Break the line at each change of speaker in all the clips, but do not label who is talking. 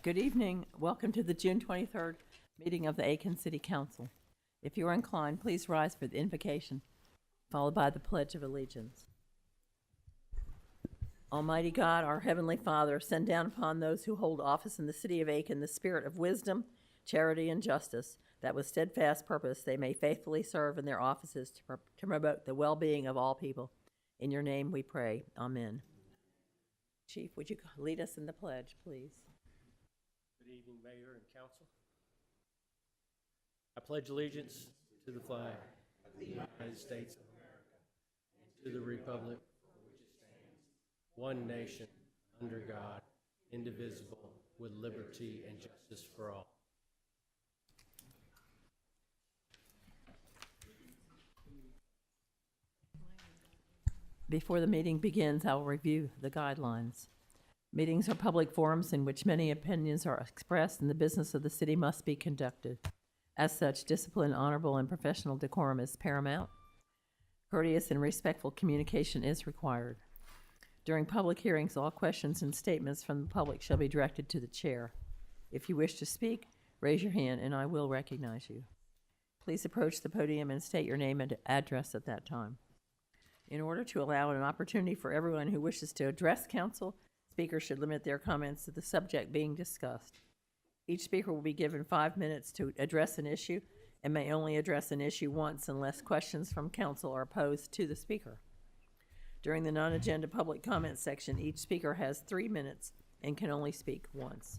Good evening. Welcome to the June 23rd meeting of the Aiken City Council. If you are inclined, please rise for the invocation, followed by the Pledge of Allegiance. Almighty God, our Heavenly Father, send down upon those who hold office in the city of Aiken the spirit of wisdom, charity, and justice, that with steadfast purpose they may faithfully serve in their offices to promote the well-being of all people. In your name we pray. Amen. Chief, would you lead us in the pledge, please?
Good evening, Mayor and Council. I pledge allegiance to the flag of the United States of America and to the republic for which it stands, one nation, under God, indivisible, with liberty and justice for all.
Before the meeting begins, I will review the guidelines. Meetings are public forums in which many opinions are expressed, and the business of the city must be conducted. As such, discipline, honorable, and professional decorum is paramount. Courteous and respectful communication is required. During public hearings, all questions and statements from the public shall be directed to the chair. If you wish to speak, raise your hand and I will recognize you. Please approach the podium and state your name and address at that time. In order to allow an opportunity for everyone who wishes to address council, speakers should limit their comments to the subject being discussed. Each speaker will be given 5 minutes to address an issue and may only address an issue once unless questions from council are posed to the speaker. During the non-agenda public comment section, each speaker has 3 minutes and can only speak once.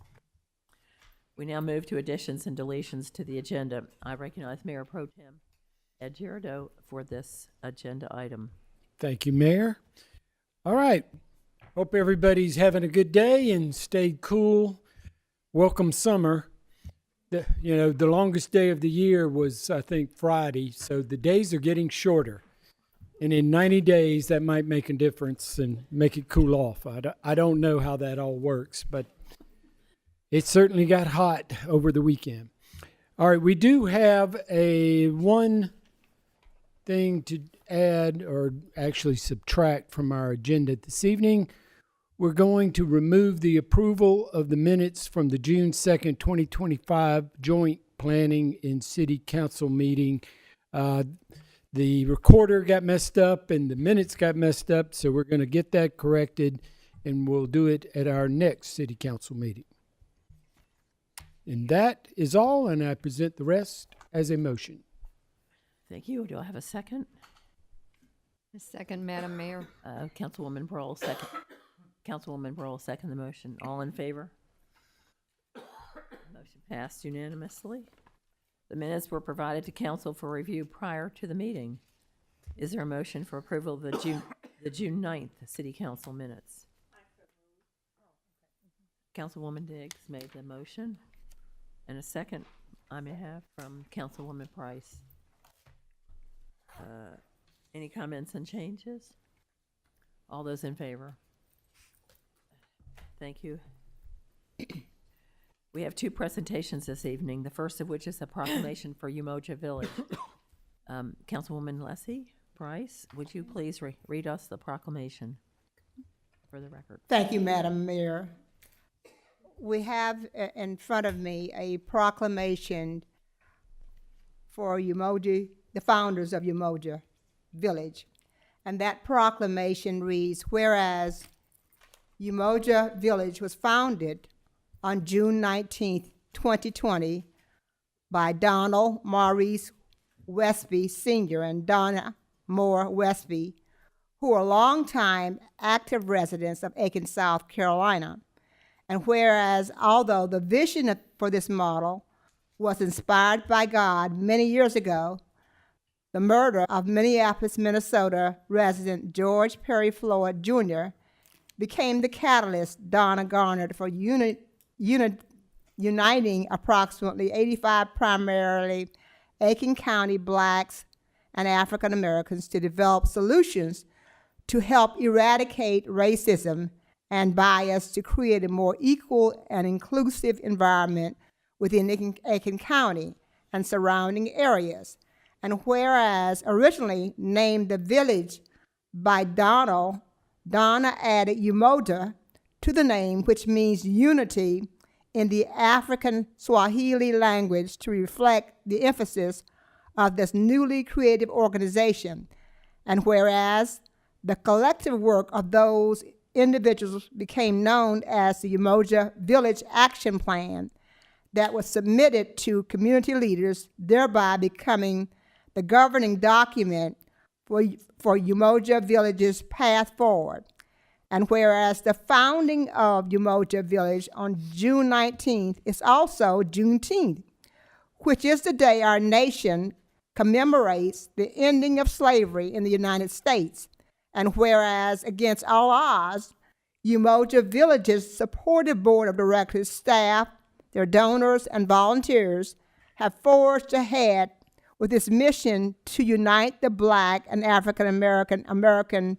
We now move to additions and deletions to the agenda. I recognize Mayor Pro Tem Ed Girardeau for this agenda item.
Thank you, Mayor. All right. Hope everybody's having a good day and stayed cool. Welcome summer. The longest day of the year was, I think, Friday, so the days are getting shorter. And in 90 days, that might make a difference and make it cool off. I don't know how that all works, but it certainly got hot over the weekend. All right, we do have one thing to add, or actually subtract from our agenda this evening. We're going to remove the approval of the minutes from the June 2nd, 2025 joint planning and city council meeting. The recorder got messed up and the minutes got messed up, so we're going to get that corrected, and we'll do it at our next city council meeting. And that is all, and I present the rest as a motion.
Thank you. Do I have a second?
A second, Madam Mayor.
Councilwoman Broll, second. Councilwoman Broll, second the motion. All in favor? Motion passed unanimously. The minutes were provided to council for review prior to the meeting. Is there a motion for approval of the June 9th city council minutes? Councilwoman Diggs made the motion. And a second I may have from Councilwoman Price. Any comments and changes? All those in favor? Thank you. We have 2 presentations this evening, the first of which is a proclamation for Umoja Village. Councilwoman Leslie Price, would you please read us the proclamation for the record?
Thank you, Madam Mayor. We have in front of me a proclamation for Umoja, the founders of Umoja Village. And that proclamation reads, whereas Umoja Village was founded on June 19th, 2020 by Donald Maurice Westby Sr. and Donna Moore Westby, who are longtime active residents of Aiken, South Carolina. And whereas although the vision for this model was inspired by God many years ago, the murder of Minneapolis, Minnesota resident George Perry Floyd Jr. became the catalyst Donna garnered for uniting approximately 85 primarily Aiken County blacks and African Americans to develop solutions to help eradicate racism and bias to create a more equal and inclusive environment within Aiken County and surrounding areas. And whereas originally named the village by Donna added Umoja to the name, which means unity in the African Swahili language to reflect the emphasis of this newly created organization. And whereas the collective work of those individuals became known as the Umoja Village Action Plan that was submitted to community leaders, thereby becoming the governing document for Umoja Village's path forward. And whereas the founding of Umoja Village on June 19th is also Juneteenth, which is the day our nation commemorates the ending of slavery in the United States. And whereas, against all odds, Umoja Village's supportive board of directors, staff, their donors, and volunteers have forged ahead with its mission to unite the Black and African American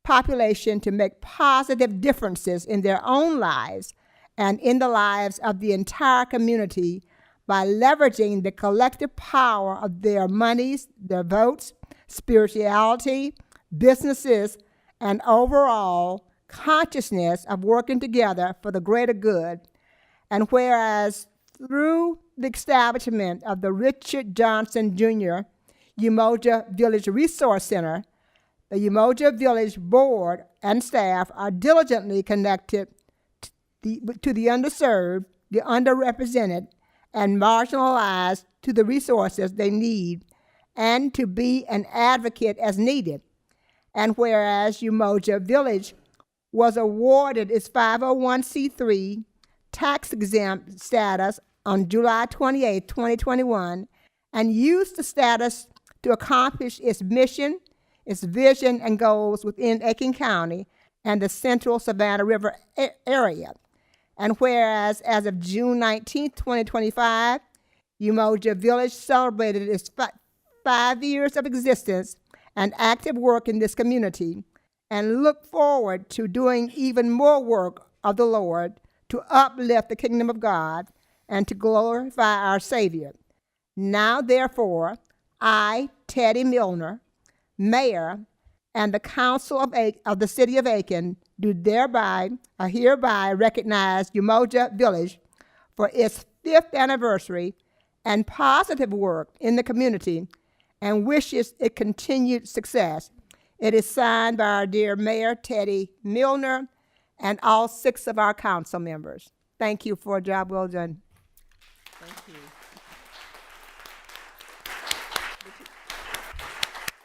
population to make positive differences in their own lives and in the lives of the entire community by leveraging the collective power of their monies, their votes, spirituality, businesses, and overall consciousness of working together for the greater good. And whereas through the establishment of the Richard Johnson Jr. Umoja Village Resource Center, the Umoja Village Board and staff are diligently connected to the underserved, the underrepresented, and marginalized to the resources they need, and to be an advocate as needed. And whereas Umoja Village was awarded its 501c3 tax-exempt status on July 28, 2021, and used the status to accomplish its mission, its vision, and goals within Aiken County and the central Savannah River area. And whereas as of June 19, 2025, Umoja Village celebrated its 5 years of existence and active work in this community, and look forward to doing even more work of the Lord to uplift the kingdom of God and to glorify our Savior. Now, therefore, I, Teddy Milner, Mayor, and the Council of the City of Aiken do hereby recognize Umoja Village for its 5th anniversary and positive work in the community, and wishes it continued success. It is signed by our dear Mayor, Teddy Milner, and all 6 of our council members. Thank you for a job well done.
Thank you.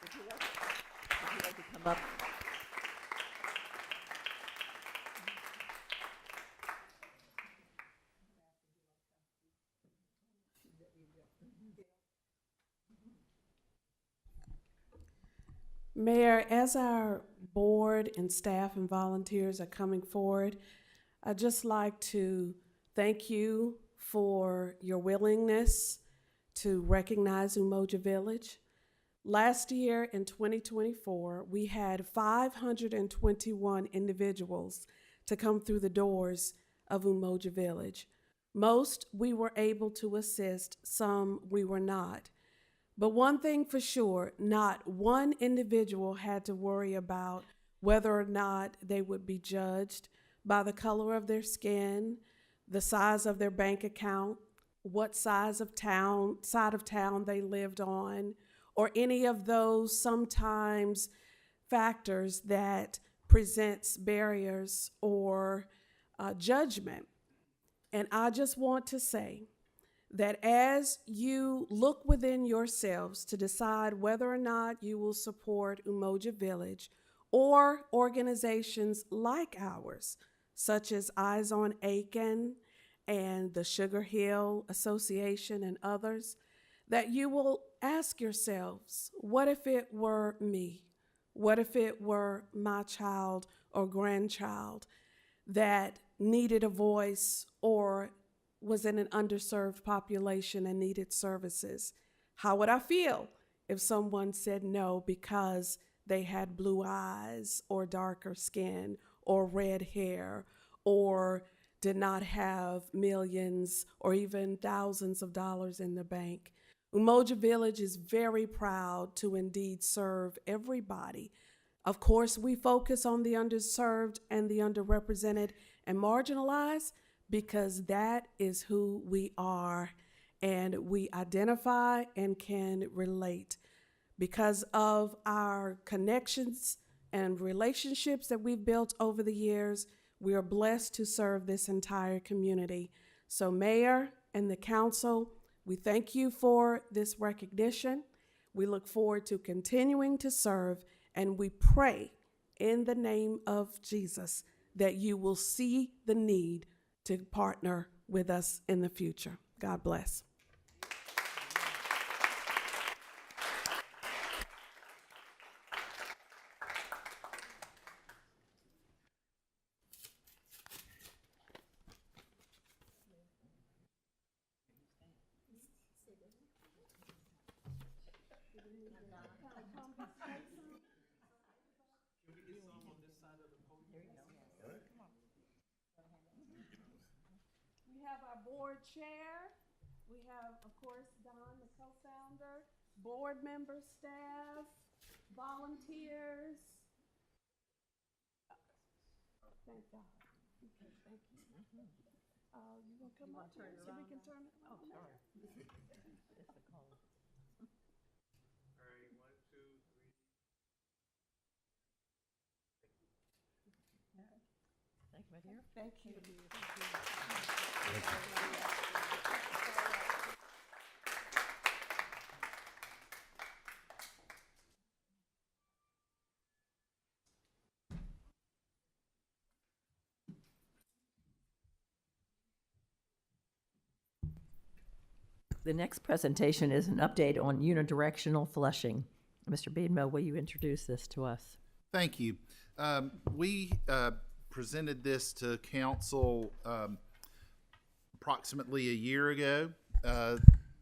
Would you like to come up?
Mayor, as our board and staff and volunteers are coming forward, I'd just like to thank you for your willingness to recognize Umoja Village. Last year in 2024, we had 521 individuals to come through the doors of Umoja Village. Most we were able to assist, some we were not. But one thing for sure, not one individual had to worry about whether or not they would be judged by the color of their skin, the size of their bank account, what side of town they lived on, or any of those sometimes factors that presents barriers or judgment. And I just want to say that as you look within yourselves to decide whether or not you will support Umoja Village or organizations like ours, such as Eyes on Aiken and the Sugar Hill Association and others, that you will ask yourselves, what if it were me? What if it were my child or grandchild that needed a voice or was in an underserved population and needed services? How would I feel if someone said no because they had blue eyes or darker skin or red hair or did not have millions or even thousands of dollars in the bank? Umoja Village is very proud to indeed serve everybody. Of course, we focus on the underserved and the underrepresented and marginalized, because that is who we are, and we identify and can relate. Because of our connections and relationships that we've built over the years, we are blessed to serve this entire community. So, Mayor and the council, we thank you for this recognition. We look forward to continuing to serve, and we pray in the name of Jesus that you will see the need to partner with us in the future. God bless. We have our board chair. We have, of course, Don, the co-founder, board members, staff, volunteers. Thank God. Okay, thank you. You gonna come up here so we can turn it around?
Thank you, my dear.
Thank you.
The next presentation is an update on unidirectional flushing. Mr. Beedmo, will you introduce this to us?
Thank you. We presented this to council approximately a year ago.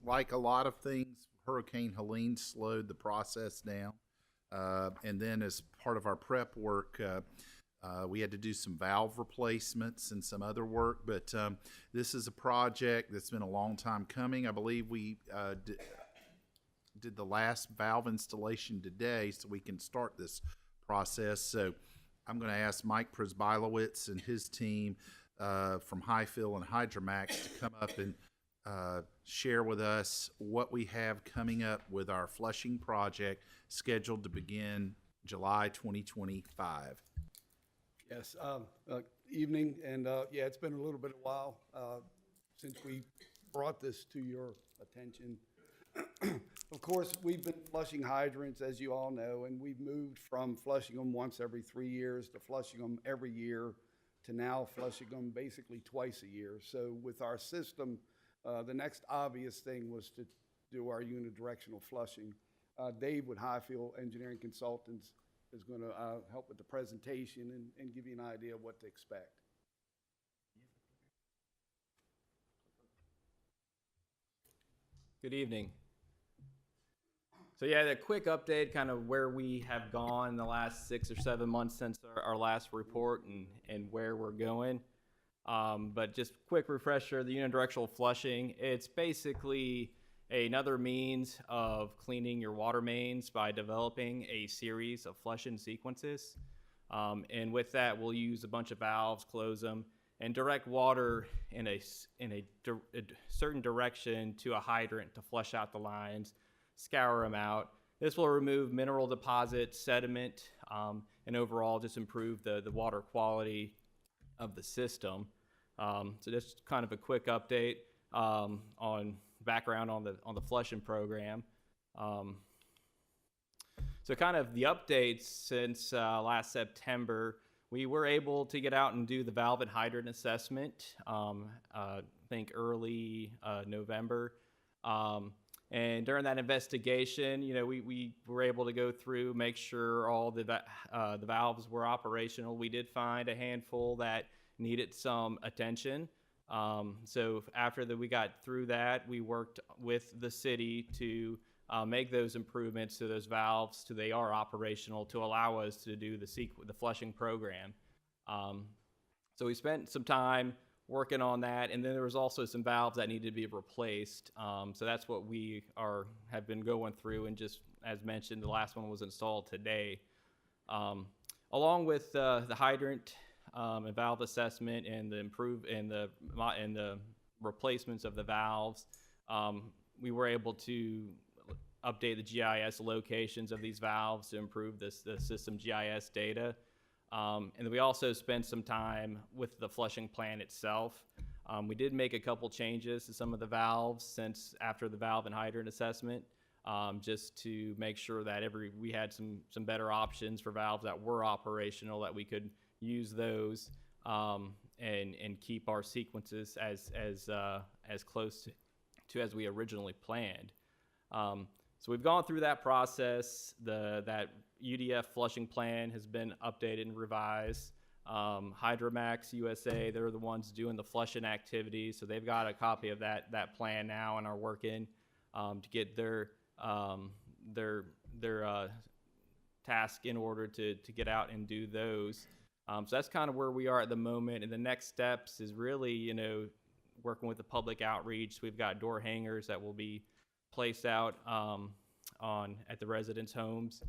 Like a lot of things, Hurricane Helene slowed the process down. And then as part of our prep work, we had to do some valve replacements and some other work. But this is a project that's been a long time coming. I believe we did the last valve installation today, so we can start this process. So I'm going to ask Mike Przbilowicz and his team from Highfill and Hydromax to come up and share with us what we have coming up with our flushing project scheduled to begin July 2025.
Yes, evening, and yeah, it's been a little bit of a while since we brought this to your attention. Of course, we've been flushing hydrants, as you all know, and we've moved from flushing them once every 3 years to flushing them every year to now flushing them basically twice a year. So with our system, the next obvious thing was to do our unidirectional flushing. Dave with Highfield Engineering Consultants is going to help with the presentation and give you an idea of what to expect.
Good evening. So yeah, the quick update, kind of where we have gone the last 6 or 7 months since our last report and where we're going. But just quick refresher, the unidirectional flushing, it's basically another means of cleaning your water mains by developing a series of flushing sequences. And with that, we'll use a bunch of valves, close them, and direct water in a certain direction to a hydrant to flush out the lines, scour them out. This will remove mineral deposits, sediment, and overall just improve the water quality of the system. So just kind of a quick update on background on the flushing program. So kind of the updates since last September, we were able to get out and do the valve and hydrant assessment, I think early November. And during that investigation, you know, we were able to go through, make sure all the valves were operational. We did find a handful that needed some attention. So after we got through that, we worked with the city to make those improvements to those valves so they are operational to allow us to do the flushing program. So we spent some time working on that, and then there was also some valves that needed to be replaced. So that's what we have been going through, and just as mentioned, the last one was installed today. Along with the hydrant and valve assessment and the replacements of the valves, we were able to update the GIS locations of these valves to improve the system GIS data. And then we also spent some time with the flushing plan itself. We did make a couple changes to some of the valves since after the valve and hydrant assessment, just to make sure that we had some better options for valves that were operational, that we could use those and keep our sequences as close to as we originally planned. So we've gone through that process. That UDF flushing plan has been updated and revised. Hydromax USA, they're the ones doing the flushing activities, so they've got a copy of that plan now and are working to get their task in order to get out and do those. So that's kind of where we are at the moment. And the next steps is really, working with the public outreach. We've got door hangers that will be placed out at the residents' homes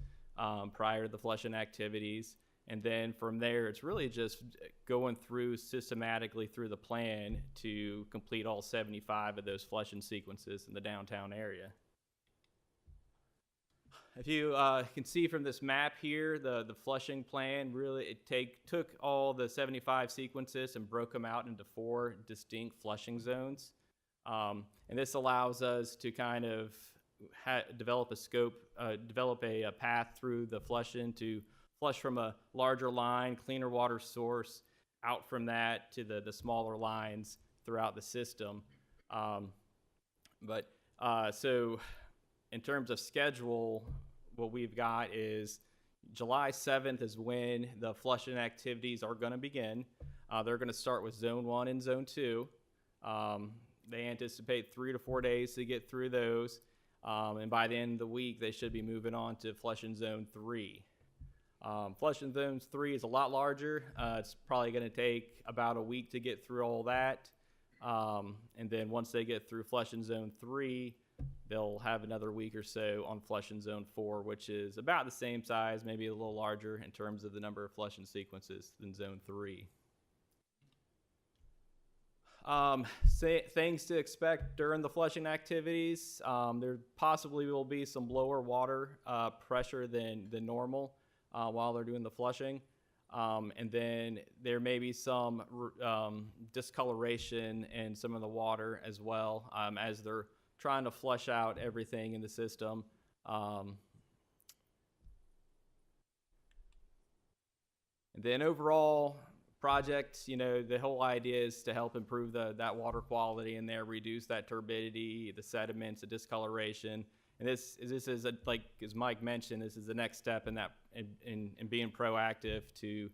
prior to the flushing activities. And then from there, it's really just going through systematically through the plan to complete all 75 of those flushing sequences in the downtown area. If you can see from this map here, the flushing plan really took all the 75 sequences and broke them out into 4 distinct flushing zones. And this allows us to kind of develop a path through the flushing to flush from a larger line, cleaner water source, out from that to the smaller lines throughout the system. So in terms of schedule, what we've got is July 7th is when the flushing activities are going to begin. They're going to start with Zone 1 and Zone 2. They anticipate 3 to 4 days to get through those. And by the end of the week, they should be moving on to Flushing Zone 3. Flushing Zone 3 is a lot larger. It's probably going to take about a week to get through all that. And then once they get through Flushing Zone 3, they'll have another week or so on Flushing Zone 4, which is about the same size, maybe a little larger in terms of the number of flushing sequences than Zone 3. Things to expect during the flushing activities. There possibly will be some lower water pressure than normal while they're doing the flushing. And then there may be some discoloration in some of the water as well as they're trying to flush out everything in the system. And then overall project, the whole idea is to help improve that water quality in there, reduce that turbidity, the sediments, the discoloration. And this is like as Mike mentioned, this is the next step in being proactive to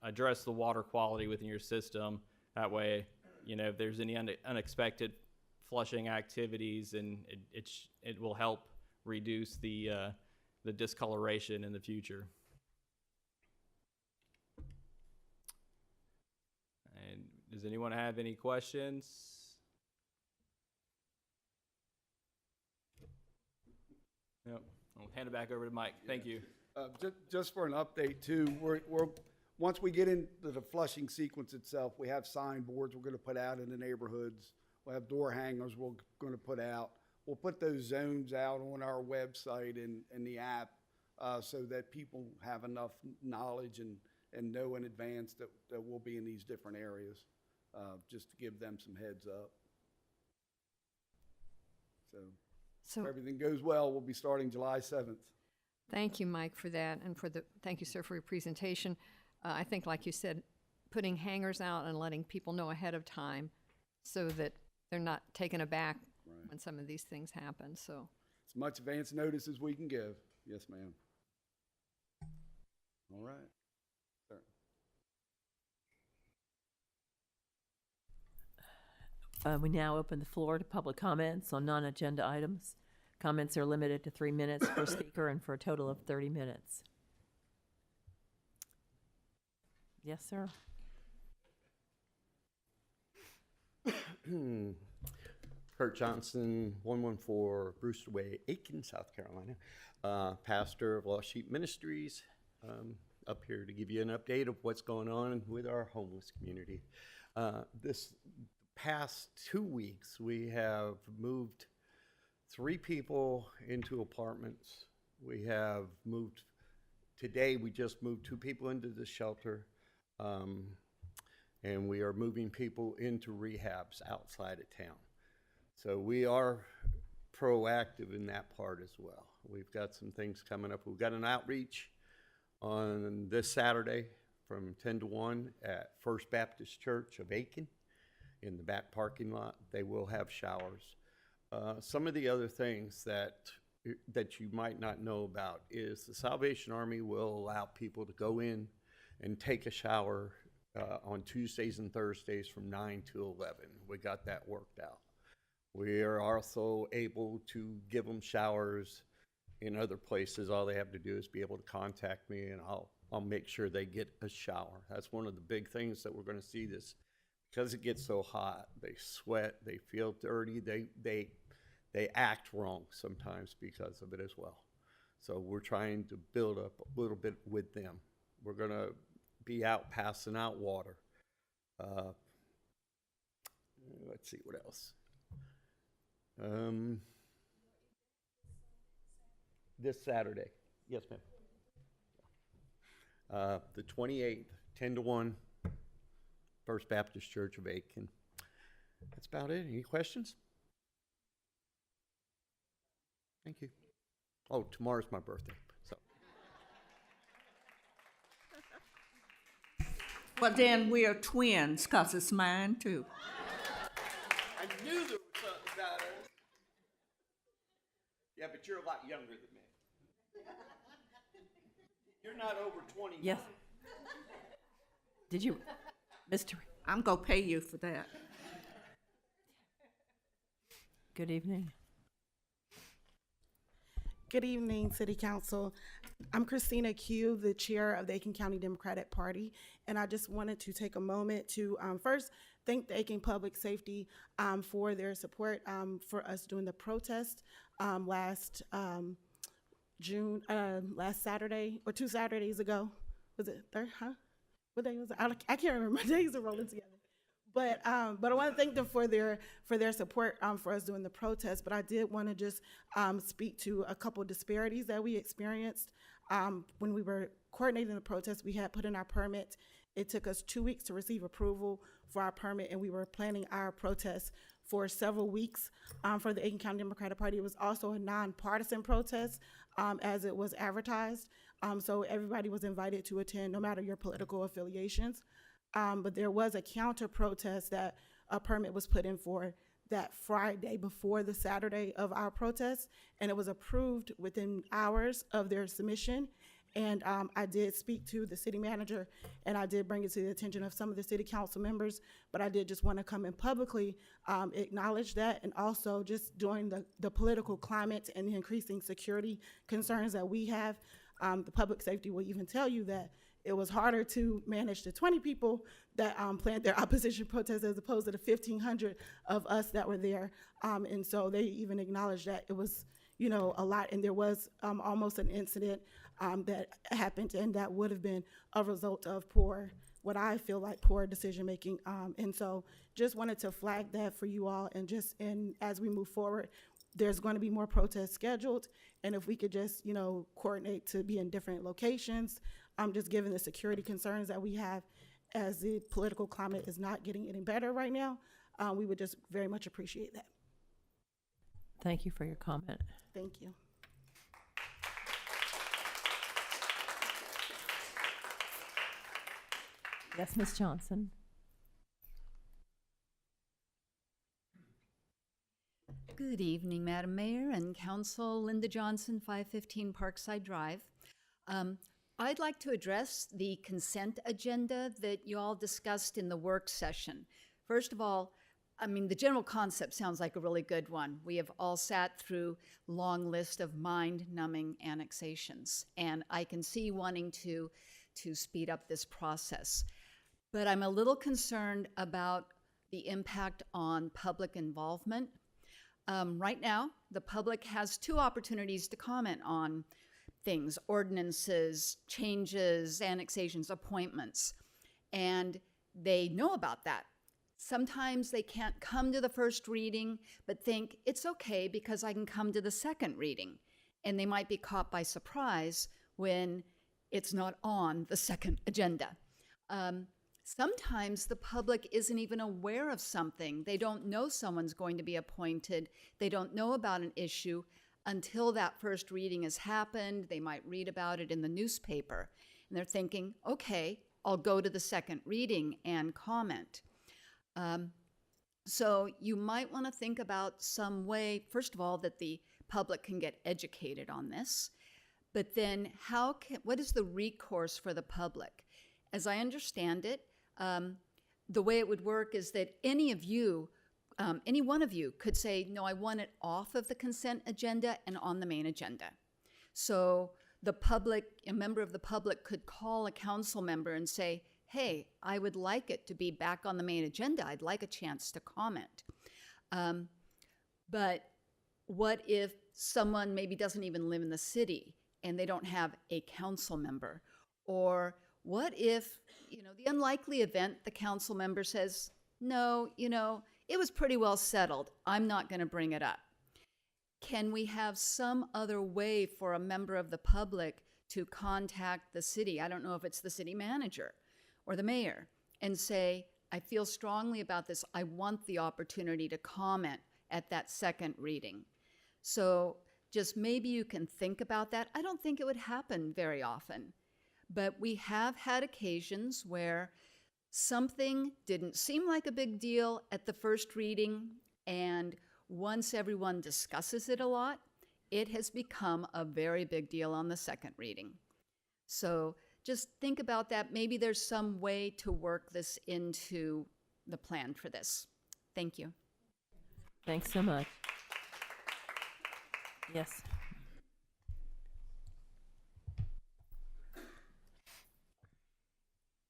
address the water quality within your system. That way, if there's any unexpected flushing activities, and it will help reduce the discoloration in the future. And does anyone have any questions? Nope. I'll hand it back over to Mike. Thank you.
Just for an update too, we're once we get into the flushing sequence itself, we have signboards we're going to put out in the neighborhoods. We'll have door hangers we're going to put out. We'll put those zones out on our website and the app so that people have enough knowledge and know in advance that we'll be in these different areas, just to give them some heads up. So if everything goes well, we'll be starting July 7th.
Thank you, Mike, for that, and thank you, sir, for your presentation. I think, like you said, putting hangers out and letting people know ahead of time so that they're not taken aback when some of these things happen. So
as much advance notice as we can give. Yes, ma'am. All right.
We now open the floor to public comments on non-agenda items. Comments are limited to 3 minutes per speaker and for a total of 30 minutes. Yes, sir.
Kurt Johnson, 114 Brewster Way, Aiken, South Carolina, pastor of Lost Sheep Ministries. up here to give you an update of what's going on with our homeless community. This past 2 weeks, we have moved 3 people into apartments. We have moved, today we just moved 2 people into the shelter. And we are moving people into rehabs outside of town. So we are proactive in that part as well. We've got some things coming up. We've got an outreach on this Saturday from 10 to 1 at First Baptist Church of Aiken in the back parking lot. They will have showers. Some of the other things that you might not know about is the Salvation Army will allow people to go in and take a shower on Tuesdays and Thursdays from 9 to 11. We got that worked out. We are also able to give them showers in other places. All they have to do is be able to contact me, and I'll make sure they get a shower. That's one of the big things that we're going to see this, because it gets so hot. They sweat, they feel dirty, they act wrong sometimes because of it as well. So we're trying to build up a little bit with them. We're going to be out passing out water. Let's see what else. This Saturday, yes, ma'am. The 28th, 10 to 1, First Baptist Church of Aiken. That's about it. Any questions? Thank you. Oh, tomorrow's my birthday, so.
Well, then we are twins, 'cause it's mine too.
I knew there was something about it. Yeah, but you're a lot younger than me. You're not over 20.
Yes. Did you, Mr.
I'm gonna pay you for that.
Good evening.
Good evening, City Council. I'm Christina Q, the Chair of the Aiken County Democratic Party, and I just wanted to take a moment to first thank the Aiken Public Safety for their support for us doing the protest last Saturday, or 2 Saturdays ago. Was it third? Huh? What day was it? I can't remember. My days are rolling together. But I want to thank them for their support for us doing the protest. But I did want to just speak to a couple disparities that we experienced when we were coordinating the protest. We had put in our permit. It took us 2 weeks to receive approval for our permit, and we were planning our protest for several weeks for the Aiken County Democratic Party. It was also a nonpartisan protest as it was advertised. So everybody was invited to attend, no matter your political affiliations. But there was a counter protest that a permit was put in for that Friday before the Saturday of our protest, and it was approved within hours of their submission. And I did speak to the city manager, and I did bring it to the attention of some of the city council members, but I did just want to come and publicly acknowledge that, and also just during the political climate and the increasing security concerns that we have, the public safety will even tell you that it was harder to manage the 20 people that planned their opposition protest as opposed to the 1,500 of us that were there. And so they even acknowledged that it was, a lot. And there was almost an incident that happened, and that would have been a result of what I feel like poor decision making. And so just wanted to flag that for you all, and as we move forward, there's going to be more protests scheduled. And if we could just, coordinate to be in different locations, just given the security concerns that we have as the political climate is not getting any better right now, we would just very much appreciate that.
Thank you for your comment.
Thank you.
Yes, Ms. Johnson.
Good evening, Madam Mayor and Council. Linda Johnson, 515 Parkside Drive. I'd like to address the consent agenda that you all discussed in the work session. First of all, the general concept sounds like a really good one. We have all sat through a long list of mind-numbing annexations, and I can see wanting to speed up this process. But I'm a little concerned about the impact on public involvement. Right now, the public has 2 opportunities to comment on things, ordinances, changes, annexations, appointments, and they know about that. Sometimes they can't come to the first reading, but think it's okay because I can come to the second reading. And they might be caught by surprise when it's not on the second agenda. Sometimes the public isn't even aware of something. They don't know someone's going to be appointed. They don't know about an issue until that first reading has happened. They might read about it in the newspaper. And they're thinking, okay, I'll go to the second reading and comment. So you might want to think about some way, first of all, that the public can get educated on this, but then what is the recourse for the public? As I understand it, the way it would work is that any one of you could say, no, I want it off of the consent agenda and on the main agenda. So a member of the public could call a council member and say, hey, I would like it to be back on the main agenda. I'd like a chance to comment. But what if someone maybe doesn't even live in the city and they don't have a council member? Or what if, the unlikely event the council member says, no, it was pretty well settled. I'm not going to bring it up. Can we have some other way for a member of the public to contact the city? I don't know if it's the city manager or the mayor and say, I feel strongly about this. I want the opportunity to comment at that second reading. So just maybe you can think about that. I don't think it would happen very often, but we have had occasions where something didn't seem like a big deal at the first reading, and once everyone discusses it a lot, it has become a very big deal on the second reading. So just think about that. Maybe there's some way to work this into the plan for this. Thank you.
Thanks so much. Yes.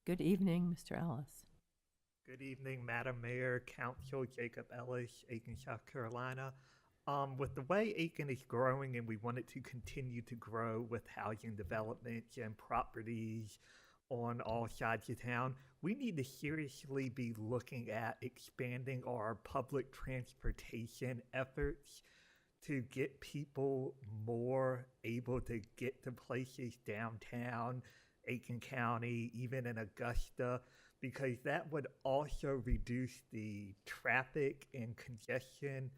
Good evening, Mr. Ellis.
Good evening, Madam Mayor, Council, Jacob Ellis, Aiken, South Carolina. With the way Aiken is growing, and we want it to continue to grow with housing developments and properties on all sides of town, we need to seriously be looking at expanding our public transportation efforts to get people more able to get to places downtown, Aiken County, even in Augusta, because that would also reduce the traffic and congestion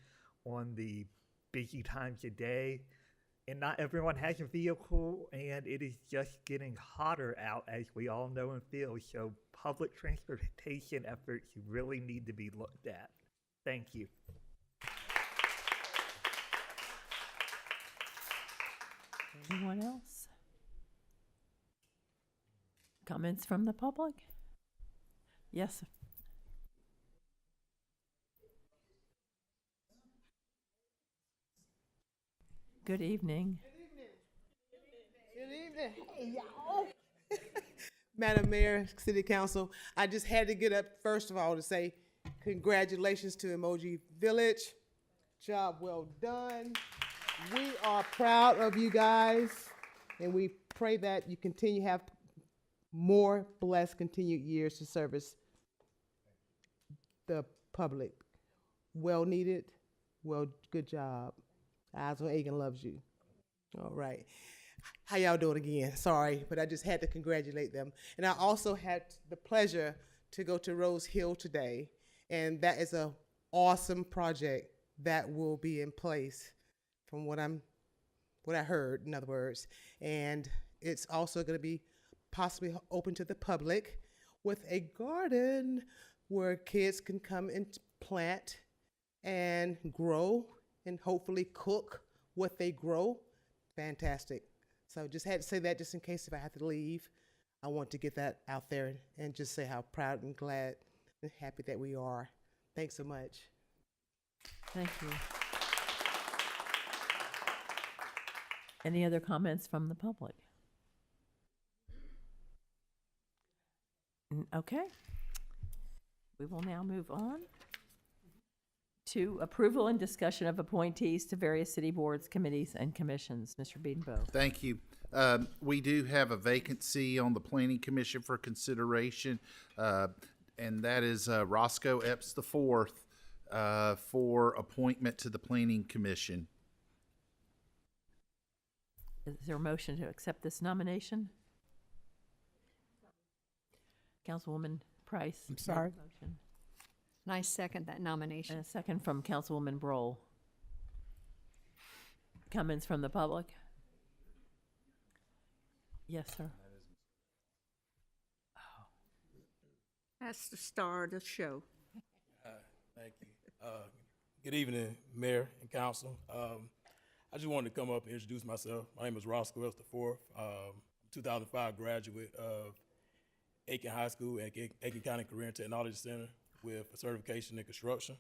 on the busy times of day. And not everyone has a vehicle, and it is just getting hotter out, as we all know and feel. So public transportation efforts really need to be looked at. Thank you.
Anyone else? Comments from the public? Yes. Good evening.
Good evening. Hey, y'all. Madam Mayor, City Council, I just had to get up first of all to say congratulations to Emoji Village. Job well done. We are proud of you guys, and we pray that you continue to have more blessed continued years to service the public. Well needed, good job. Eyes on Aiken loves you. All right. How y'all doing again? Sorry, but I just had to congratulate them. And I also had the pleasure to go to Rose Hill today, and that is an awesome project that will be in place from what I heard, in other words. And it's also going to be possibly open to the public with a garden where kids can come and plant and grow and hopefully cook what they grow. Fantastic. So just had to say that just in case if I have to leave. I want to get that out there and just say how proud and glad and happy that we are. Thanks so much.
Thank you. Any other comments from the public? Okay. We will now move on to approval and discussion of appointees to various city boards, committees, and commissions. Mr. Beedenbow.
Thank you. We do have a vacancy on the Planning Commission for consideration, and that is Roscoe Epps IV for appointment to the Planning Commission.
Is there a motion to accept this nomination? Councilwoman Price.
I'm sorry.
made the motion.
And I second that nomination.
And a second from Councilwoman Broll. Comments from the public? Yes, sir.
That's the star of the show.
Thank you. Good evening, Mayor and Council. I just wanted to come up and introduce myself. My name is Roscoe Epps IV. 2005 graduate of Aiken High School and Aiken County Career and Technology Center with a certification in construction.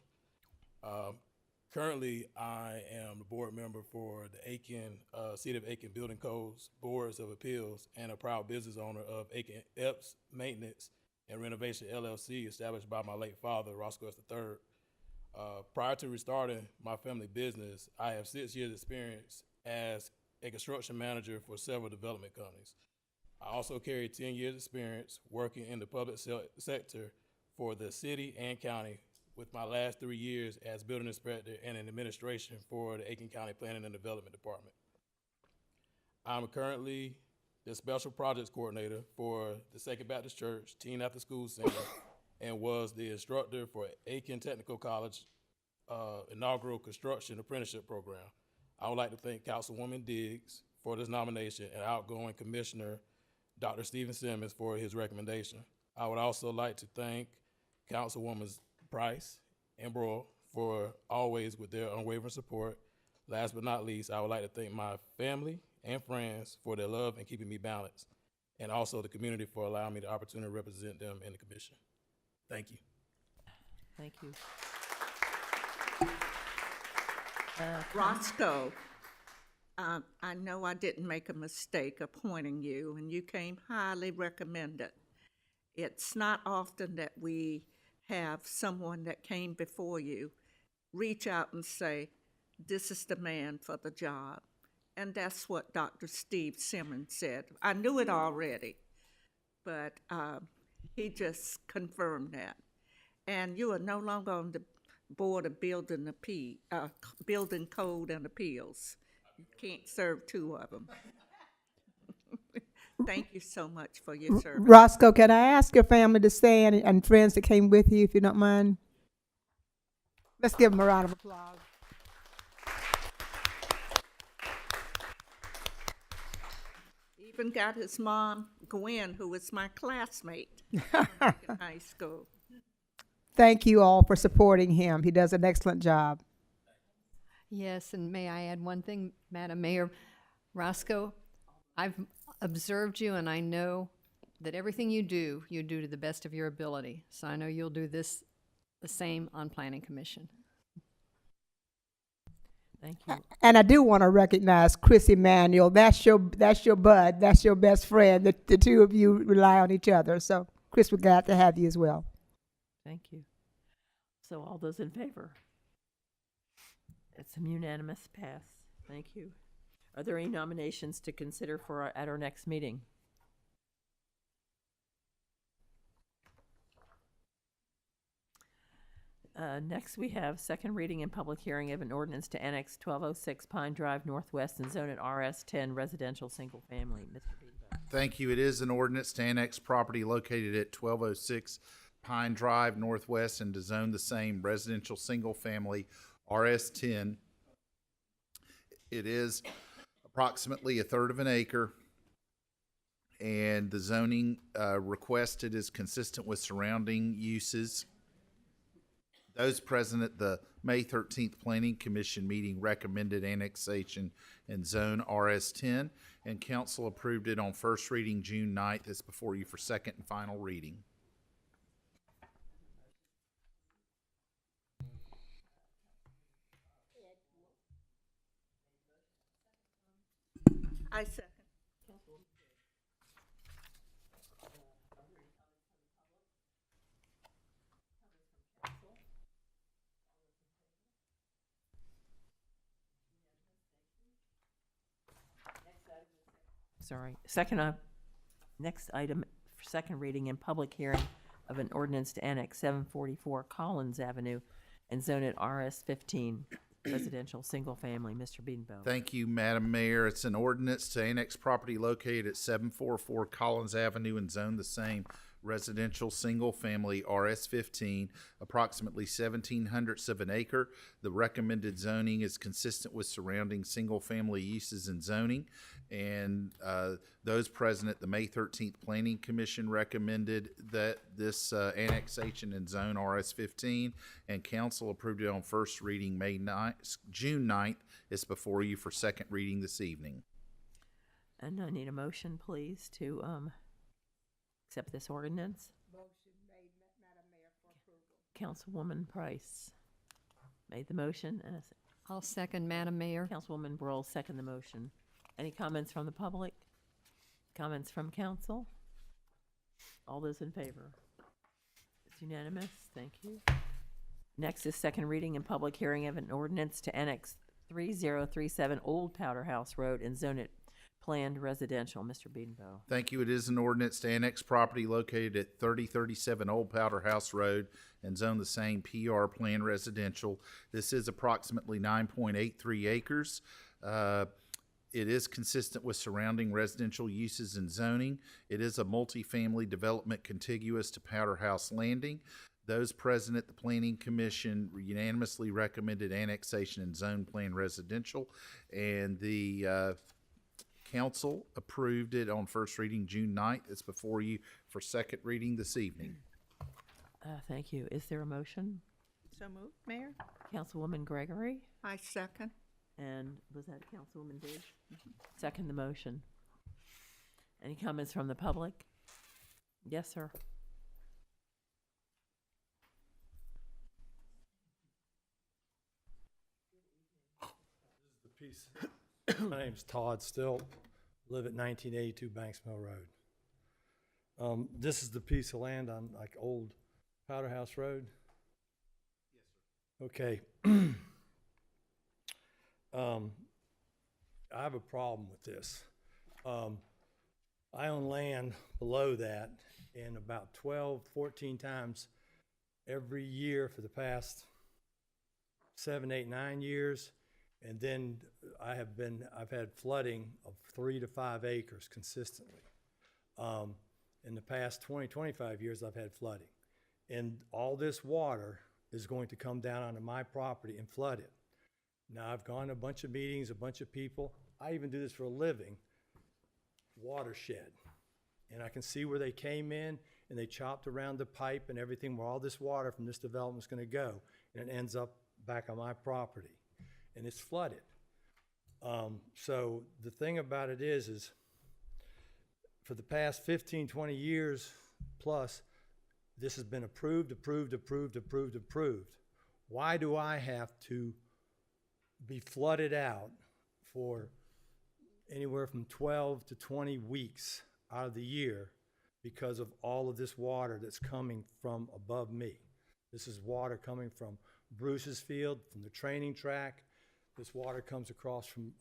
Currently, I am the board member for the Aiken, City of Aiken Building Codes Boards of Appeals and a proud business owner of Aiken Epps Maintenance and Renovation LLC, established by my late father, Roscoe Epps III. Prior to restarting my family business, I have 6 years experience as a construction manager for several development companies. I also carry 10 years experience working in the public sector for the city and county, with my last 3 years as building inspector and in administration for the Aiken County Planning and Development Department. I'm currently the special projects coordinator for the Second Baptist Church Teen After School Center and was the instructor for Aiken Technical College inaugural construction apprenticeship program. I would like to thank Councilwoman Diggs for this nomination and outgoing Commissioner Dr. Stephen Simmons for his recommendation. I would also like to thank Councilwoman Price and Broll for always with their unwavering support. Last but not least, I would like to thank my family and friends for their love and keeping me balanced, and also the community for allowing me the opportunity to represent them in the commission. Thank you.
Thank you.
Roscoe, I know I didn't make a mistake appointing you, and you came highly recommended. It's not often that we have someone that came before you reach out and say, this is the man for the job. And that's what Dr. Steve Simmons said. I knew it already, but he just confirmed that. And you are no longer on the Board of Building Code and Appeals. You can't serve two of them. Thank you so much for your service.
Roscoe, can I ask your family to stand and friends that came with you, if you don't mind? Let's give them a round of applause.
Even got his mom, Gwen, who was my classmate in high school.
Thank you all for supporting him. He does an excellent job.
Yes, and may I add one thing, Madam Mayor? Roscoe, I've observed you, and I know that everything you do to the best of your ability. So I know you'll do the same on Planning Commission.
Thank you.
And I do want to recognize Chris Emanuel. That's your bud. That's your best friend. The two of you rely on each other. So, Chris, we're glad to have you as well.
Thank you. So all those in favor? It's a unanimous pass. Thank you. Are there any nominations to consider at our next meeting? Next, we have second reading and public hearing of an ordinance to annex 1206 Pine Drive Northwest and zone it RS10 residential single family. Mr. Beaver.
Thank you. It is an ordinance to annex property located at 1206 Pine Drive Northwest and to zone the same residential single family RS10. It is approximately a third of an acre, and the zoning requested is consistent with surrounding uses. Those present at the May 13th Planning Commission meeting recommended annexation in zone RS10, and council approved it on first reading June 9th. It's before you for second and final reading.
I second.
Next item, for second reading and public hearing of an ordinance to annex 744 Collins Avenue and zone it RS 15 residential single family. Mr. Beanbo.
Thank you, Madam Mayor. It's an ordinance to annex property located at 744 Collins Avenue and zone the same residential single-family RS-15, approximately 1/1700ths of an acre. The recommended zoning is consistent with surrounding single-family uses and zoning. And those present at the May 13th Planning Commission recommended that this annexation in zone RS-15, and council approved it on first reading June 9th. It's before you for second reading this evening.
And I need a motion, please, to accept this ordinance.
Motion made, Madam Mayor, for approval.
Councilwoman Price made the motion, and
I'll second, Madam Mayor.
Councilwoman Broll second the motion. Any comments from the public? Comments from council? All those in favor? It's unanimous. Thank you. Next is second reading and public hearing of an ordinance to annex 3037 Old Powder House Road and zone it planned residential. Mr. Beanbo.
Thank you. It is an ordinance to annex property located at 3037 Old Powder House Road and zone the same PR plan residential. This is approximately 9.83 acres. It is consistent with surrounding residential uses and zoning. It is a multifamily development contiguous to Powder House Landing. Those present at the Planning Commission unanimously recommended annexation and zone plan residential, and the council approved it on first reading June 9th. It's before you for second reading this evening.
Thank you. Is there a motion?
So moved, Mayor?
Councilwoman Gregory?
I second.
And was that Councilwoman Diggs? Second the motion. Any comments from the public? Yes, sir.
The piece. My name's Todd Stilt. Live at 1982 Banks Mill Road. This is the piece of land on like old Powder House Road. Yes, sir. Okay. I have a problem with this. I own land below that, and about 12, 14 times every year for the past 7, 8, 9 years. And then I've had flooding of 3 to 5 acres consistently. In the past 20, 25 years, I've had flooding. And all this water is going to come down onto my property and flood it. Now, I've gone to a bunch of meetings, a bunch of people. I even do this for a living, watershed. And I can see where they came in and they chopped around the pipe and everything where all this water from this development is going to go. And it ends up back on my property. And it's flooded. So the thing about it is for the past 15, 20 years plus, this has been approved. Why do I have to be flooded out for anywhere from 12 to 20 weeks out of the year because of all of this water that's coming from above me? This is water coming from Bruce's field, from the training track. This water comes across from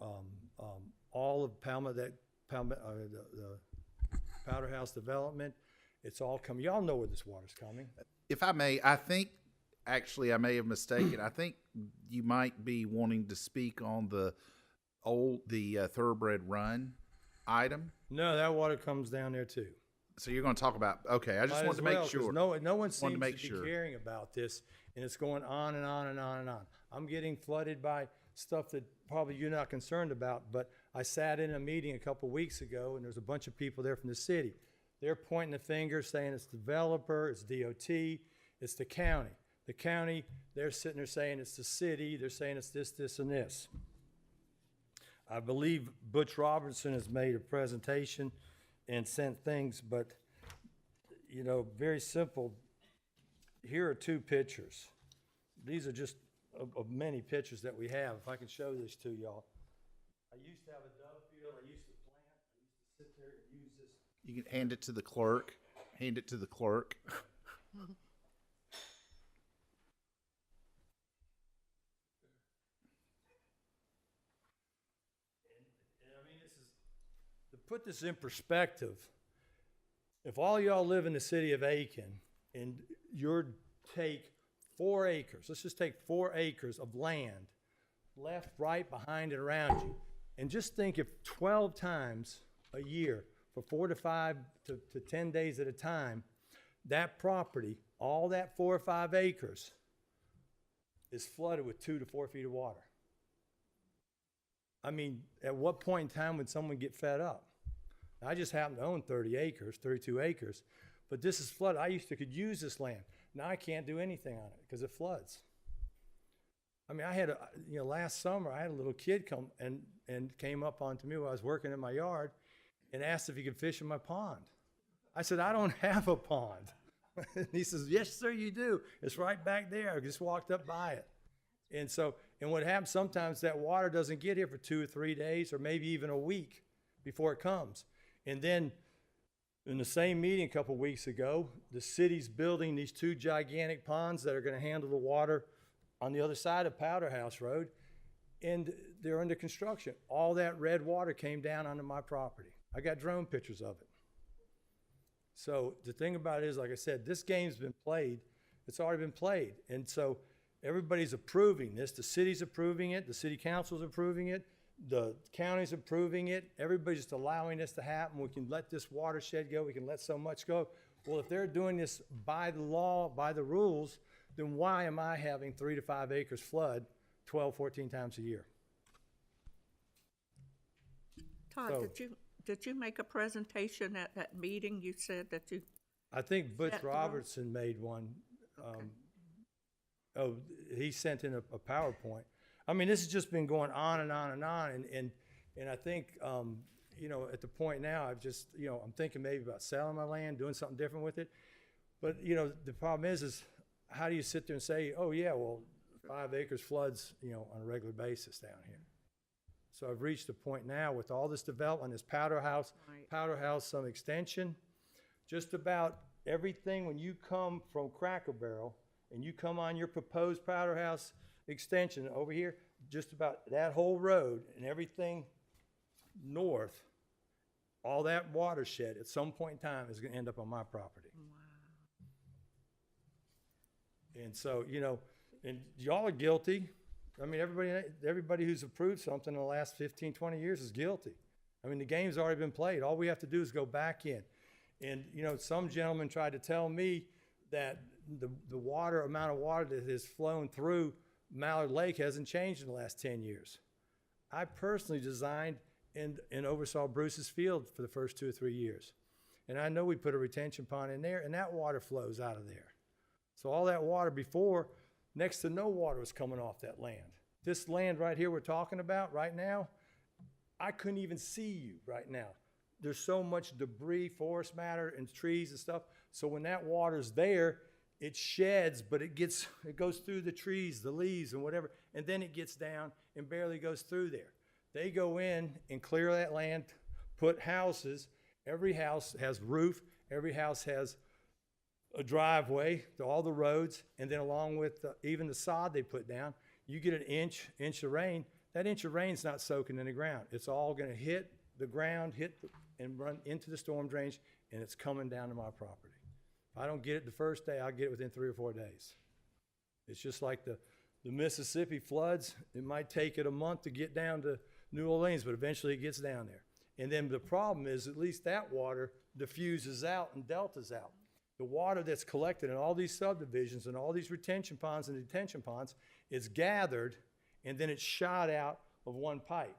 all of the Powder House development. It's all coming. Y'all know where this water's coming.
If I may, I think, actually, I may have mistaken. I think you might be wanting to speak on the Thoroughbred Run item.
No, that water comes down there too.
So you're going to talk about, okay, I just wanted to make sure.
No one seems to be
sure.
caring about this, and it's going on and on and on and on. I'm getting flooded by stuff that probably you're not concerned about, but I sat in a meeting a couple weeks ago, and there's a bunch of people there from the city. They're pointing the finger, saying it's the developer, it's DOT, it's the county. The county, they're sitting there saying it's the city, they're saying it's this, this, and this. I believe Butch Robertson has made a presentation and sent things, but, you know, very simple. Here are 2 pictures. These are just of many pictures that we have. If I can show this to y'all. I used to have a dove field. I used to plant. I used to sit there and use this.
You can hand it to the clerk. Hand it to the clerk.
to put this in perspective, if all y'all live in the city of Aiken and you're take 4 acres, let's just take 4 acres of land, left, right, behind, and around you, and just think if 12 times a year for 4 to 5 to 10 days at a time, that property, all that 4 or 5 acres, is flooded with 2 to 4 feet of water. I mean, at what point in time would someone get fed up? I just happen to own 30 acres, 32 acres, but this is flooded. I used to could use this land. Now I can't do anything on it because it floods. I mean, I had last summer I had a little kid come and came up onto me while I was working in my yard and asked if he could fish in my pond. I said, I don't have a pond. And he says, yes, sir, you do. It's right back there. I just walked up by it. And what happens sometimes that water doesn't get here for 2 or 3 days or maybe even a week before it comes. And then in the same meeting a couple weeks ago, the city's building these 2 gigantic ponds that are going to handle the water on the other side of Powder House Road, and they're under construction. All that red water came down onto my property. I got drone pictures of it. So the thing about it is, like I said, this game's been played. It's already been played. And so everybody's approving this. The city's approving it. The city council's approving it. The county's approving it. Everybody's just allowing this to happen. We can let this watershed go. We can let so much go. Well, if they're doing this by the law, by the rules, then why am I having 3 to 5 acres flood 12, 14 times a year?
Todd,
So-
did you make a presentation at that meeting? You said that you.
I think Butch
Set the
Robertson made one. Oh, he sent in a PowerPoint. I mean, this has just been going on and on and on. And I think, at the point now, I've just, I'm thinking maybe about selling my land, doing something different with it. But, the problem is how do you sit there and say, oh, yeah, well, 5 acres floods, on a regular basis down here. So I've reached a point now with all this development, this Powder House, some extension, just about everything when you come from Cracker Barrel and you come on your proposed Powder House extension over here, just about that whole road and everything north, all that watershed at some point in time is going to end up on my property. Wow. And so, and y'all are guilty. I mean, everybody who's approved something in the last 15, 20 years is guilty. I mean, the game's already been played. All we have to do is go back in. And, some gentleman tried to tell me that the amount of water that has flown through Mallard Lake hasn't changed in the last 10 years. I personally designed and oversaw Bruce's Field for the first 2 or 3 years. And I know we put a retention pond in there, and that water flows out of there. So all that water before, next to no water was coming off that land. This land right here we're talking about right now, I couldn't even see you right now. There's so much debris, forest matter, and trees and stuff. So when that water's there, it sheds, but it goes through the trees, the leaves and whatever, and then it gets down and barely goes through there. They go in and clear that land, put houses. Every house has roof. Every house has a driveway to all the roads, and then along with even the sod they put down, you get an inch of rain. That inch of rain's not soaking in the ground. It's all going to hit the ground, and run into the storm drains, and it's coming down to my property. If I don't get it the first day, I'll get it within 3 or 4 days. It's just like the Mississippi floods. It might take it a month to get down to New Orleans, but eventually it gets down there. And then the problem is at least that water diffuses out and deltas out. The water that's collected in all these subdivisions and all these retention ponds and detention ponds is gathered, and then it's shot out of one pipe.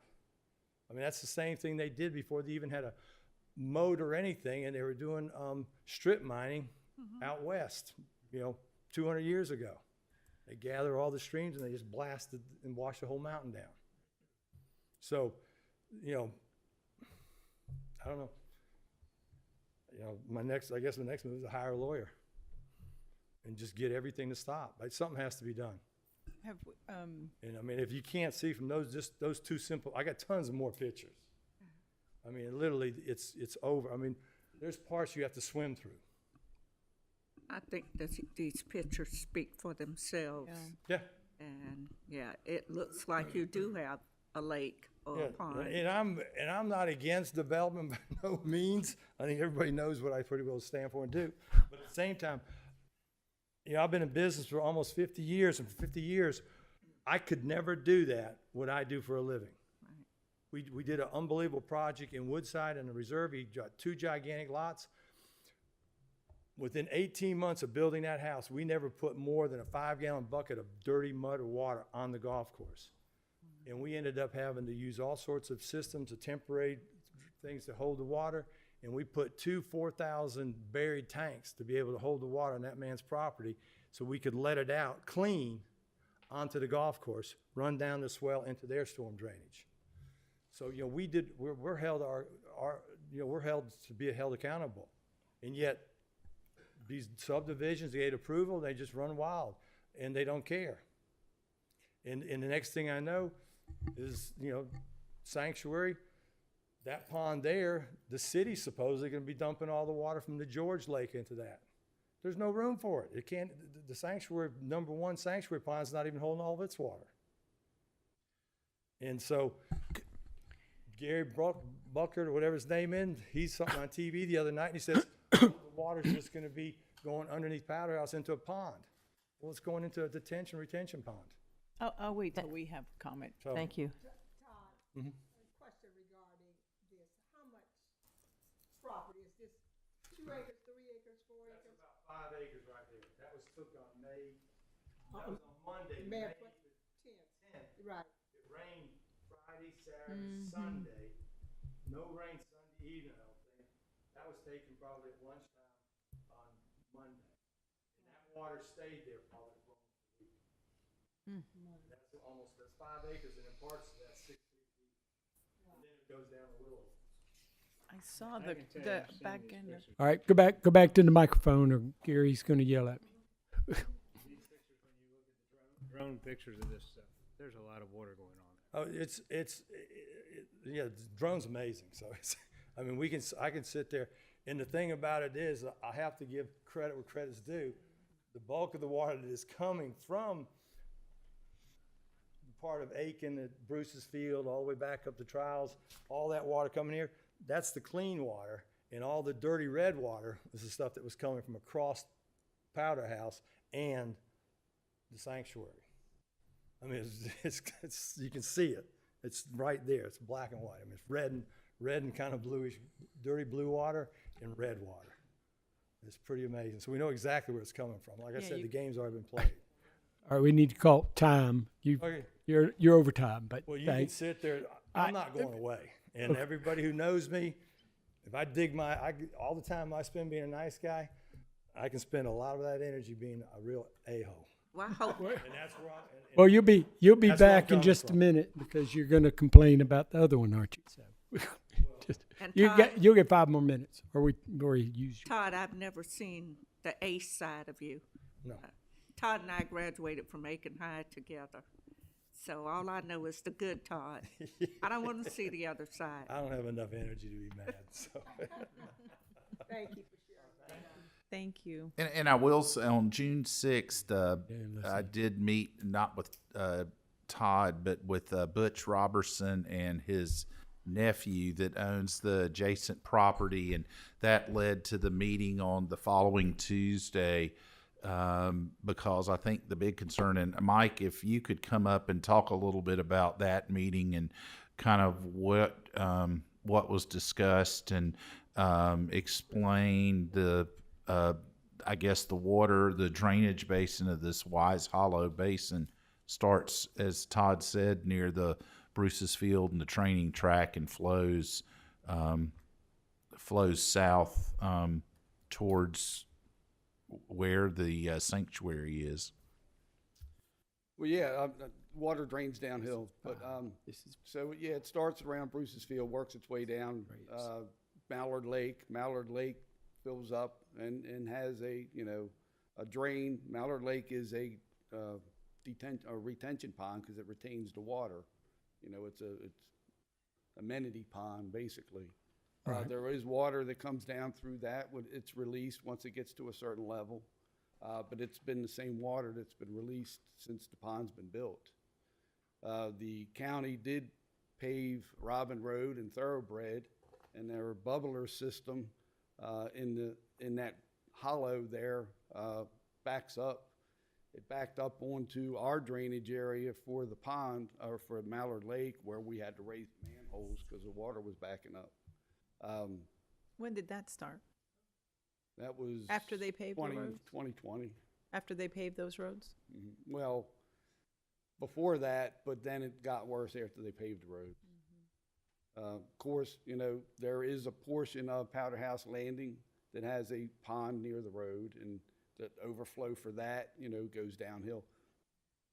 I mean, that's the same thing they did before they even had a moat or anything, and they were doing strip mining out west, 200 years ago. They gather all the streams and they just blasted and washed the whole mountain down. So, I don't know. My next move is to hire a lawyer and just get everything to stop. Like, something has to be done. And I mean, if you can't see from those 2 simple, I got tons of more pictures. I mean, literally, it's over. I mean, there's parts you have to swim through.
I think that these pictures speak for themselves.
Yeah.
And, it looks like you do have a lake. or
Yeah,
a pond.
and I'm not against development by no means. I think everybody knows what I pretty well stand for and do. But at the same time, I've been in business for almost 50 years, and for 50 years, I could never do that, what I do for a living. We did an unbelievable project in Woodside in the reserve. He got 2 gigantic lots. Within 18 months of building that house, we never put more than a 5-gallon bucket of dirty mud or water on the golf course. And we ended up having to use all sorts of systems, of temporary things to hold the water. And we put 2 4,000 buried tanks to be able to hold the water on that man's property so we could let it out clean onto the golf course, run down the swell into their storm drainage. So, we're held we're held to be held accountable. And yet these subdivisions, they get approval, they just run wild and they don't care. And the next thing I know is, sanctuary, that pond there, the city's supposedly going to be dumping all the water from the George Lake into that. There's no room for it. It can't, the sanctuary, #1 sanctuary pond's not even holding all of its water. And so Gary Buckert, or whatever his name is, he's something on TV the other night, and he says, the water's just going to be going underneath Powder House into a pond. Well, it's going into a retention pond.
I'll wait till we have comment.
So,
Thank you.
Todd, question regarding this. How much property is this? 2 acres, 3 acres, 4 acres?
That's about 5 acres right there. That was took on May, that was on Monday,
May
May 10th.
Right.
It rained Friday, Saturday, Sunday. No rain Sunday evening, I don't think. That was taken probably at lunchtime on Monday. And that water stayed there probably for almost a week. That's 5 acres, and in parts of that 6 feet deep. And then it goes down a little.
I saw the back end.
All right, go back to the microphone, or Gary's going to yell at me.
These pictures, when you look at the drone pictures of this stuff, there's a lot of water going on.
Oh, the drone's amazing. So I can sit there, and the thing about it is, I have to give credit where credit's due. The bulk of the water that is coming from the part of Aiken at Bruce's Field, all the way back up the Trials, all that water coming here, that's the clean water, and all the dirty red water is the stuff that was coming from across Powder House and the sanctuary. I mean, it's you can see it. It's right there. It's black and white. I mean, it's red and kind of bluish, dirty blue water and red water. It's pretty amazing. So we know exactly where it's coming from. Like I said, the game's already been played.
All right, we need to call time.
Okay.
You're over time, but
Well, you can sit there. I'm not going away. And everybody who knows me, if I dig all the time I spend being a nice guy, I can spend a lot of that energy being a real a-hole.
Well, I hope.
And that's where
well, you'll be
that's where I'm
back in
coming
just
from.
a minute, because you're going to complain about the other one, aren't you? So
And
you'll get 5 more minutes, or we use you.
Todd, I've never seen the ace side of you.
No.
Todd and I graduated from Aiken High together. So all I know is the good Todd. I don't want to see the other side.
I don't have enough energy to be mad. So.
Thank you for sharing.
Thank you.
And I will say, on June 6th, I did meet, not with Todd, but with Butch Robertson and his nephew that owns the adjacent property, and that led to the meeting on the following Tuesday, because I think the big concern, and Mike, if you could come up and talk a little bit about that meeting and kind of what was discussed, and explain the I guess the drainage basin of this Wise Hollow Basin starts, as Todd said, near the Bruce's Field and the training track, and flows south towards where the sanctuary is.
Well, yeah, water drains downhill, but it starts around Bruce's Field, works its way down Mallard Lake. Mallard Lake fills up and has a drain. Mallard Lake is a retention pond because it retains the water. It's amenity pond basically.
Right.
There is water that comes down through that when it's released once it gets to a certain level. But it's been the same water that's been released since the pond's been built. The county did pave Robin Road and Thoroughbred, and their bubbler system in that hollow there backs up. It backed up onto our drainage area for the pond, or for Mallard Lake, where we had to raise manholes because the water was backing up.
When did that start?
That was
After they paved the roads?
2020.
After they paved those roads?
Well, before that, but then it got worse after they paved the road. Of course, you know, there is a portion of Powder House Landing that has a pond near the road, and the overflow for that, you know, goes downhill.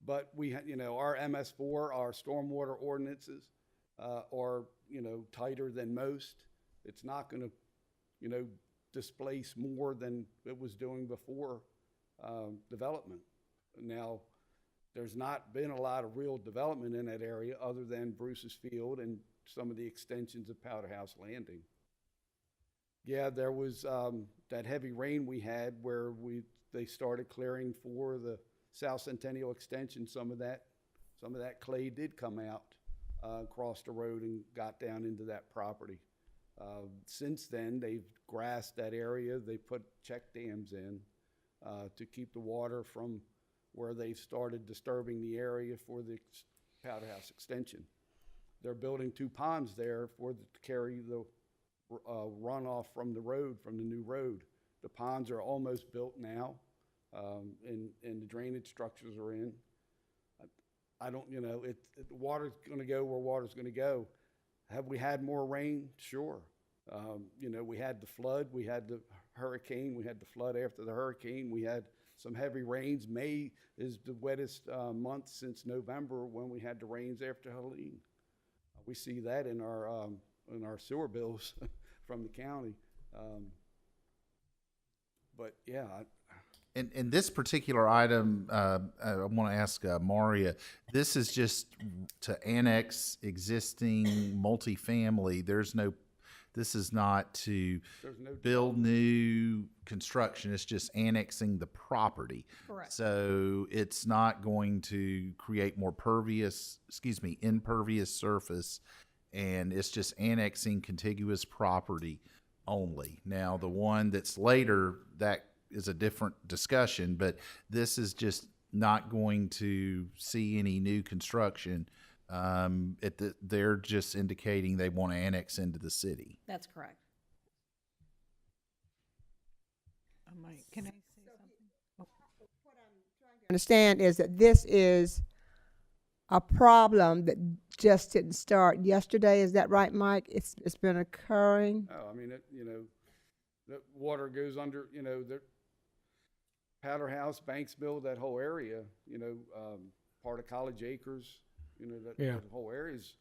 But we, you know, our MS4, our stormwater ordinances are, you know, tighter than most. It's not going to, you know, displace more than it was doing before development. Now, there's not been a lot of real development in that area other than Bruce's Field and some of the extensions of Powder House Landing. Yeah, there was that heavy rain we had where they started clearing for the South Centennial Extension. Some of that clay did come out across the road and got down into that property. Since then, they've grassed that area. They put check dams in to keep the water from where they started disturbing the area for the Powder House Extension. They're building 2 ponds there to carry the runoff from the road, from the new road. The ponds are almost built now, and the drainage structures are in. I don't, you know, the water's going to go where water's going to go. Have we had more rain? Sure. You know, we had the flood, we had the hurricane, we had the flood after the hurricane, we had some heavy rains. May is the wettest month since November when we had the rains after Helene. We see that in our sewer bills from the county. But yeah.
In this particular item, I want to ask Maria, this is just to annex existing multifamily. This is not to build new construction. It's just annexing the property.
Correct.
So it's not going to create more impervious surface, and it's just annexing contiguous property only. Now, the one that's later, that is a different discussion, but this is just not going to see any new construction. They're just indicating they want to annex into the city.
That's correct. Mike, can I say something?
Understand is that this is a problem that just didn't start yesterday. Is that right, Mike? It's been occurring.
Oh, I mean, you know, the water goes under, you know, the Powder House, Banksville, that whole area, you know, part of College Acres, you know, that whole area's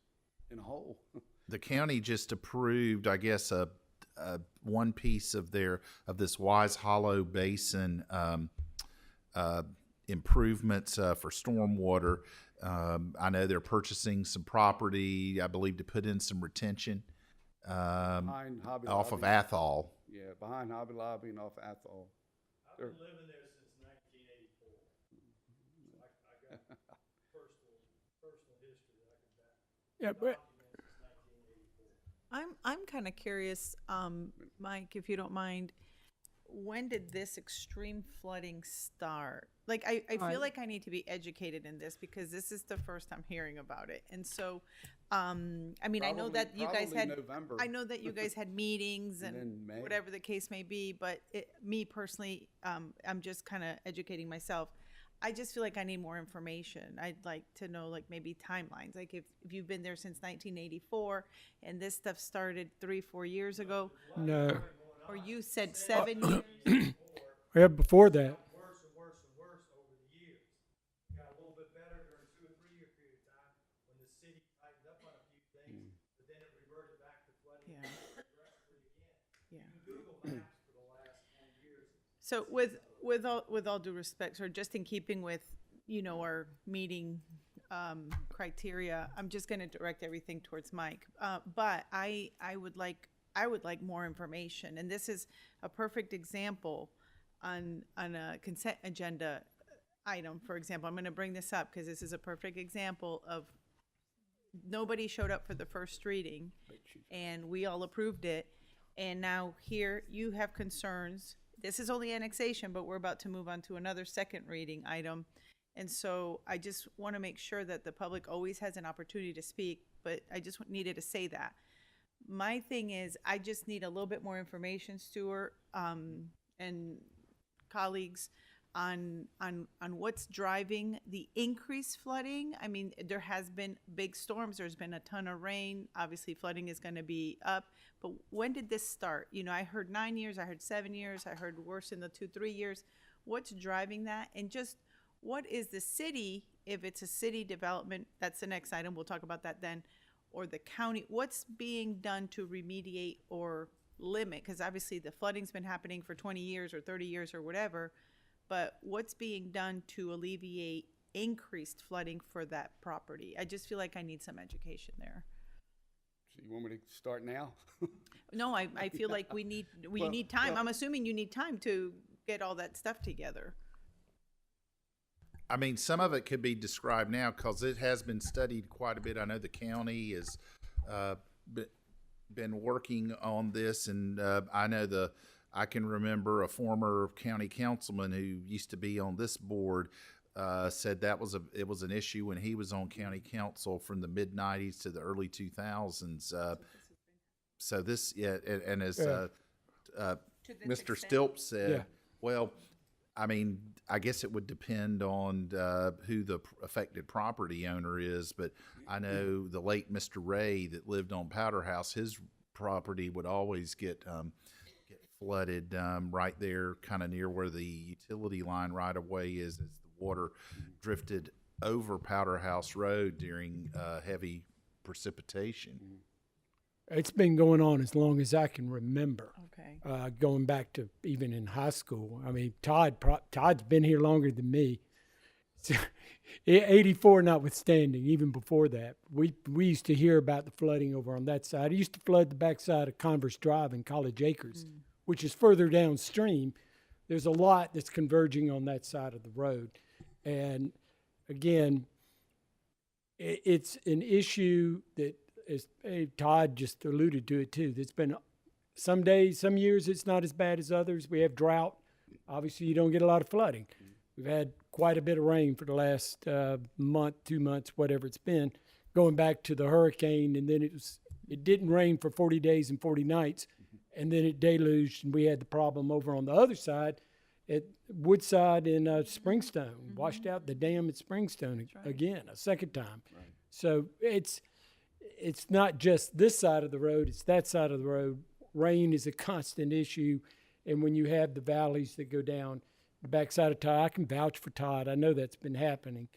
in a hole.
The county just approved, I guess, one piece of this Wise Hollow Basin improvements for stormwater. I know they're purchasing some property, I believe, to put in some retention
Behind Hobby
off of
Lobby.
Athol.
Yeah, behind Hobby Lobby and off Athol.
I've been living there since 1984. So I got personal history that I can back.
Yeah, but
I'm kind of curious, Mike, if you don't mind, when did this extreme flooding start? Like, I feel like I need to be educated in this because this is the first I'm hearing about it. And so, I mean, I know that you guys had,
November.
I know that you guys had meetings
And
and
then May.
whatever the case may be, but me personally, I'm just kind of educating myself. I just feel like I need more information. I'd like to know, like, maybe timelines. Like, if you've been there since 1984 and this stuff started 3-4 years ago,
no.
or you said 7 years.
Yeah, before that.
Worse and worse and worse over the years. Got a little bit better during a 2 or 3 year period of time when the city tightened up on a few things, but then it reverted back to flooding aggressively again.
Yeah.
You can Google maps for the last 10 years.
So with all due respect, or just in keeping with, you know, our meeting criteria, I'm just going to direct everything towards Mike. But I would like more information, and this is a perfect example on a consent agenda item. For example, I'm going to bring this up because this is a perfect example of nobody showed up for the first reading, and we all approved it. And now here you have concerns. This is only annexation, but we're about to move on to another second reading item. And so I just want to make sure that the public always has an opportunity to speak, but I just needed to say that. My thing is, I just need a little bit more information, Stuart, and colleagues, on what's driving the increased flooding. I mean, there has been big storms, there's been a ton of rain, obviously flooding is going to be up, but when did this start? You know, I heard 9 years, I heard 7 years, I heard worse in the 2-3 years. What's driving that? And just what is the city, if it's a city development, that's the next item, we'll talk about that then, or the county, what's being done to remediate or limit? Because obviously the flooding's been happening for 20 years or 30 years or whatever, but what's being done to alleviate increased flooding for that property? I just feel like I need some education there.
So you want me to start now?
No, I feel like we need time. I'm assuming you need time to get all that stuff together.
I mean, some of it could be described now because it has been studied quite a bit. I know the county has been working on this, and I can remember a former county councilman who used to be on this board said it was an issue when he was on county council from the mid '90s to the early 2000s. So this, and as Mr. Stilp said, well, I mean, I guess it would depend on who the affected property owner is, but I know the late Mr. Ray that lived on Powder House, his property would always get flooded right there, kind of near where the utility line right of way is, as the water drifted over Powder House Road during heavy precipitation.
It's been going on as long as I can remember.
Okay.
Going back to even in high school. I mean, Todd's been here longer than me. 84 notwithstanding, even before that. We used to hear about the flooding over on that side. It used to flood the backside of Converse Drive in College Acres, which is further downstream. There's a lot that's converging on that side of the road. And again, it's an issue that, as Todd just alluded to it too, there's been some days, some years it's not as bad as others. We have drought. Obviously, you don't get a lot of flooding. We've had quite a bit of rain for the last month, 2 months, whatever it's been, going back to the hurricane, and then it didn't rain for 40 days and 40 nights, and then it deluged, and we had the problem over on the other side at Woodside in Springstone, washed out the dam at Springstone again, a second time.
Right.
So it's not just this side of the road, it's that side of the road. Rain is a constant issue, and when you have the valleys that go down the backside of Todd, I can vouch for Todd. I know that's been happening.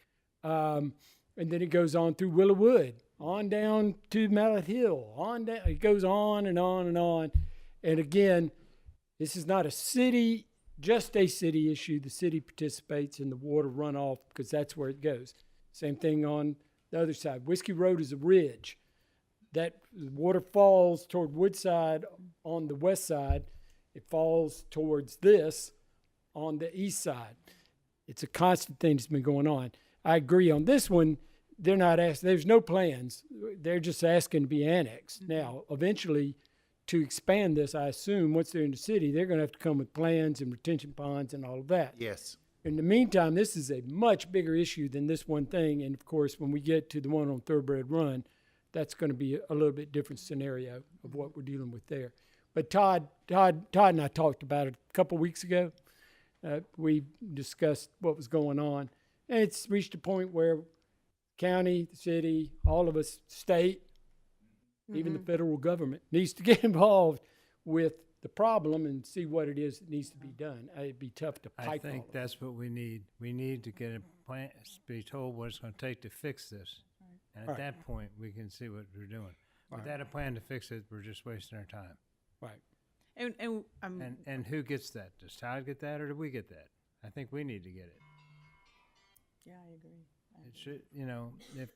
And then it goes on through Willowwood, on down to Mallet Hill, on down. It goes on and on and on. And again, this is not just a city issue. The city participates in the water runoff because that's where it goes. Same thing on the other side. Whiskey Road is a ridge. That water falls toward Woodside on the west side. It falls towards this on the east side. It's a constant thing that's been going on. I agree on this one. They're not asking, there's no plans. They're just asking to be annexed. Now, eventually, to expand this, I assume, once they're in the city, they're going to have to come with plans and retention ponds and all of that.
Yes.
In the meantime, this is a much bigger issue than this one thing. And of course, when we get to the one on Thoroughbred Run, that's going to be a little bit different scenario of what we're dealing with there. But Todd and I talked about it a couple weeks ago. We discussed what was going on. And it's reached a point where county, the city, all of us, state, even the federal government needs to get involved with the problem and see what it is that needs to be done. It'd be tough to pipe
I think that's what we need. We need to get a plan, be told what it's going to take to fix this. And at that point, we can see what we're doing. Without a plan to fix it, we're just wasting our time.
Right.
And who gets that? Does Todd get that, or do we get that? I think we need to get it.
Yeah, I agree.
It should, if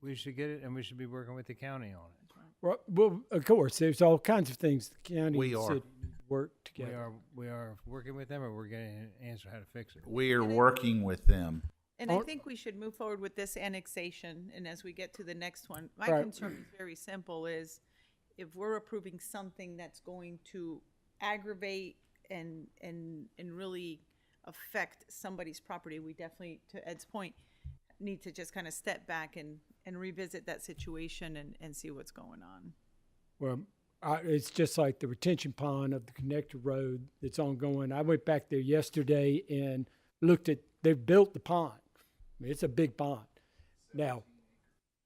we should get it, and we should be working with the county on it.
Well, of course, there's all kinds of things the county and the city work together.
We are working with them, or we're getting an answer how to fix it.
We are working with them.
And I think we should move forward with this annexation, and as we get to the next one, my
Right.
concern is very simple, is if we're approving something that's going to aggravate and really affect somebody's property, we definitely, to Ed's point, need to just kind of step back and revisit that situation and see what's going on.
Well, it's just like the retention pond of the connector road that's ongoing. I went back there yesterday and looked at, they've built the pond. I mean, it's a big pond. Now,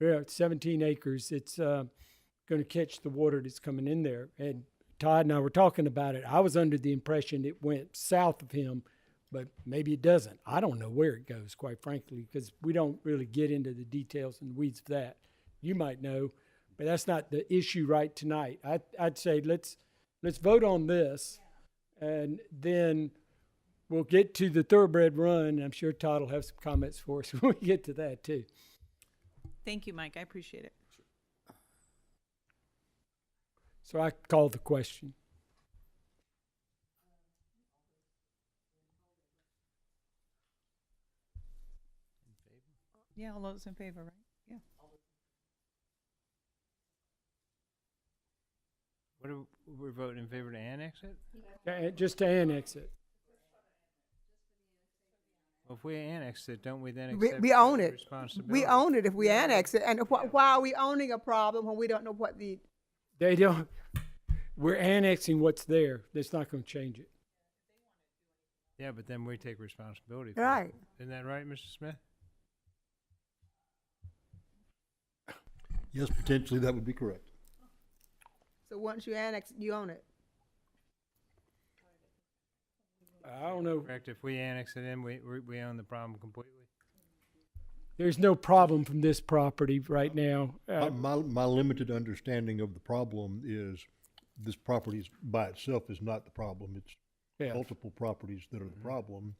yeah, it's 17 acres. It's going to catch the water that's coming in there. And Todd and I were talking about it. I was under the impression it went south of him, but maybe it doesn't. I don't know where it goes, quite frankly, because we don't really get into the details and the weeds of that. You might know, but that's not the issue right tonight. I'd say let's vote on this, and then we'll get to the thoroughbred run. I'm sure Todd will have some comments for us when we get to that too.
Thank you, Mike. I appreciate it.
So I call the question.
Yeah, all those in favor, right? Yeah.
What are we voting in favor to annex it?
Just to annex it.
Well, if we annex it, don't we then
We,
accept
we own
the
it.
responsibility?
We own it if we annex it. And why are we owning a problem when we don't know what the?
They don't. We're annexing what's there. That's not going to change it.
Yeah, but then we take responsibility for
Right.
it. Isn't that right, Mr. Smith?
Yes, potentially that would be correct.
So once you annex, you own it.
I don't know.
Correct. If we annex it in, we own the problem completely.
There's no problem from this property right now.
My limited understanding of the problem is this property is, by itself is not the problem. It's multiple properties that are the problem.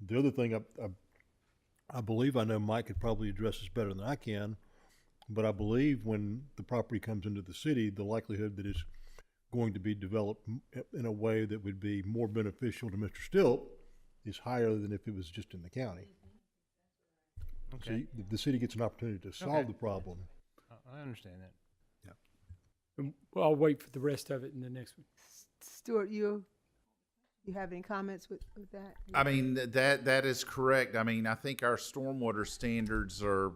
The other thing I believe, I know Mike could probably address this better than I can, but I believe when the property comes into the city, the likelihood that it's going to be developed in a way that would be more beneficial to Mr. Stilt is higher than if it was just in the county.
Okay.
So the city gets an opportunity to solve the problem.
I understand that.
Well, I'll wait for the rest of it in the next one.
Stuart, you have any comments with that?
I mean, that is correct. I mean, I think our stormwater standards are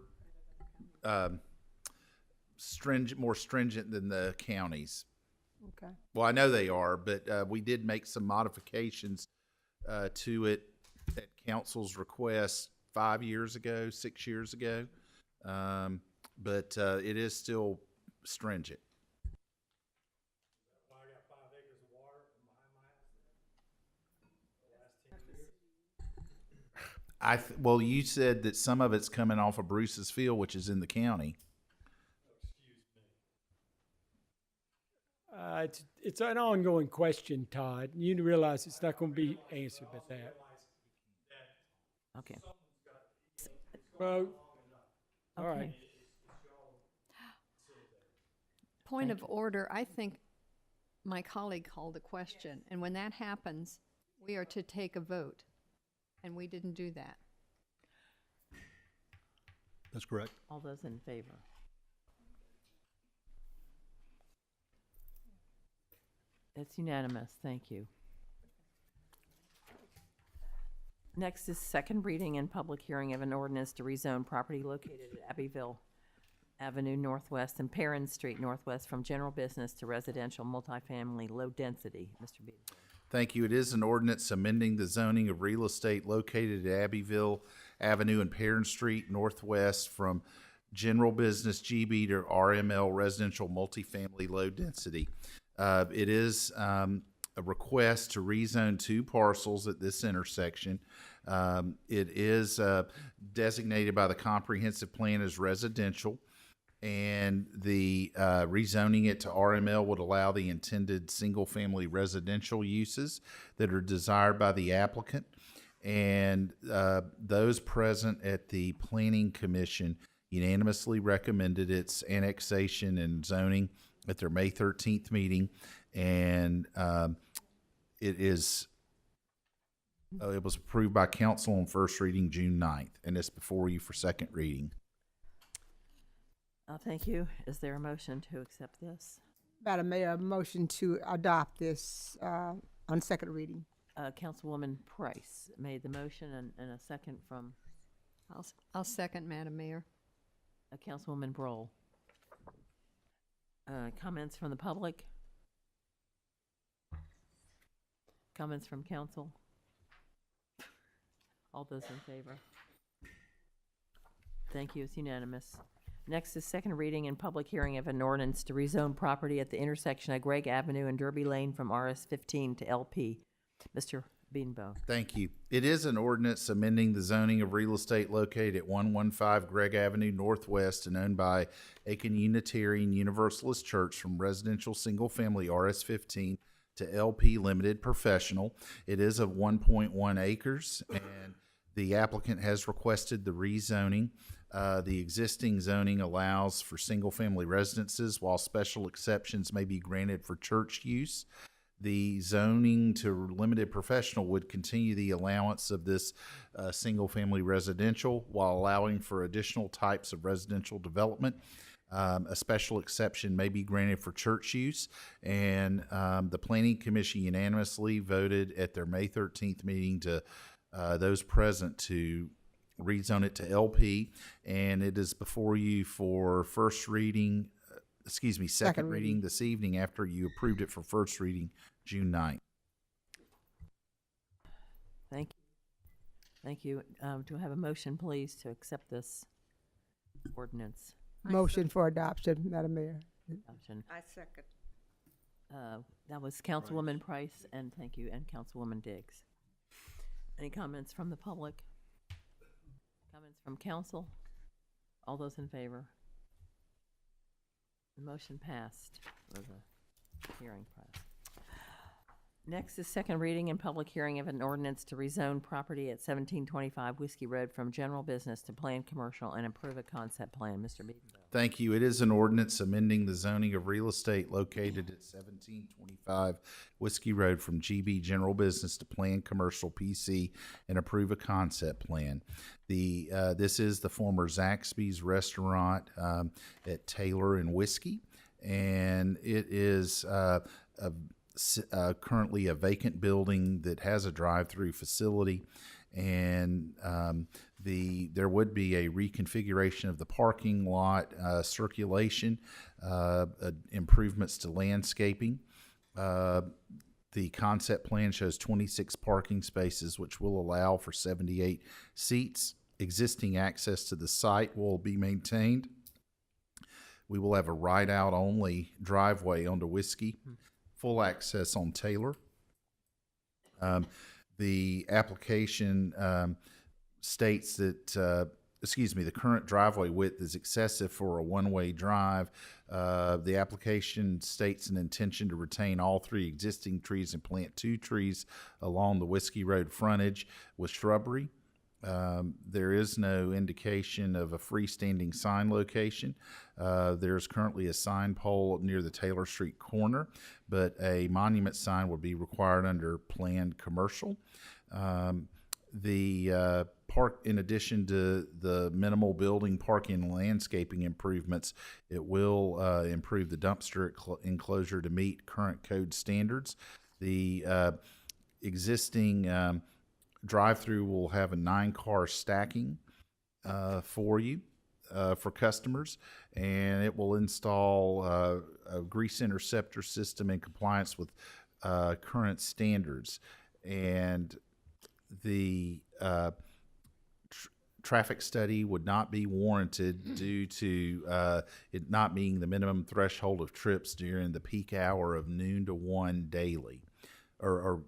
more stringent than the counties.
Okay.
Well, I know they are, but we did make some modifications to it at council's request 5 years ago, 6 years ago. But it is still stringent. Well, you said that some of it's coming off of Bruce's Field, which is in the county.
It's an ongoing question, Todd. You realize it's not going to be answered by that.
Okay.
Well, all right.
Okay.
Point of order, I think my colleague called a question, and when that happens, we are to take a vote, and we didn't do that.
That's correct.
All those in favor? That's unanimous. Thank you. Next is second reading and public hearing of an ordinance to rezone property located at Abbeville Avenue Northwest and Perrin Street Northwest from general business to residential multifamily low density. Mr. Beasley.
Thank you. It is an ordinance amending the zoning of real estate located at Abbeville Avenue and Perrin Street Northwest from general business GB to RML residential multifamily low density. It is a request to rezone 2 parcels at this intersection. It is designated by the comprehensive plan as residential, and the rezoning it to RML would allow the intended single-family residential uses that are desired by the applicant. And those present at the Planning Commission unanimously recommended its annexation and zoning at their May 13th meeting, and it is It was approved by council on first reading June 9th, and it's before you for second reading.
Thank you. Is there a motion to accept this?
Madam Mayor, motion to adopt this on second reading.
Councilwoman Price made the motion, and a second from
I'll second, Madam Mayor.
Councilwoman Broll. Comments from the public? Comments from council? All those in favor? Thank you. It's unanimous. Next is second reading and public hearing of an ordinance to rezone property at the intersection of Gregg Avenue and Derby Lane from RS-15 to LP. Mr. Beanbo.
Thank you. It is an ordinance amending the zoning of real estate located at 115 Gregg Avenue Northwest and owned by Aiken Unitarian Universalist Church from residential single-family RS-15 to LP Limited Professional. It is of 1.1 acres, and the applicant has requested the rezoning. The existing zoning allows for single-family residences, while special exceptions may be granted for church use. The zoning to limited professional would continue the allowance of this single-family residential while allowing for additional types of residential development. A special exception may be granted for church use, and the Planning Commission unanimously voted at their May 13th meeting to those present to rezone it to LP, and it is before you for second reading this evening after you approved it for first reading June 9th.
Thank you. Thank you. Do I have a motion, please, to accept this ordinance?
Motion for adoption, Madam Mayor.
Adoption.
I second.
That was Councilwoman Price, and thank you, and Councilwoman Diggs. Any comments from the public? Comments from council? All those in favor? The motion passed for the hearing press. Next is second reading and public hearing of an ordinance to rezone property at 1725 Whiskey Road from general business to planned commercial and improve a concept plan. Mr. Beatonville.
Thank you. It is an ordinance amending the zoning of real estate located at 1725 Whiskey Road from GB General Business to Planned Commercial PC and approve a concept plan. This is the former Zaxby's restaurant at Taylor and Whiskey, and it is currently a vacant building that has a drive-through facility, and there would be a reconfiguration of the parking lot, circulation, improvements to landscaping. The concept plan shows 26 parking spaces, which will allow for 78 seats. Existing access to the site will be maintained. We will have a ride-out only driveway onto Whiskey. Full access on Taylor. The application states that, the current driveway width is excessive for a one-way drive. The application states an intention to retain all three existing trees and plant 2 trees along the Whiskey Road frontage with shrubbery. There is no indication of a freestanding sign location. There's currently a sign pole near the Taylor Street corner, but a monument sign would be required under planned commercial. The park, in addition to the minimal building, parking, and landscaping improvements, it will improve the dumpster enclosure to meet current code standards. The existing drive-through will have a 9-car stacking for you, for customers, and it will install a grease interceptor system in compliance with current standards. And the traffic study would not be warranted due to it not meeting the minimum threshold of trips during the peak hour of noon to 1 daily, or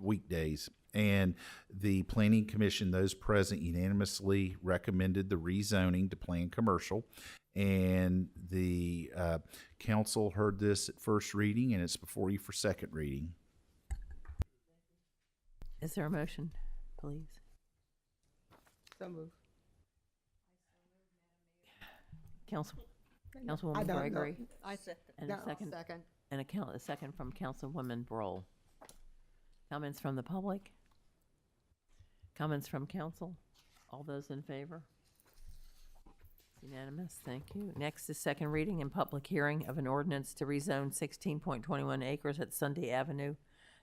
weekdays. And the Planning Commission, those present, unanimously recommended the rezoning to planned commercial. And the council heard this at first reading, and it's before you for second reading.
Is there a motion, please?
So moved.
Councilwoman Gregory.
I second.
And a second. And a second from Councilwoman Broll. Comments from the public? Comments from council? All those in favor? Unanimous, thank you. Next is second reading and public hearing of an ordinance to rezone 16.21 acres at Sunday Avenue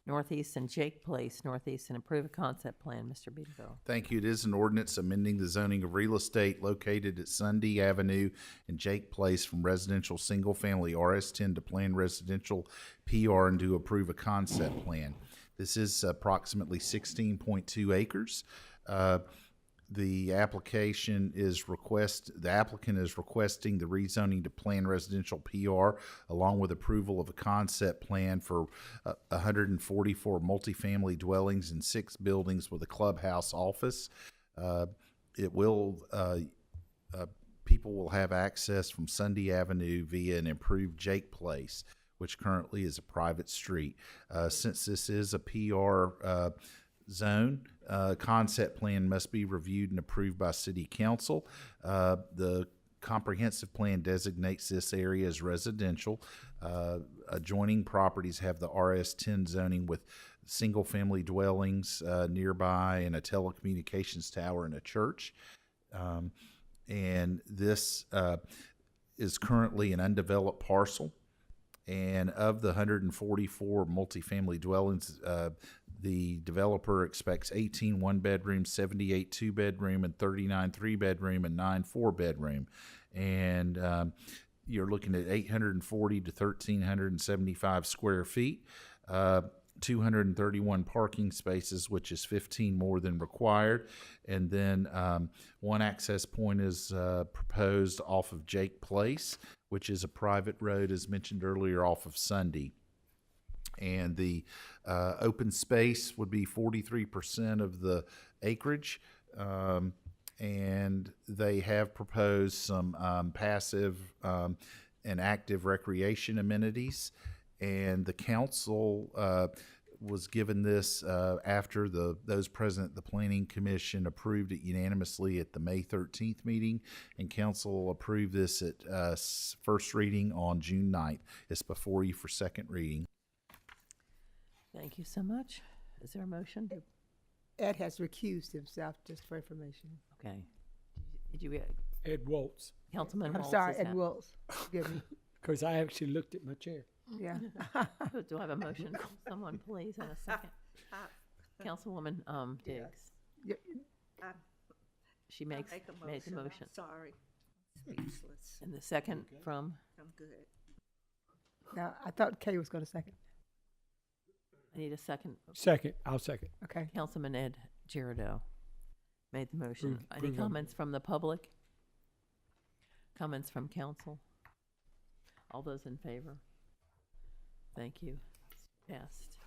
Northeast and Jake Place Northeast and approve a concept plan. Mr. Beatonville.
Thank you. It is an ordinance amending the zoning of real estate located at Sunday Avenue and Jake Place from residential single-family RS10 to planned residential PR and to approve a concept plan. This is approximately 16.2 acres. The applicant is requesting the rezoning to planned residential PR along with approval of a concept plan for 144 multifamily dwellings and 6 buildings with a clubhouse office. People will have access from Sunday Avenue via an improved Jake Place, which currently is a private street. Since this is a PR zone, concept plan must be reviewed and approved by City Council. The comprehensive plan designates this area as residential. Adjoining properties have the RS10 zoning with single-family dwellings nearby and a telecommunications tower and a church. And this is currently an undeveloped parcel. And of the 144 multifamily dwellings, the developer expects 18 one-bedroom, 78 two-bedroom, and 39 three-bedroom, and 9 four-bedroom. And you're looking at 840 to 1,375 square feet, 231 parking spaces, which is 15 more than required. And then one access point is proposed off of Jake Place, which is a private road, as mentioned earlier, off of Sunday. And the open space would be 43% of the acreage. And they have proposed some passive and active recreation amenities. And the council was given this after those present at the Planning Commission approved it unanimously at the May 13th meeting, and council approved this at first reading on June 9th. It's before you for second reading.
Thank you so much. Is there a motion?
Ed has recused himself, just for information.
Okay. Did you,
Ed Waltz,
Councilman
I'm
Waltz?
sorry,
is
Ed
that-
Wills. Forgive me.
because I actually looked at my chair.
Yeah.
Do I have a motion from someone, please, in a second? Councilwoman Diggs. She made the motion.
Sorry, speechless.
And the second from,
I'm good.
Now, I thought Kay was going to second.
I need a second.
Second, I'll second.
Okay.
Councilman Ed Girardeau made the motion. Any
Approve of-
comments from the public? Comments from council? All those in favor? Thank you. Passed.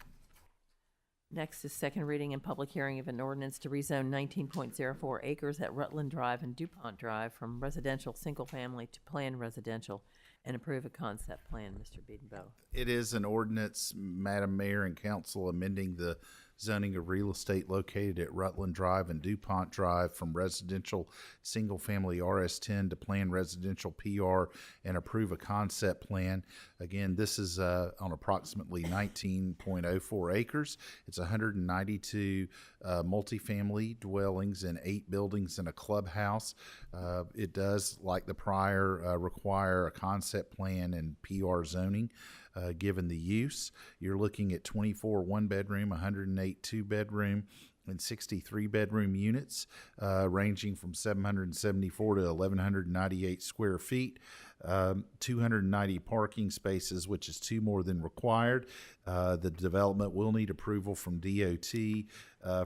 Next is second reading and public hearing of an ordinance to rezone 19.04 acres at Rutland Drive and DuPont Drive from residential single-family to planned residential and approve a concept plan. Mr. Beedenbow.
It is an ordinance, Madam Mayor and Council, amending the zoning of real estate located at Rutland Drive and DuPont Drive from residential single-family RS10 to planned residential PR and approve a concept plan. Again, this is on approximately 19.04 acres. It's 192 multifamily dwellings and 8 buildings and a clubhouse. It does, like the prior, require a concept plan and PR zoning. Given the use, you're looking at 24 one-bedroom, 108 two-bedroom, and 63 bedroom units, ranging from 774 to 1,198 square feet. 290 parking spaces, which is 2 more than required. The development will need approval from DOT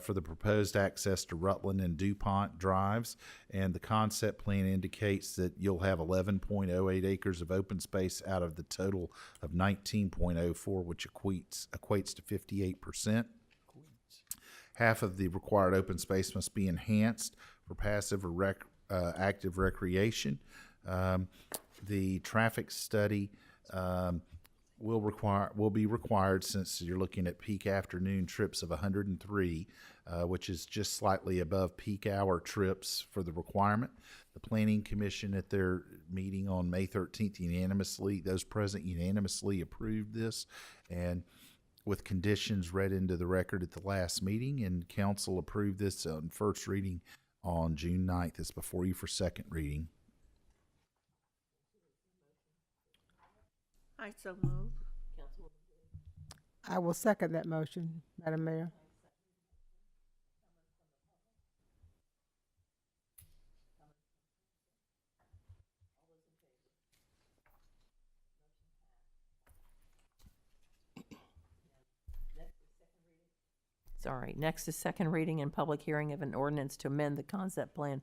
for the proposed access to Rutland and DuPont drives, and the concept plan indicates that you'll have 11.08 acres of open space out of the total of 19.04, which equates to 58%. Half of the required open space must be enhanced for passive or active recreation. The traffic study will be required since you're looking at peak afternoon trips of 103, which is just slightly above peak hour trips for the requirement. The Planning Commission at their meeting on May 13th those present unanimously approved this, and with conditions read into the record at the last meeting, and council approved this on first reading on June 9th. It's before you for second reading.
I so move.
I will second that motion, Madam Mayor.
Sorry, next is second reading and public hearing of an ordinance to amend the concept plan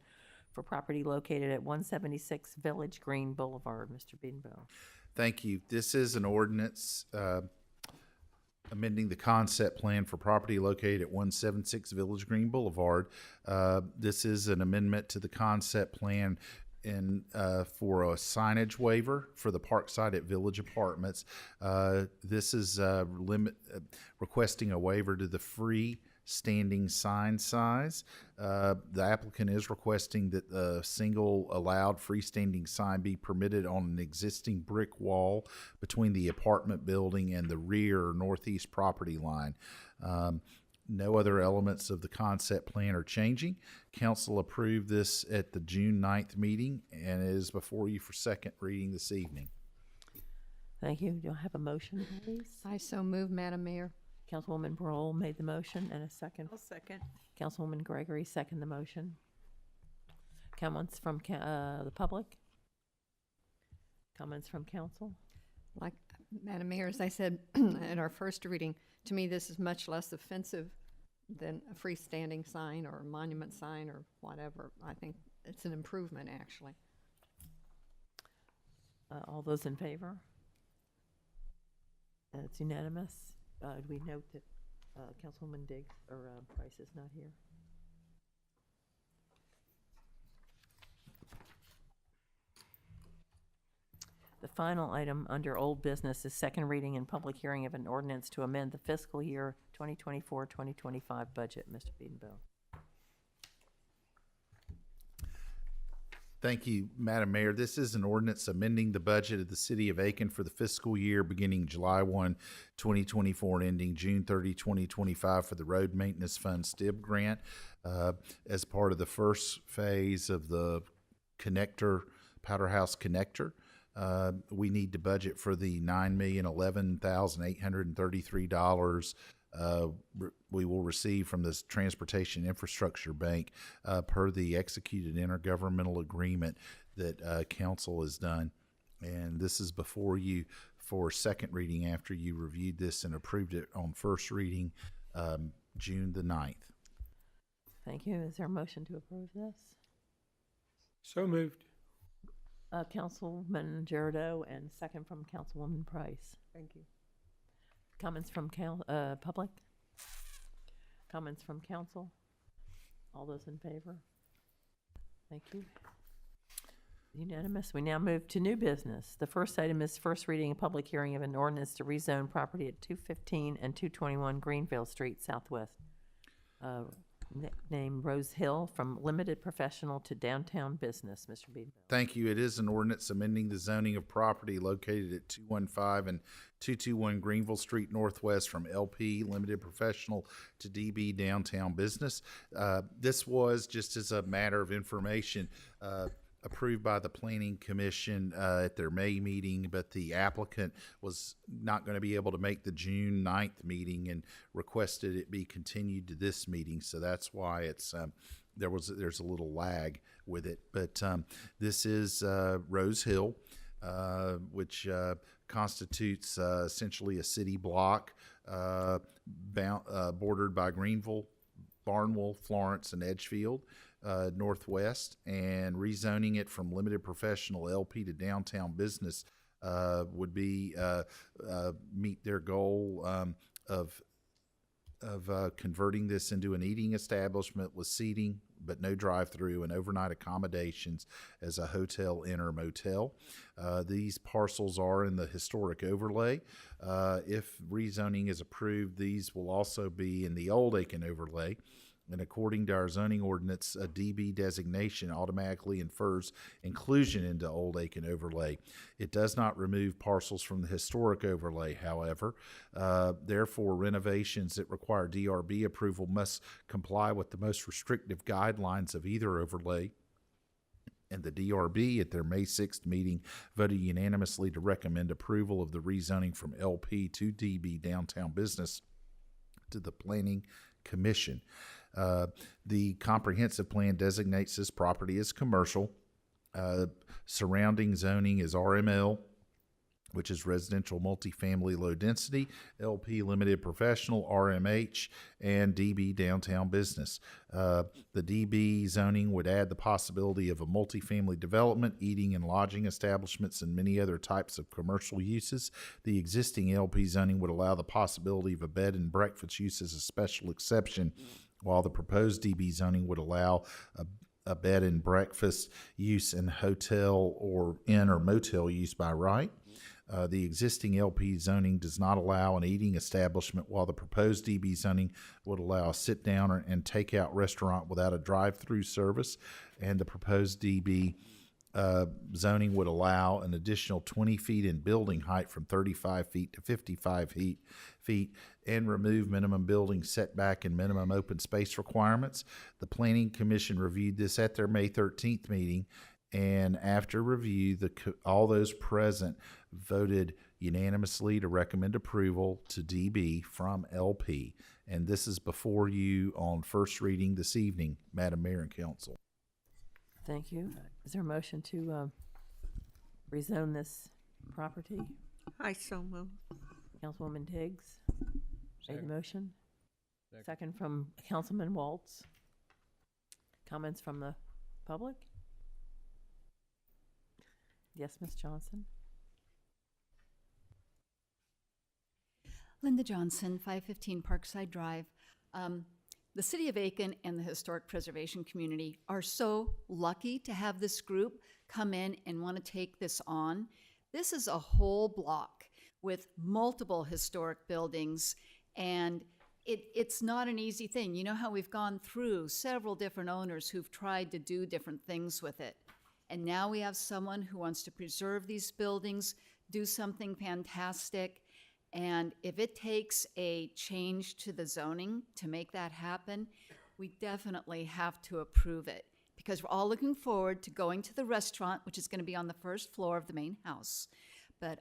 for property located at 176 Village Green Boulevard. Mr. Beanbo.
Thank you. This is an ordinance amending the concept plan for property located at 176 Village Green Boulevard. This is an amendment to the concept plan and for a signage waiver for the park site at Village Apartments. This is requesting a waiver to the freestanding sign size. The applicant is requesting that a single allowed freestanding sign be permitted on an existing brick wall between the apartment building and the rear northeast property line. No other elements of the concept plan are changing. Council approved this at the June 9th meeting and it is before you for second reading this evening.
Thank you. Do I have a motion, please?
I so move, Madam Mayor.
Councilwoman Broll made the motion and a second.
I'll second.
Councilwoman Gregory second the motion. Comments from the public? Comments from council?
Like Madam Mayor, as I said in our first reading, to me this is much less offensive than a freestanding sign or a monument sign or whatever. I think it's an improvement, actually.
All those in favor? It's unanimous. We note that Councilwoman Diggs or Price is not here. The final item under old business is second reading and public hearing of an ordinance to amend the fiscal year 2024-2025 budget. Mr. Beedenbow.
Thank you, Madam Mayor. This is an ordinance amending the budget of the city of Aiken for the fiscal year beginning July 1, 2024 and ending June 30, 2025 for the Road Maintenance Fund STIB grant as part of the first phase of the connector, Powderhouse Connector. We need to budget for the $9,011,833 we will receive from this Transportation Infrastructure Bank per the executed intergovernmental agreement that council has done. And this is before you for second reading after you reviewed this and approved it on first reading June the 9th.
Thank you. Is there a motion to approve this?
So moved.
Councilman Girardeau and second from Councilwoman Price.
Thank you.
Comments from public? Comments from council? All those in favor? Thank you. Unanimous. We now move to new business. The first item is first reading and public hearing of an ordinance to rezone property at 215 and 221 Greenfield Street Southwest, nicknamed Rose Hill, from limited professional to downtown business. Mr. Beedenbow.
Thank you. It is an ordinance amending the zoning of property located at 215 and 221 Greenville Street Northwest from LP Limited Professional to DB Downtown Business. This was, just as a matter of information, approved by the Planning Commission at their May meeting, but the applicant was not going to be able to make the June 9th meeting and requested it be continued to this meeting. So that's why it's there's a little lag with it. But this is Rose Hill, which constitutes essentially a city block bordered by Greenville, Barnwell, Florence, and Edgefield. Northwest, and rezoning it from limited professional LP to downtown business would be meet their goal of converting this into an eating establishment with seating but no drive-through and overnight accommodations as a hotel, inn, or motel. These parcels are in the historic overlay. If rezoning is approved, these will also be in the old Aiken overlay. And according to our zoning ordinance, a DB designation automatically infers inclusion into Old Aiken overlay. It does not remove parcels from the historic overlay, however. Therefore, renovations that require DRB approval must comply with the most restrictive guidelines of either overlay. And the DRB at their May 6th meeting voted unanimously to recommend approval of the rezoning from LP to DB downtown business to the Planning Commission. The comprehensive plan designates this property as commercial. Surrounding zoning is RML, which is residential multifamily low density, LP limited professional, RMH, and DB downtown business. The DB zoning would add the possibility of a multifamily development, eating and lodging establishments, and many other types of commercial uses. The existing LP zoning would allow the possibility of a bed and breakfast use as a special exception, while the proposed DB zoning would allow a bed and breakfast use and hotel or inn or motel use by right. The existing LP zoning does not allow an eating establishment, while the proposed DB zoning would allow a sit-down and take-out restaurant without a drive-through service. And the proposed DB zoning would allow an additional 20 feet in building height from 35 feet to 55 feet and remove minimum building setback and minimum open space requirements. The Planning Commission reviewed this at their May 13th meeting, and after review, all those present voted unanimously to recommend approval to DB from LP. And this is before you on first reading this evening, Madam Mayor and Council.
Thank you. Is there a motion to rezone this property?
I so move.
Councilwoman Tiggs made the
Second.
motion. Second from Councilman Waltz. Comments from the public? Yes, Ms. Johnson.
Linda Johnson, 515 Parkside Drive. The City of Aiken and the Historic Preservation Community are so lucky to have this group come in and want to take this on. This is a whole block with multiple historic buildings, and it's not an easy thing. You know how we've gone through several different owners who've tried to do different things with it. And now we have someone who wants to preserve these buildings, do something fantastic. And if it takes a change to the zoning to make that happen, we definitely have to approve it, because we're all looking forward to going to the restaurant, which is going to be on the first floor of the main house. But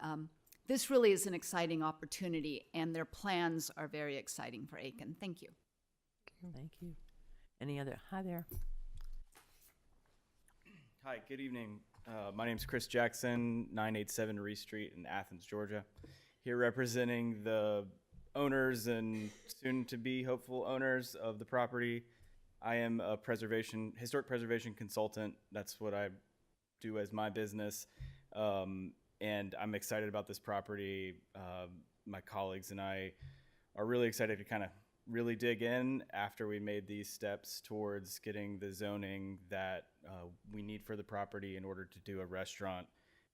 this really is an exciting opportunity, and their plans are very exciting for Aiken. Thank you.
Thank you. Any other? Hi there.
Hi, good evening. My name's Chris Jackson, 987 Reese Street in Athens, Georgia. Here representing the owners and soon-to-be hopeful owners of the property. I am a historic preservation consultant. That's what I do as my business. And I'm excited about this property. My colleagues and I are really excited to kind of really dig in after we made these steps towards getting the zoning that we need for the property in order to do a restaurant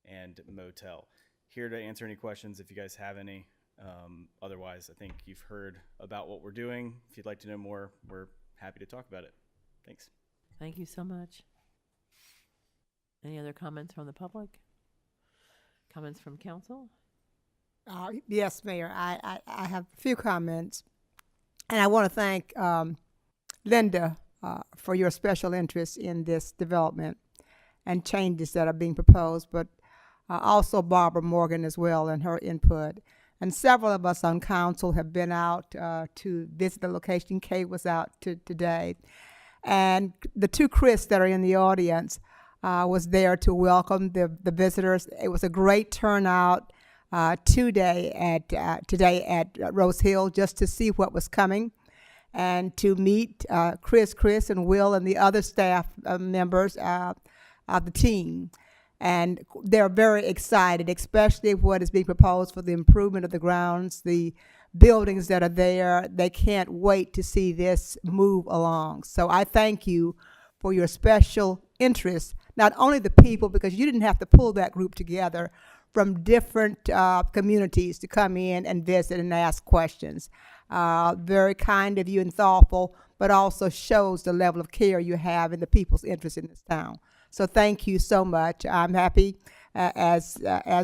and motel. Here to answer any questions if you guys have any. Otherwise, I think you've heard about what we're doing. If you'd like to know more, we're happy to talk about it. Thanks.
Thank you so much. Any other comments from the public? Comments from council?
Yes, Mayor, I have a few comments. And I want to thank Linda for your special interest in this development and changes that are being proposed, but also Barbara Morgan as well and her input. And several of us on council have been out to visit the location. Kay was out today. And the two Chris that are in the audience was there to welcome the visitors. It was a great turnout today at Rose Hill just to see what was coming and to meet Chris and Will and the other staff members of the team. And they're very excited, especially what is being proposed for the improvement of the grounds, the buildings that are there. They can't wait to see this move along. So I thank you for your special interest, not only the people, because you didn't have to pull that group together from different communities to come in and visit and ask questions. Very kind of you and thoughtful, but also shows the level of care you have in the people's interest in this town. So thank you so much. I'm happy as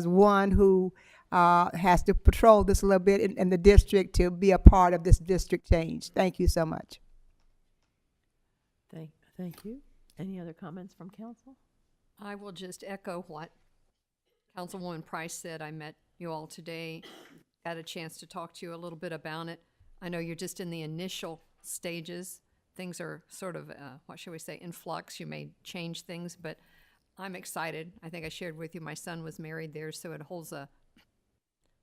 one who has to patrol this a little bit in the district to be a part of this district change. Thank you so much.
Thank you. Any other comments from council?
I will just echo what Councilwoman Price said. I met you all today, got a chance to talk to you a little bit about it. I know you're just in the initial stages. Things are sort of, what shall we say, in flux. You may change things, but I'm excited. I think I shared with you, my son was married there, so it holds a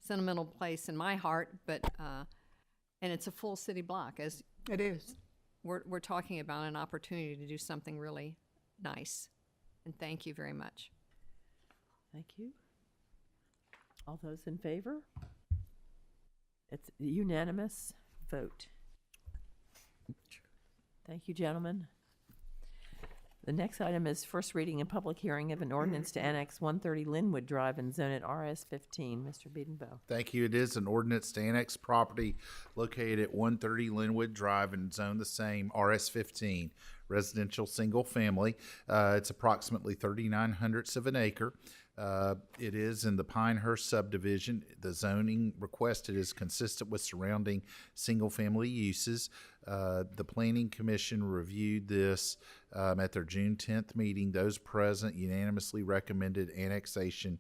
sentimental place in my heart, but, and it's a full city block, as
it is.
We're talking about an opportunity to do something really nice. And thank you very much.
Thank you. All those in favor? It's a unanimous vote. Thank you, gentlemen. The next item is first reading and public hearing of an ordinance to annex 130 Linwood Drive and zone it RS15. Mr. Biedenbow.
Thank you. It is an ordinance to annex property located at 130 Linwood Drive and zone the same RS15, residential single family. It's approximately 39/100ths of an acre. It is in the Pinehurst subdivision. The zoning requested is consistent with surrounding single-family uses. The Planning Commission reviewed this at their June 10th meeting. Those present unanimously recommended annexation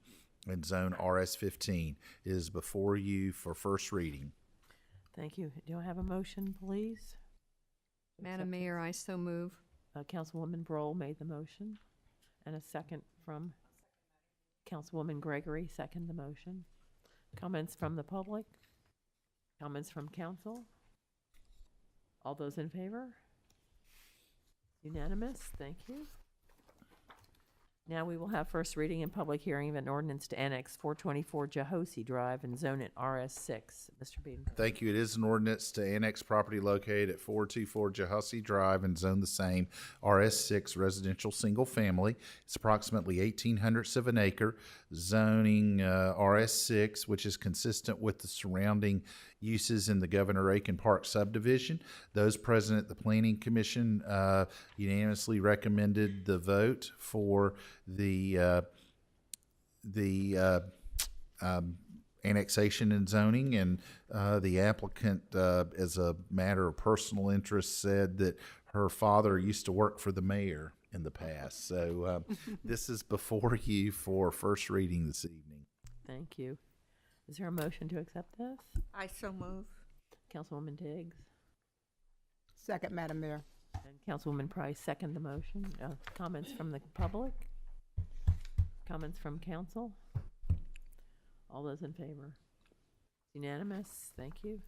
in zone RS15. It is before you for first reading.
Thank you. Do I have a motion, please?
Madam Mayor, I so move.
Councilwoman Broll made the motion, and a second from Councilwoman Gregory, second the motion. Comments from the public? Comments from council? All those in favor? Unanimous, thank you. Now we will have first reading and public hearing of an ordinance to annex 424 Jehosi Drive and zone it RS6. Mr. Beeden.
Thank you. It is an ordinance to annex property located at 424 Jehosi Drive and zone the same RS6 residential single family. It's approximately 1,800ths of an acre, zoning RS6, which is consistent with the surrounding uses in the Governor Aiken Park subdivision. Those present at the Planning Commission unanimously recommended the vote for the annexation and zoning, and the applicant, as a matter of personal interest, said that her father used to work for the mayor in the past. So this is before you for first reading this evening.
Thank you. Is there a motion to accept this?
I so move.
Councilwoman Diggs
Second, Madam Mayor.
and Councilwoman Price second the motion. Comments from the public? Comments from council? All those in favor? Unanimous, thank you.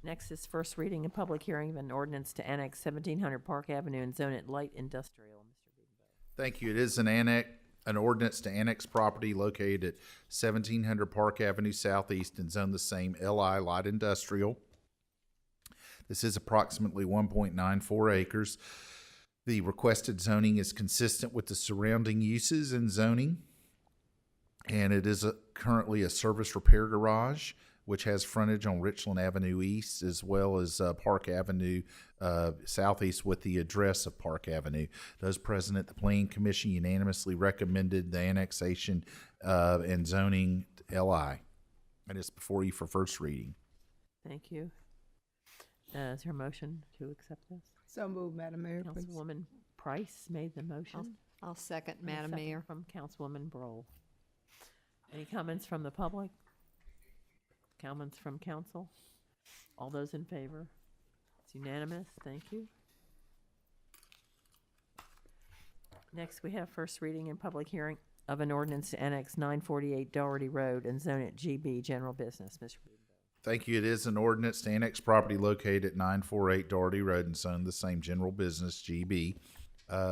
Next is first reading and public hearing of an ordinance to annex 1700 Park Avenue and zone it light industrial. Mr. Biedenbow.
Thank you. It is an ordinance to annex property located at 1700 Park Avenue Southeast and zone the same LI light industrial. This is approximately 1.94 acres. The requested zoning is consistent with the surrounding uses and zoning, and it is currently a service repair garage, which has frontage on Richland Avenue East as well as Park Avenue Southeast with the address of Park Avenue. Those present at the Planning Commission unanimously recommended the annexation and zoning LI. And it's before you for first reading.
Thank you. Is there a motion to accept this?
So moved, Madam Mayor, please.
Councilwoman Price made the motion.
I'll second,
And a
Madam
second
Mayor.
from Councilwoman Broll. Any comments from the public? Comments from council? All those in favor? It's unanimous, thank you. Next, we have first reading and public hearing of an ordinance to annex 948 Doherty Road and zone it GB General Business. Mr. Biedenbow.
Thank you. It is an ordinance to annex property located at 948 Doherty Road and zone the same general business, GB.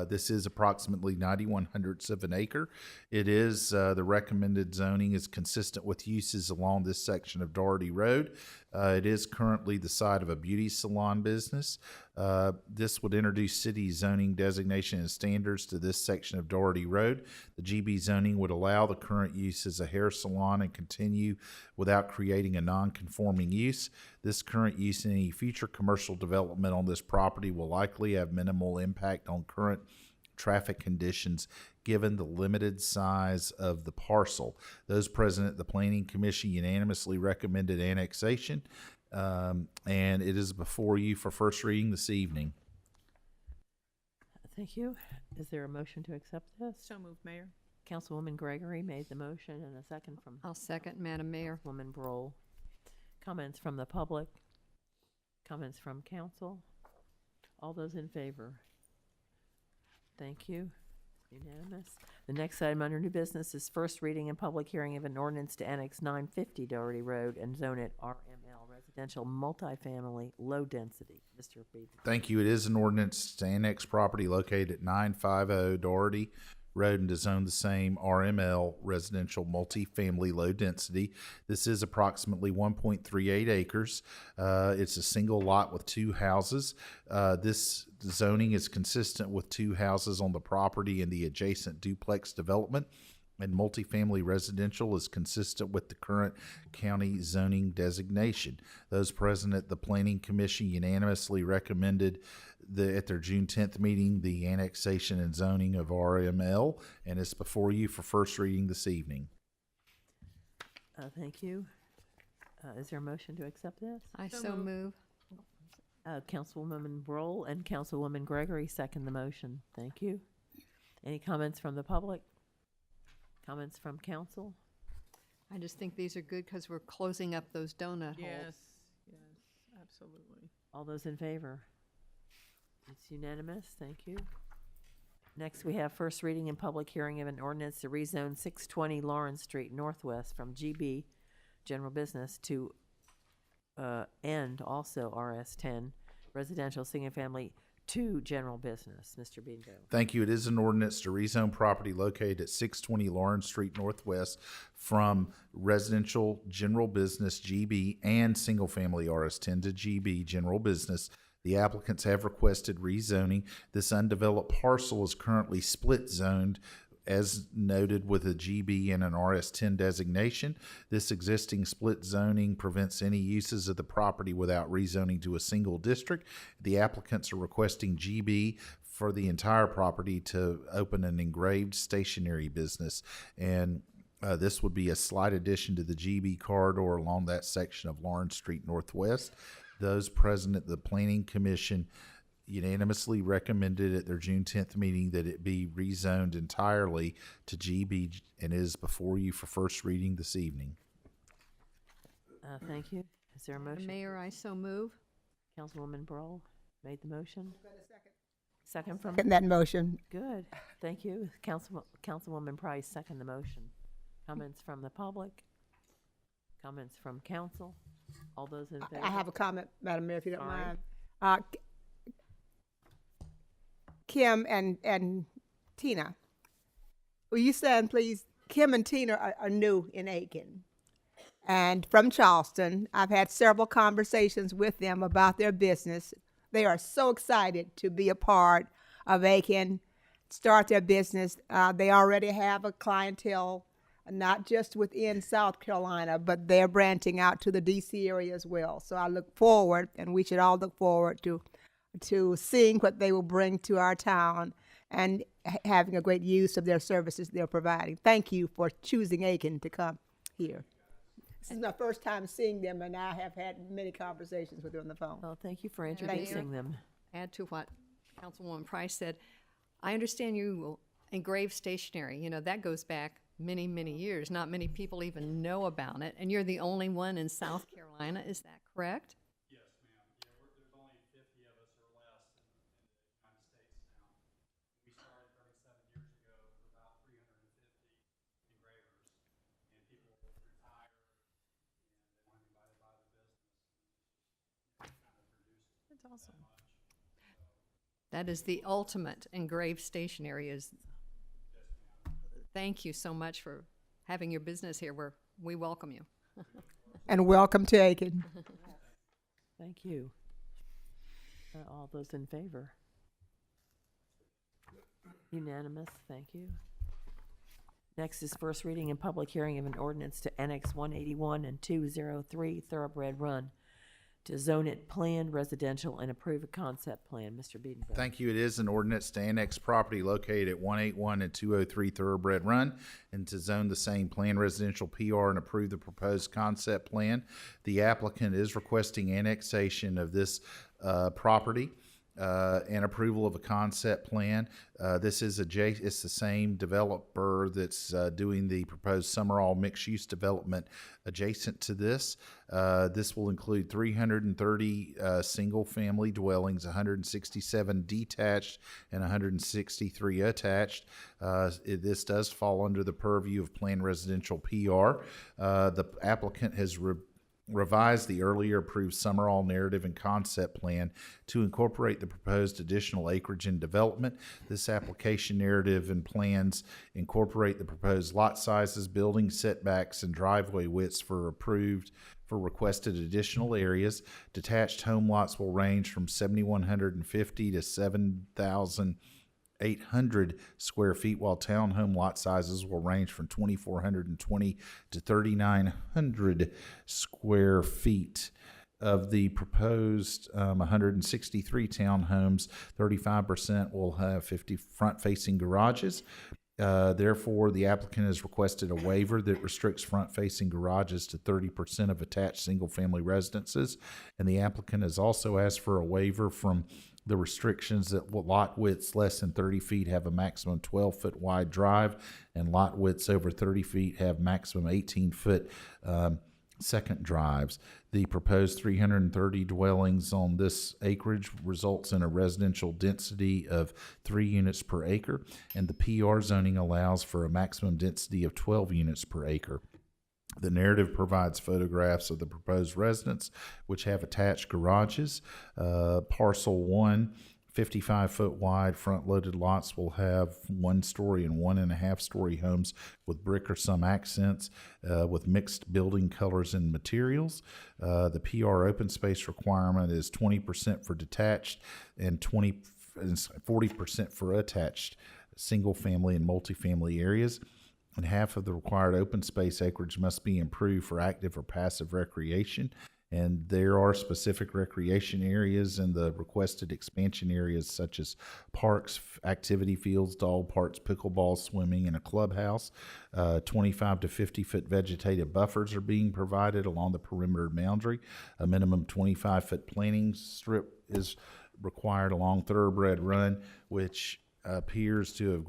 This is approximately 91/100ths of an acre. It is, the recommended zoning is consistent with uses along this section of Doherty Road. It is currently the site of a beauty salon business. This would introduce city zoning designation and standards to this section of Doherty Road. The GB zoning would allow the current use as a hair salon and continue without creating a non-conforming use. This current use and any future commercial development on this property will likely have minimal impact on current traffic conditions given the limited size of the parcel. Those present at the Planning Commission unanimously recommended annexation, and it is before you for first reading this evening.
Thank you. Is there a motion to accept this?
So moved, Mayor.
Councilwoman Gregory made the motion, and a second from
I'll second, Madam Mayor.
Councilwoman Broll. Comments from the public? Comments from council? All those in favor? Thank you. Unanimous. The next item under new business is first reading and public hearing of an ordinance to annex 950 Doherty Road and zone it RML, residential multifamily, low density. Mr. Beebe.
Thank you. It is an ordinance to annex property located at 950 Doherty Road and to zone the same RML, residential multifamily low density. This is approximately 1.38 acres. It's a single lot with two houses. This zoning is consistent with two houses on the property and the adjacent duplex development, and multifamily residential is consistent with the current county zoning designation. Those present at the Planning Commission unanimously recommended at their June 10th meeting the annexation and zoning of RML, and it's before you for first reading this evening.
Thank you. Is there a motion to accept this?
I so move.
Councilwoman Broll and Councilwoman Gregory second the motion. Thank you. Any comments from the public? Comments from council?
I just think these are good because we're closing up those donut holes.
Yes, absolutely.
All those in favor? It's unanimous. Thank you. Next, we have first reading and public hearing of an ordinance to rezone 620 Lawrence Street Northwest from GB, general business, to and also RS10, residential single family, to general business. Mr. Beanville.
Thank you. It is an ordinance to rezone property located at 620 Lawrence Street Northwest from residential general business GB and single family RS10 to GB general business. The applicants have requested rezoning. This undeveloped parcel is currently split zoned as noted with a GB and an RS10 designation. This existing split zoning prevents any uses of the property without rezoning to a single district. The applicants are requesting GB for the entire property to open an engraved stationery business, and this would be a slight addition to the GB corridor along that section of Lawrence Street Northwest. Those present at the Planning Commission unanimously recommended at their June 10th meeting that it be rezoned entirely to GB, and is before you for first reading this evening.
Thank you. Is there a motion?
Mayor, I so move.
Councilwoman Broll made the motion. Second from
Second that motion.
Good. Thank you. Councilwoman Price second the motion. Comments from the public? Comments from council? All those in favor?
I have a comment, Madam Mayor, if you don't
All right.
mind. Kim and Tina, will you stand, please? Kim and Tina are new in Aiken and from Charleston. I've had several conversations with them about their business. They are so excited to be a part of Aiken, start their business. They already have a clientele, not just within South Carolina, but they're branching out to the D.C. area as well. So I look forward, and we should all look forward to seeing what they will bring to our town and having a great use of their services they're providing. Thank you for choosing Aiken to come here. This is my first time seeing them, and I have had many conversations with them on the phone.
Well, thank you for introducing them.
Add to what Councilwoman Price said. I understand you will engrave stationery. You know, that goes back many, many years. Not many people even know about it, and you're the only one in South Carolina. Is that correct?
Yes, ma'am. Yeah, there's only 50 of us or less in the United States now. We started 37 years ago with about 350 engravers, and people retire and they want anybody to buy the business. And it's just kind of reduced
That's awesome.
that much. So,
That is the ultimate engraved stationery. Thank you so much for having your business here. We welcome you.
And welcome to Aiken.
Thank you. All those in favor? Unanimous, thank you. Next is first reading and public hearing of an ordinance to annex 181 and 203 Thoroughbred Run, to zone it planned residential and approve a concept plan. Mr. Biedenfeld.
Thank you. It is an ordinance to annex property located at 181 and 203 Thoroughbred Run and to zone the same planned residential PR and approve the proposed concept plan. The applicant is requesting annexation of this property and approval of a concept plan. This is it's the same developer that's doing the proposed Summerall mixed-use development adjacent to this. This will include 330 single-family dwellings, 167 detached, and 163 attached. This does fall under the purview of planned residential PR. The applicant has revised the earlier approved Summerall narrative and concept plan to incorporate the proposed additional acreage and development. This application narrative and plans incorporate the proposed lot sizes, building setbacks, and driveway widths for requested additional areas. Detached home lots will range from 7,150 to 7,800 square feet, while townhome lot sizes will range from 2,420 to 3,900 square feet. Of the proposed 163 townhomes, 35% will have 50 front-facing garages. Therefore, the applicant has requested a waiver that restricts front-facing garages to 30% of attached single-family residences, and the applicant has also asked for a waiver from the restrictions that lot widths less than 30 feet have a maximum 12-foot wide drive, and lot widths over 30 feet have maximum 18-foot second drives. The proposed 330 dwellings on this acreage results in a residential density of 3 units per acre, and the PR zoning allows for a maximum density of 12 units per acre. The narrative provides photographs of the proposed residents, which have attached garages. Parcel 1, 55-foot wide front-loaded lots will have 1-story and 1.5-story homes with brick or some accents, with mixed building colors and materials. The PR open space requirement is 20% for detached and 40% for attached single-family and multifamily areas. And half of the required open space acreage must be improved for active or passive recreation. And there are specific recreation areas in the requested expansion areas, such as parks, activity fields, dog parks, pickleball, swimming, and a clubhouse. 25 to 50-foot vegetative buffers are being provided along the perimeter boundary. A minimum 25-foot planting strip is required along Thoroughbred Run, which appears to have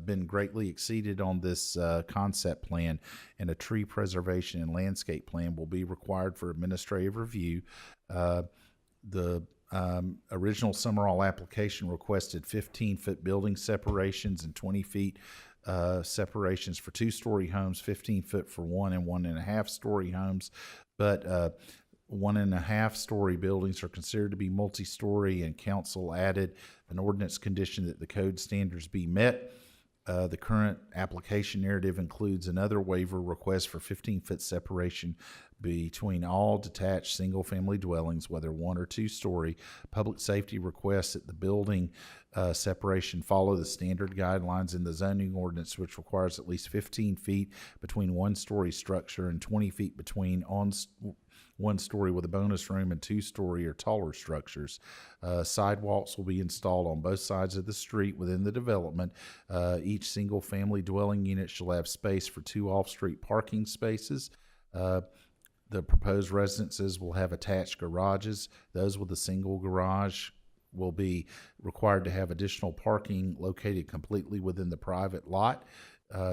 been greatly exceeded on this concept plan, and a tree preservation and landscape plan will be required for administrative review. The original Summerall application requested 15-foot building separations and 20 feet separations for 2-story homes, 15 foot for 1 and 1.5-story homes, but 1.5-story buildings are considered to be multi-story, and council added an ordinance condition that the code standards be met. The current application narrative includes another waiver request for 15-foot separation between all detached single-family dwellings, whether 1 or 2-story. Public safety requests that the building separation follow the standard guidelines in the zoning ordinance, which requires at least 15 feet between 1-story structure and 20 feet between 1-story with a bonus room and 2-story or taller structures. Sidewalks will be installed on both sides of the street within the development. Each single-family dwelling unit shall have space for 2 off-street parking spaces. The proposed residences will have attached garages. Those with a single garage will be required to have additional parking located completely within the private lot.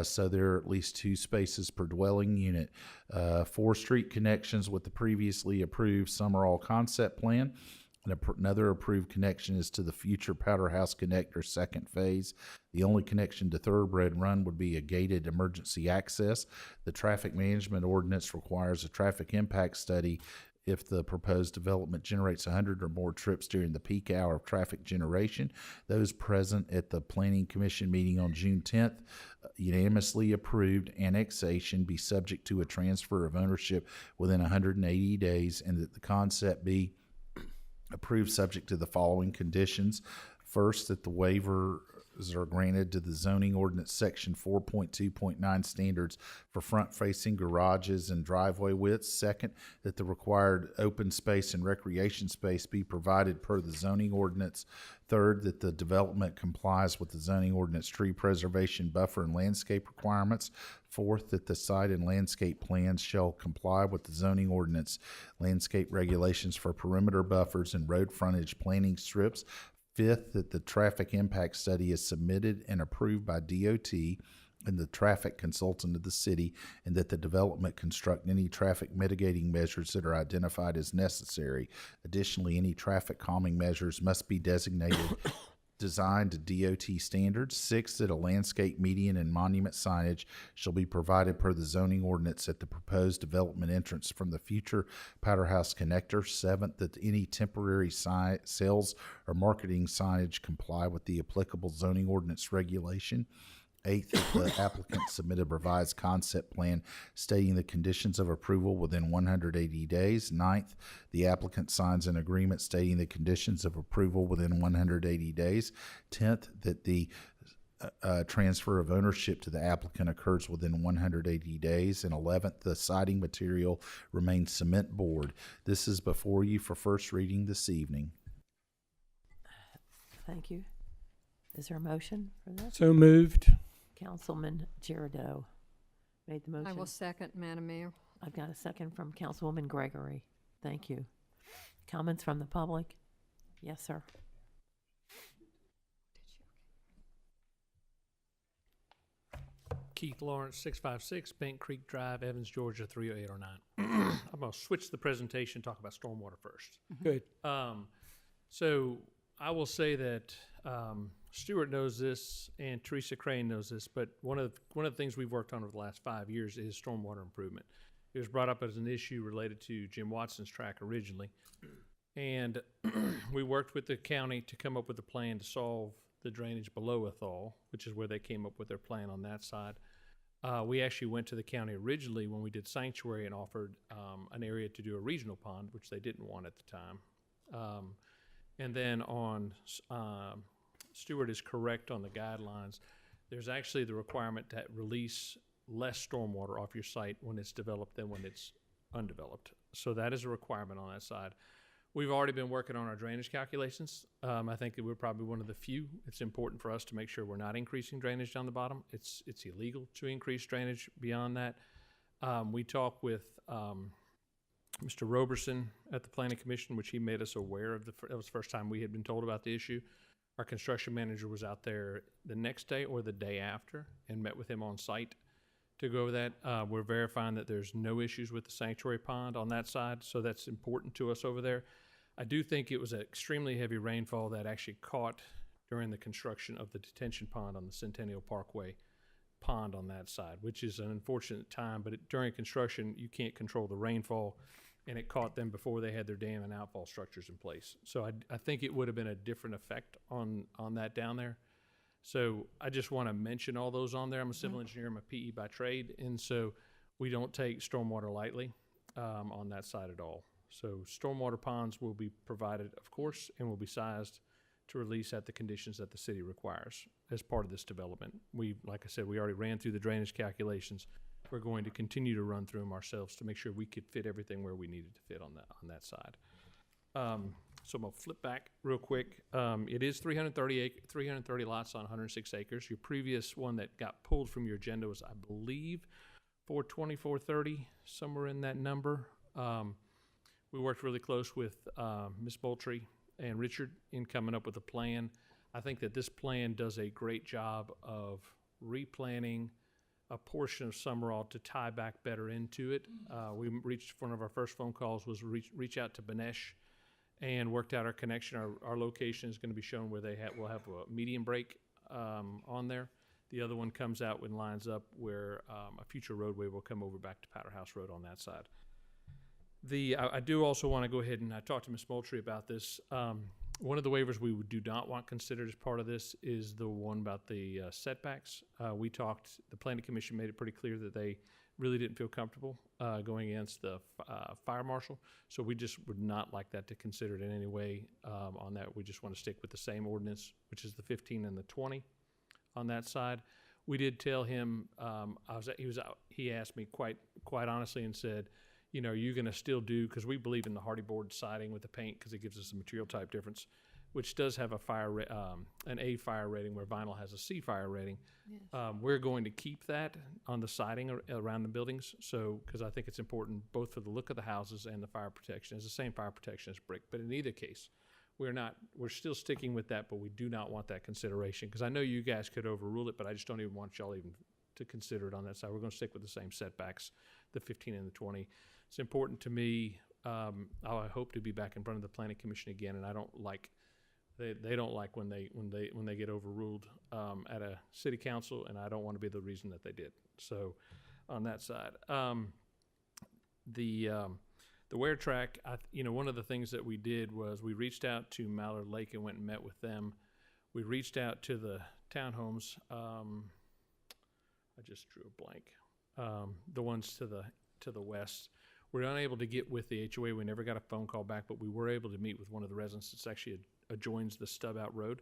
So there are at least 2 spaces per dwelling unit. 4 street connections with the previously approved Summerall concept plan. And another approved connection is to the future Powder House Connector second phase. The only connection to Thoroughbred Run would be a gated emergency access. The traffic management ordinance requires a traffic impact study if the proposed development generates 100 or more trips during the peak hour of traffic generation. Those present at the Planning Commission meeting on June 10th unanimously approved annexation be subject to a transfer of ownership within 180 days, and that the concept be approved subject to the following conditions. First, that the waivers are granted to the zoning ordinance section 4.2.9 standards for front-facing garages and driveway widths. Second, that the required open space and recreation space be provided per the zoning ordinance. Third, that the development complies with the zoning ordinance tree preservation, buffer, and landscape requirements. Fourth, that the site and landscape plans shall comply with the zoning ordinance landscape regulations for perimeter buffers and road frontage planting strips. Fifth, that the traffic impact study is submitted and approved by DOT and the traffic consultant of the city, and that the development construct any traffic mitigating measures that are identified as necessary. Additionally, any traffic calming measures must be designed to DOT standards. Sixth, that a landscape median and monument signage shall be provided per the zoning ordinance at the proposed development entrance from the future Powderhouse connector. Seventh, that any temporary sales or marketing signage comply with the applicable zoning ordinance regulation. Eighth, that the applicant submit a revised concept plan stating the conditions of approval within 180 days. Ninth, the applicant signs an agreement stating the conditions of approval within 180 days. 10th, that the transfer of ownership to the applicant occurs within 180 days. And 11th, the siding material remains cement board. This is before you for first reading this evening.
Thank you. Is there a motion for this?
So moved.
Councilman Girardeau made the motion.
I will second, Madam Mayor.
I've got a second from Councilwoman Gregory. Thank you. Comments from the public? Yes, sir.
Keith Lawrence, 656 Bank Creek Drive, Evans, Georgia, 30809. I'm going to switch the presentation, talk about stormwater first.
Good.
So I will say that Stuart knows this and Teresa Crane knows this, but one of the things we've worked on over the last 5 years is stormwater improvement. It was brought up as an issue related to Jim Watson's track originally, and we worked with the county to come up with a plan to solve the drainage below Ethol, which is where they came up with their plan on that side. We actually went to the county originally when we did Sanctuary and offered an area to do a regional pond, which they didn't want at the time. And then on Stewart is correct on the guidelines. There's actually the requirement to release less stormwater off your site when it's developed than when it's undeveloped. So that is a requirement on that side. We've already been working on our drainage calculations. I think that we're probably one of the few. It's important for us to make sure we're not increasing drainage down the bottom. It's illegal to increase drainage beyond that. We talked with Mr. Roberson at the Planning Commission, which he made us aware of. That was the first time we had been told about the issue. Our construction manager was out there the next day or the day after and met with him on site to go over that. We're verifying that there's no issues with the sanctuary pond on that side, so that's important to us over there. I do think it was an extremely heavy rainfall that actually caught during the construction of the detention pond on the Centennial Parkway pond on that side, which is an unfortunate time, but during construction, you can't control the rainfall, and it caught them before they had their dam and outfall structures in place. So I think it would have been a different effect on that down there. So I just want to mention all those on there. I'm a civil engineer, I'm a PE by trade, and so we don't take stormwater lightly on that side at all. So stormwater ponds will be provided, of course, and will be sized to release at the conditions that the city requires as part of this development. Like I said, we already ran through the drainage calculations. We're going to continue to run through them ourselves to make sure we could fit everything where we needed to fit on that side. So I'm gonna flip back real quick. It is 330 lots on 106 acres. Your previous one that got pulled from your agenda was, I believe, 420, 430, somewhere in that number. We worked really close with Ms. Boltry and Richard in coming up with a plan. I think that this plan does a great job of replanning a portion of Summerall to tie back better into it. We reached, one of our first phone calls was reach out to Banesh and worked out our connection. Our location is going to be shown where we'll have a median break on there. The other one comes out and lines up where a future roadway will come over back to Powderhouse Road on that side. I do also want to go ahead and I talked to Ms. Moultrie about this. One of the waivers we do not want considered as part of this is the one about the setbacks. The Planning Commission made it pretty clear that they really didn't feel comfortable going against the fire marshal. So we just would not like that to consider it in any way on that. We just want to stick with the same ordinance, which is the 15 and the 20 on that side. We did tell him, he asked me quite honestly and said, you know, you're going to still do, because we believe in the hardy board siding with the paint because it gives us a material type difference, which does have a an A fire rating where vinyl has a C fire rating.
Yes.
We're going to keep that on the siding around the buildings, so because I think it's important both for the look of the houses and the fire protection. It's the same fire protection as brick, but in either case, we're still sticking with that, but we do not want that consideration because I know you guys could overrule it, but I just don't even want y'all even to consider it on that side. We're going to stick with the same setbacks, the 15 and the 20. It's important to me. I hope to be back in front of the Planning Commission again, and I don't like they don't like when they get overruled at a city council, and I don't want to be the reason that they did. So, on that side, the wear track. One of the things that we did was we reached out to Mallard Lake and went and met with them. We reached out to the townhomes. I just drew a blank. The ones to the west. We're unable to get with the HOA. We never got a phone call back, but we were able to meet with one of the residents that's actually adjoins the Stub Out Road.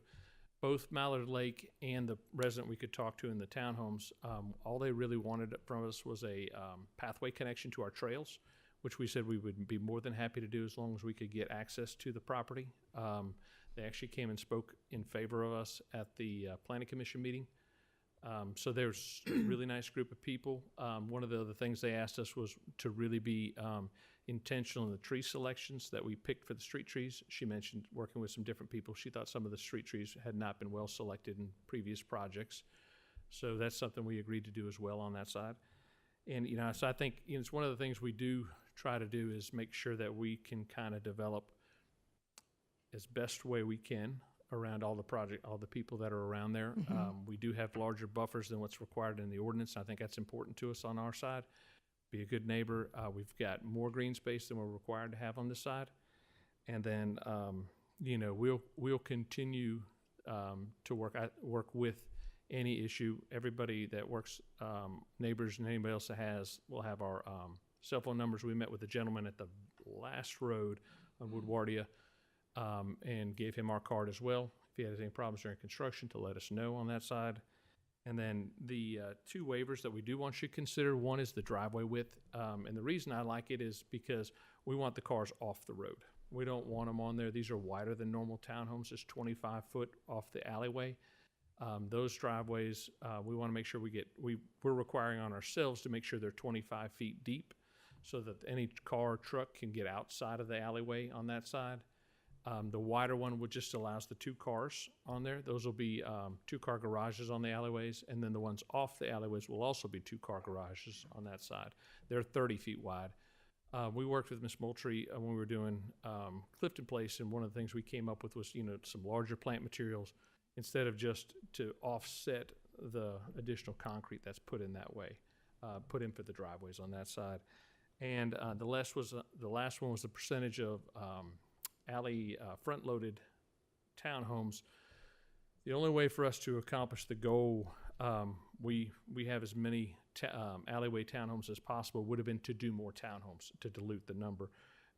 Both Mallard Lake and the resident we could talk to in the townhomes, all they really wanted from us was a pathway connection to our trails, which we said we would be more than happy to do as long as we could get access to the property. They actually came and spoke in favor of us at the Planning Commission meeting. So there's a really nice group of people. One of the other things they asked us was to really be intentional in the tree selections that we picked for the street trees. She mentioned working with some different people. She thought some of the street trees had not been well selected in previous projects. So that's something we agreed to do as well on that side. And, so I think it's one of the things we do try to do is make sure that we can kind of develop as best way we can around all the people that are around there.
Mhm.
We do have larger buffers than what's required in the ordinance. I think that's important to us on our side. Be a good neighbor. We've got more green space than we're required to have on this side. And then, we'll continue to work with any issue. Everybody that works, neighbors and anybody else that will have our cell phone numbers. We met with a gentleman at the last road on Woodwardia, and gave him our card as well. If he has any problems during construction, to let us know on that side. And then the two waivers that we do want you to consider, one is the driveway width. And the reason I like it is because we want the cars off the road. We don't want them on there. These are wider than normal townhomes, just 25 foot off the alleyway. Those driveways, we want to make sure we're requiring on ourselves to make sure they're 25 feet deep so that any car or truck can get outside of the alleyway on that side. The wider one would just allows the 2 cars on there. Those will be 2-car garages on the alleyways, and then the ones off the alleyways will also be 2-car garages on that side. They're 30 feet wide. We worked with Ms. Moultrie when we were doing Clifton Place, and one of the things we came up with was some larger plant materials instead of just to offset the additional concrete that's put in that way, put in for the driveways on that side. And the last one was the percentage of alley front-loaded townhomes. The only way for us to accomplish the goal, we have as many alleyway townhomes as possible, would have been to do more townhomes to dilute the number.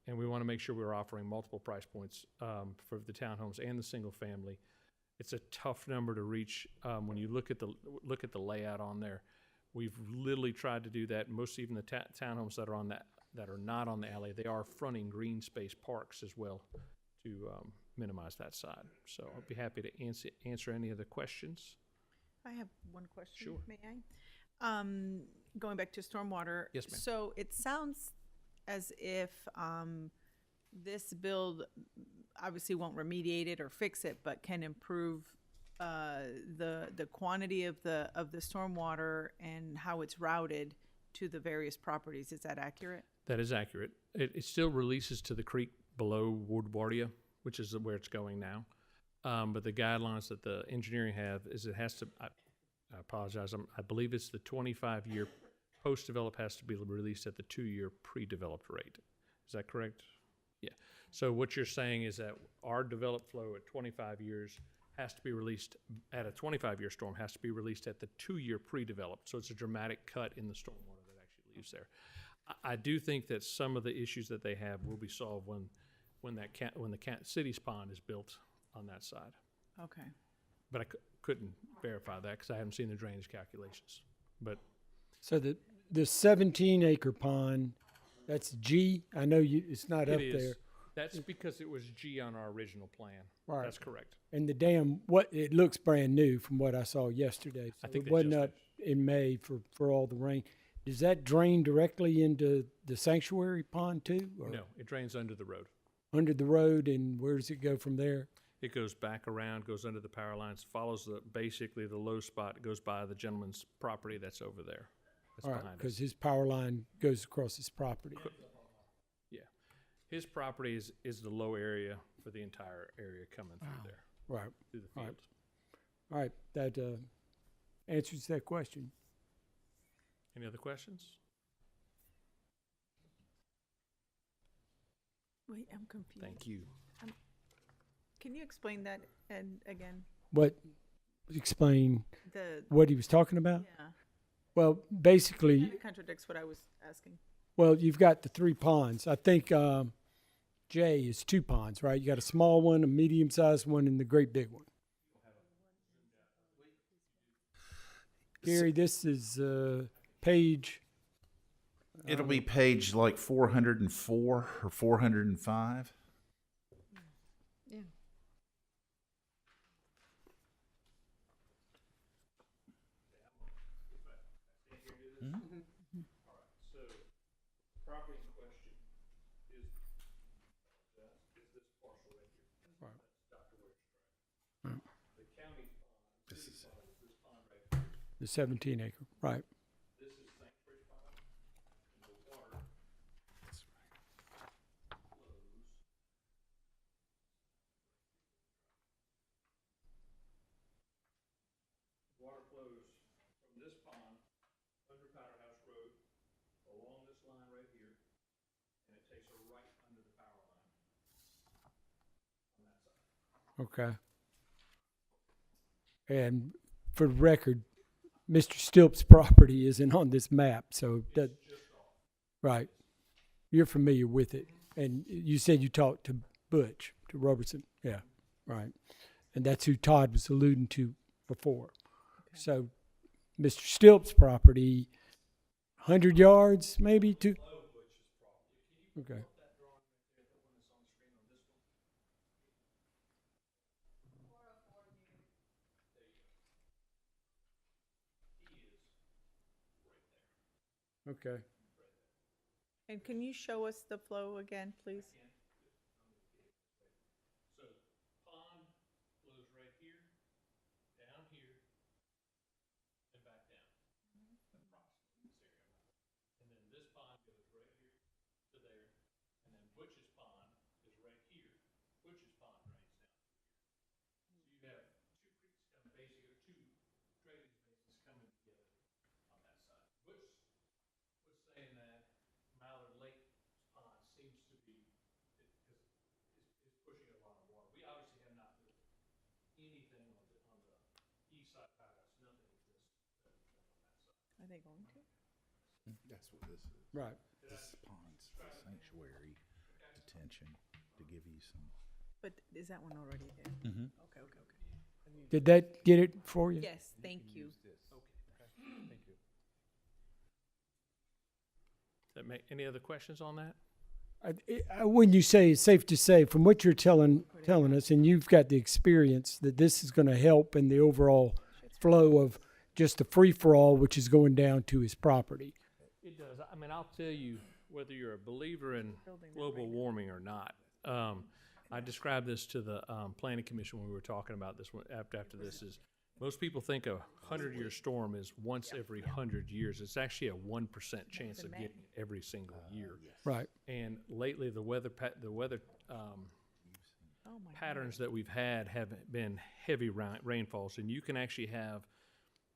And we want to make sure we're offering multiple price points for the townhomes and the single family. It's a tough number to reach when you look at the layout on there. We've literally tried to do that. Most even the townhomes that are not on the alley, they are fronting green space parks as well to minimize that side. So I'll be happy to answer any other questions.
I have one question.
Sure.
May I? Going back to stormwater.
Yes, ma'am.
So it sounds as if this build obviously won't remediate it or fix it, but can improve the quantity of the stormwater and how it's routed to the various properties. Is that accurate?
That is accurate. It still releases to the creek below Woodwardia, which is where it's going now. But the guidelines that the engineering have is it has to, I apologize, I believe it's the 25-year post-develop has to be released at the 2-year pre-developed rate. Is that correct? Yeah. So what you're saying is that our developed flow at 25 years has to be released at a 25-year storm, has to be released at the 2-year pre-developed. So it's a dramatic cut in the stormwater that actually leaves there. I do think that some of the issues that they have will be solved when the city's pond is built on that side.
Okay.
But I couldn't verify that because I haven't seen the drainage calculations. But
So the 17-acre pond, that's G. I know it's not up
it is.
there.
That's because it was G on our original plan.
Right.
That's correct.
And the dam, it looks brand new from what I saw yesterday. So
I think
it
they
wasn't
just
up in May for all the rain. Does that drain directly into the sanctuary pond too? Or
No, it drains under the road.
under the road, and where does it go from there?
It goes back around, goes under the power lines, follows basically the low spot, goes by the gentleman's property that's over there. That's
All right,
behind us.
because his power line goes across his property.
Yeah. His property is the low area for the entire area coming through there,
Right.
through the
All
field.
right. All right. That answers that question.
Any other questions?
Wait, I'm confused.
Thank you.
Can you explain that and again?
What? Explain
The
what he was talking about?
Yeah.
Well, basically,
Kind of contradicts what I was asking.
well, you've got the 3 ponds. I think J is 2 ponds, right? You got a small one, a medium-sized one, and the great big one. Gary, this is page.
It'll be page like 404 or 405.
Yeah.
So, property in question is this parcel right here.
Right.
That's Dr. Ware's
Right.
The county's pond,
This
city's
is-
pond is this pond right here.
The 17-acre, right?
This is sanctuary pond, and the water flows. Water flows from this pond under Powder House Road along this line right here, and it takes a right under the power line on that side.
Okay. And for the record, Mr. Stilp's property isn't on this map, so that, right. You're familiar with it. And you said you talked to Butch, to Robertson. Yeah, right. And that's who Todd was alluding to before. So Mr. Stilp's property, 100 yards, maybe two. Okay. Okay.
And can you show us the flow again, please?
So pond flows right here, down here, and back down. Approximately this area. And then this pond goes right here to there, and then Butch's pond is right here. Butch's pond drains down through here. So you have 2 creeks coming, basically, or 2 drainage basins coming together on that side. Butch was saying that Mallard Lake pond seems to be, is pushing a lot of water. We obviously have not built anything on the east side of the house, nothing exists that we've done on that side.
Are they going to?
That's what this is.
Right.
This pond's the sanctuary detention to give you some.
But is that one already there?
Mhm.
Okay.
Did that get it for you?
Yes, thank you.
Thank you. Any other questions on that?
When you say it's safe to say, from what you're telling us, and you've got the experience that this is going to help in the overall flow of just the free for all, which is going down to his property.
It does. I mean, I'll tell you, whether you're a believer in global warming or not, I described this to the planning commission when we were talking about this one after this is most people think a 100-year storm is once every 100 years. It's actually a 1% chance of getting it every single year.
Right.
And lately, the weather patterns that we've had have been heavy rainfalls, and you can actually have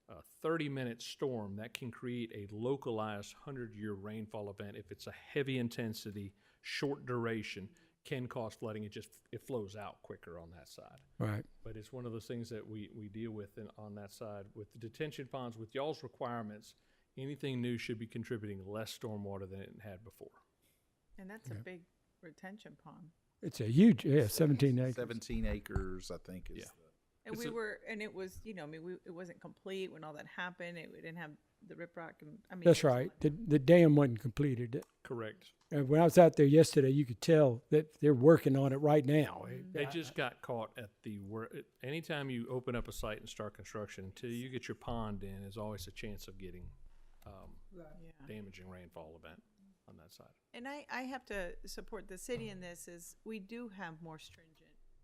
a 30-minute storm that can create a localized 100-year rainfall event if it's a heavy intensity short duration can cause flooding. It flows out quicker on that side.
Right.
But it's one of those things that we deal with on that side. With the detention ponds, with y'all's requirements, anything new should be contributing less stormwater than it had before.
And that's a big retention pond.
It's a huge, 17 acres.
17 acres, I think, is
And and it was, I mean, it wasn't complete when all that happened. We didn't have the riprap, and I mean.
That's right. The dam wasn't completed.
Correct.
And when I was out there yesterday, you could tell that they're working on it right now.
They just got caught at the anytime you open up a site and start construction, until you get your pond in, is always a chance of getting damaging rainfall event on that side.
And I have to support the city in this, is we do have more stringent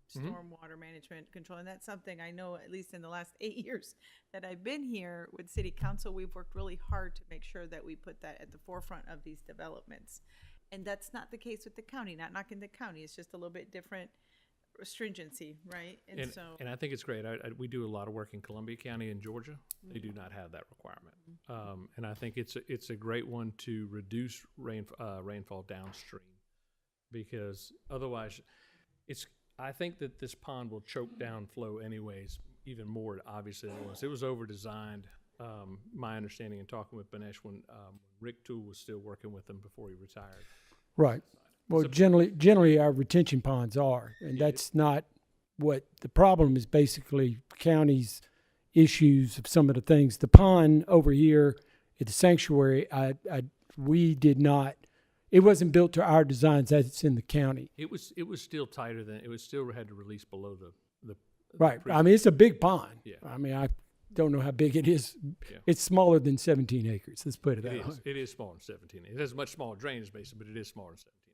stormwater management control. And that's something I know, at least in the last 8 years that I've been here with city council, we've worked really hard to make sure that we put that at the forefront of these developments. And that's not the case with the county, not knocking the county. It's just a little bit different stringency, right?
And I think it's great. We do a lot of work in Columbia County in Georgia. They do not have that requirement. And I think it's a great one to reduce rainfall downstream, because otherwise I think that this pond will choke down flow anyways, even more obviously than it was. It was over-designed, my understanding in talking with Banesh when Rick Toole was still working with them before he retired.
Right. Well, generally our retention ponds are, and that's not what the problem is. Basically, county's issues of some of the things. The pond over here at the sanctuary, we did not. It wasn't built to our designs. That's in the county.
It was still tighter than it was. Still had to release below the
right. I mean, it's a big pond.
Yeah.
I mean, I don't know how big it is.
Yeah.
It's smaller than 17 acres. Let's put it that way.
It is smaller than 17. It has a much smaller drainage basin, but it is smaller than 17 acres.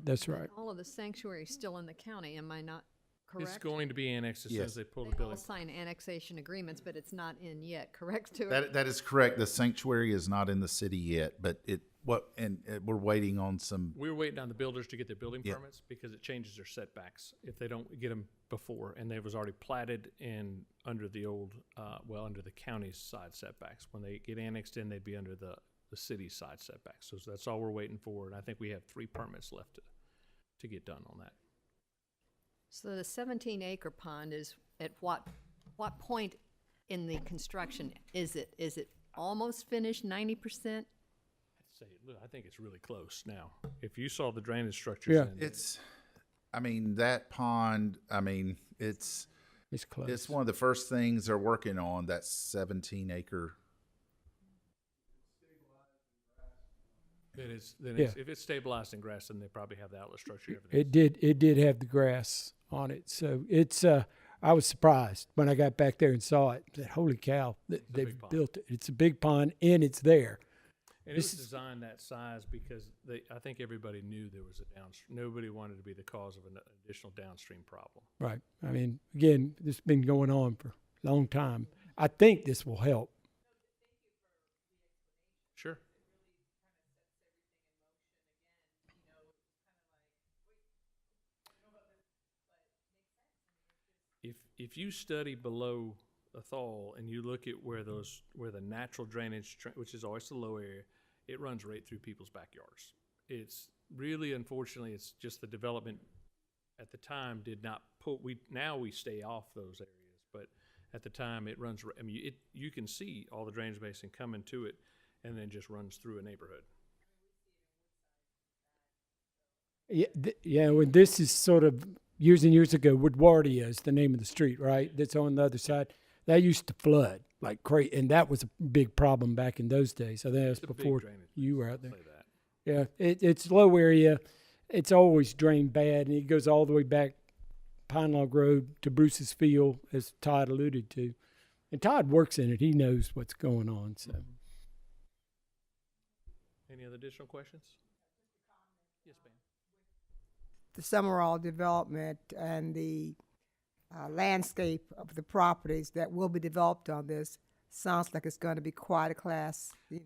That's right.
All of the sanctuary is still in the county, am I not correct?
It's going to be annexed as soon as they pull the
They all
building.
sign annexation agreements, but it's not in yet, correct, Stuart?
That is correct. The sanctuary is not in the city yet, but we're waiting on some.
We were waiting on the builders to get their building
Yeah.
permits because it changes their setbacks if they don't get them before, and they was already platted and under the old, under the county's side setbacks. When they get annexed in, they'd be under the city's side setbacks. So that's all we're waiting for, and I think we have 3 permits left to get done on that.
So the 17-acre pond is at what point in the construction is it? Is it almost finished, 90%?
Look, I think it's really close now. If you saw the drainage structures,
That pond. It's
close.
It's one of the first things they're working on. That 17-acre.
If it's stabilized in grass, then they probably have the outlet structure.
It did have the grass on it, so it's. I was surprised when I got back there and saw it. I said, "Holy cow! They've built it. It's a big pond, and it's there."
And it was designed that size because I think everybody knew there was a downstream. Nobody wanted to be the cause of an additional downstream problem.
Right. I mean, again, this has been going on for a long time. I think this will help.
Sure. If you study below a thaw and you look at where the natural drainage, which is always the low area, it runs right through people's backyards. It's really, unfortunately, it's just the development at the time did not put. Now we stay off those areas, but at the time it runs. I mean, you can see all the drainage basin coming to it, and then just runs through a neighborhood.
Yeah. When this is sort of years and years ago, Woodwardia is the name of the street, right? That's on the other side. That used to flood like crazy, and that was a big problem back in those days. I think that's before you were out there. Yeah, it's low area. It's always drained bad, and it goes all the way back Pine Log Road to Bruce's Field, as Todd alluded to. And Todd works in it. He knows what's going on. So,
Any other additional questions? Yes, ma'am.
The Summerall development and the landscape of the properties that will be developed on this sounds like it's going to be quite a class.
We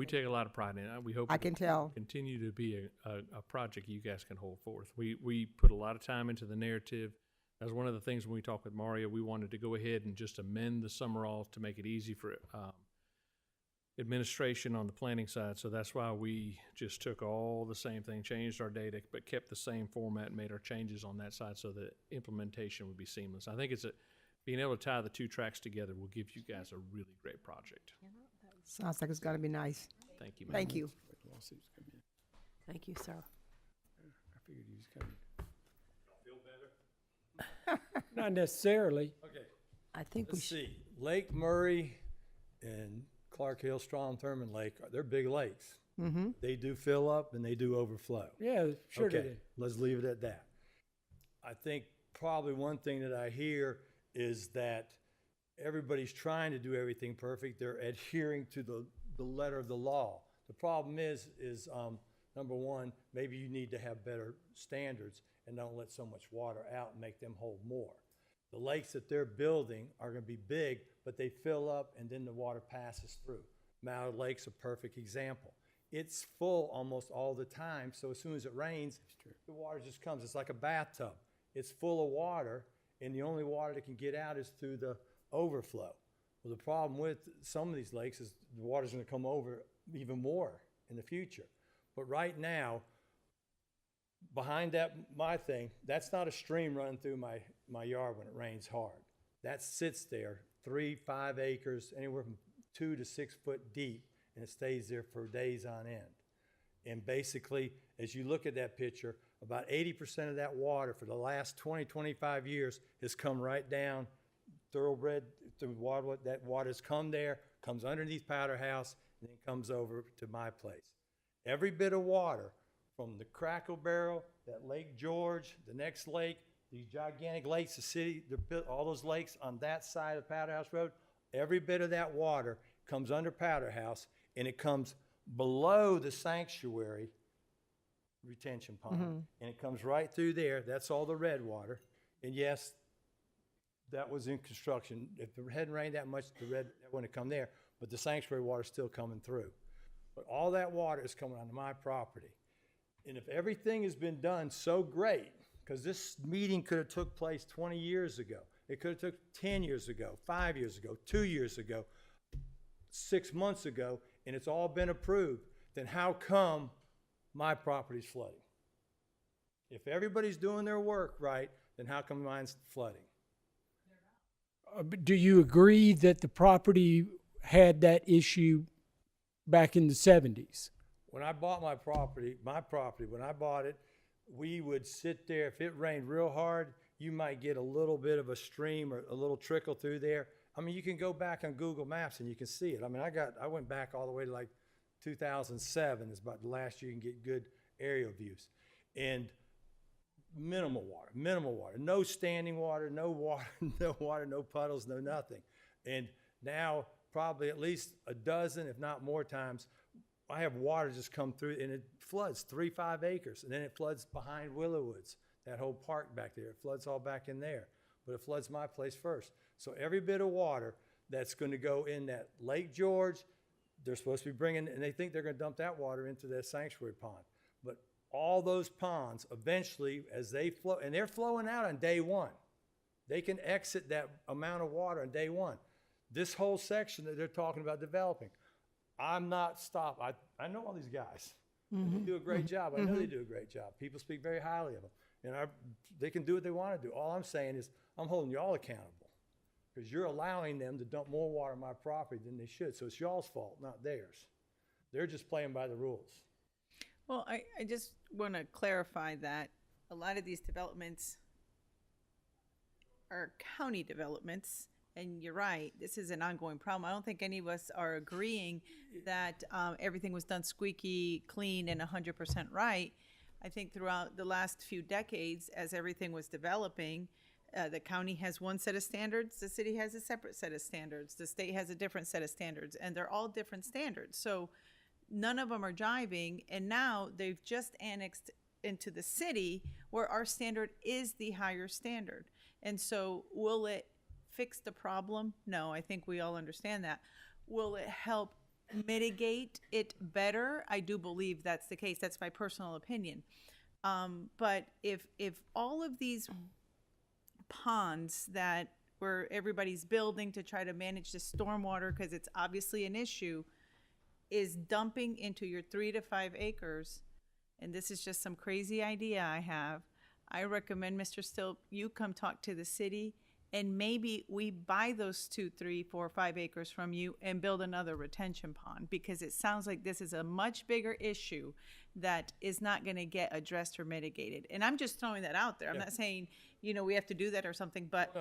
take a lot of pride in it. We hope
I can tell.
Continue to be a project you guys can hold forth. We put a lot of time into the narrative. That was one of the things when we talked with Mario. We wanted to go ahead and just amend the Summerall to make it easy for administration on the planning side, so that's why we just took all the same thing, changed our data, but kept the same format and made our changes on that side so that implementation would be seamless. I think being able to tie the two tracks together will give you guys a really great project.
Sounds like it's gonna be nice.
Thank you, ma'am.
Thank you.
Thank you, sir.
I figured he was coming. Feel better? Not necessarily.
Okay.
I think we
Let's
should.
see, Lake Murray and Clark Hill, Strom Thurmond Lake, they're big lakes.
Mm-hmm.
They do fill up and they do overflow.
Yeah, sure they
Okay,
do.
let's leave it at that. I think probably one thing that I hear is that everybody's trying to do everything perfect. They're adhering to the letter of the law. The problem is number one, maybe you need to have better standards and don't let so much water out and make them hold more. The lakes that they're building are going to be big, but they fill up and then the water passes through. Mallard Lake's a perfect example. It's full almost all the time, so as soon as it rains, the water just comes. It's like a bathtub. It's full of water, and the only water that can get out is through the overflow. Well, the problem with some of these lakes is the water's going to come over even more in the future. But right now, behind my thing, that's not a stream running through my yard when it rains hard. That sits there 3-5 acres, anywhere from 2 to 6 foot deep, and it stays there for days on end. And basically, as you look at that picture, about 80% of that water for the last 20-25 years has come right down thoroughbred through water. That water's come there, comes underneath Powder House, and then comes over to my place. Every bit of water from the Crackle Barrel, that Lake George, the next lake, these gigantic lakes, the city, all those lakes on that side of Powder House Road, every bit of that water comes under Powder House, and it comes below the sanctuary retention pond, and it comes right through there. That's all the red water. And yes, that was in construction. If it hadn't rained that much, the red wouldn't have come there, but the sanctuary water's still coming through. But all that water is coming onto my property. And if everything has been done so great, because this meeting could have took place 20 years ago, it could have took 10 years ago, 5 years ago, 2 years ago, 6 months ago, and it's all been approved, then how come my property's flooding? If everybody's doing their work right, then how come mine's flooding?
Do you agree that the property had that issue back in the 70s?
When I bought my property, when I bought it, we would sit there. If it rained real hard, you might get a little bit of a stream or a little trickle through there. I mean, you can go back on Google Maps and you can see it. I mean, I went back all the way to like 2007 is about the last year you can get good aerial views. And minimal water, no standing water, no water, no puddles, no nothing. And now probably at least a dozen, if not more times, I have water just come through and it floods 3-5 acres, and then it floods behind Willowwoods, that whole park back there. It floods all back in there, but it floods my place first. So every bit of water that's going to go in that Lake George, they're supposed to be bringing, and they think they're going to dump that water into that sanctuary pond. But all those ponds eventually, as they flow, and they're flowing out on day one. They can exit that amount of water on day one. This whole section that they're talking about developing, I'm not stopped. I know all these guys. They do a great job. I know they do a great job. People speak very highly of them. And they can do what they want to do. All I'm saying is I'm holding y'all accountable because you're allowing them to dump more water on my property than they should. So it's y'all's fault, not theirs. They're just playing by the rules.
Well, I just want to clarify that a lot of these developments are county developments, and you're right, this is an ongoing problem. I don't think any of us are agreeing that everything was done squeaky clean and 100% right. I think throughout the last few decades, as everything was developing, the county has one set of standards, the city has a separate set of standards, the state has a different set of standards, and they're all different standards. So none of them are jiving, and now they've just annexed into the city where our standard is the higher standard. And so will it fix the problem? No, I think we all understand that. Will it help mitigate it better? I do believe that's the case. That's my personal opinion. But if all of these ponds that where everybody's building to try to manage the stormwater, because it's obviously an issue, is dumping into your 3 to 5 acres, and this is just some crazy idea I have, I recommend, Mr. Still, you come talk to the city, and maybe we buy those 2, 3, 4, 5 acres from you and build another retention pond, because it sounds like this is a much bigger issue that is not going to get addressed or mitigated. And I'm just throwing that out there. I'm not saying, we have to do that or something, but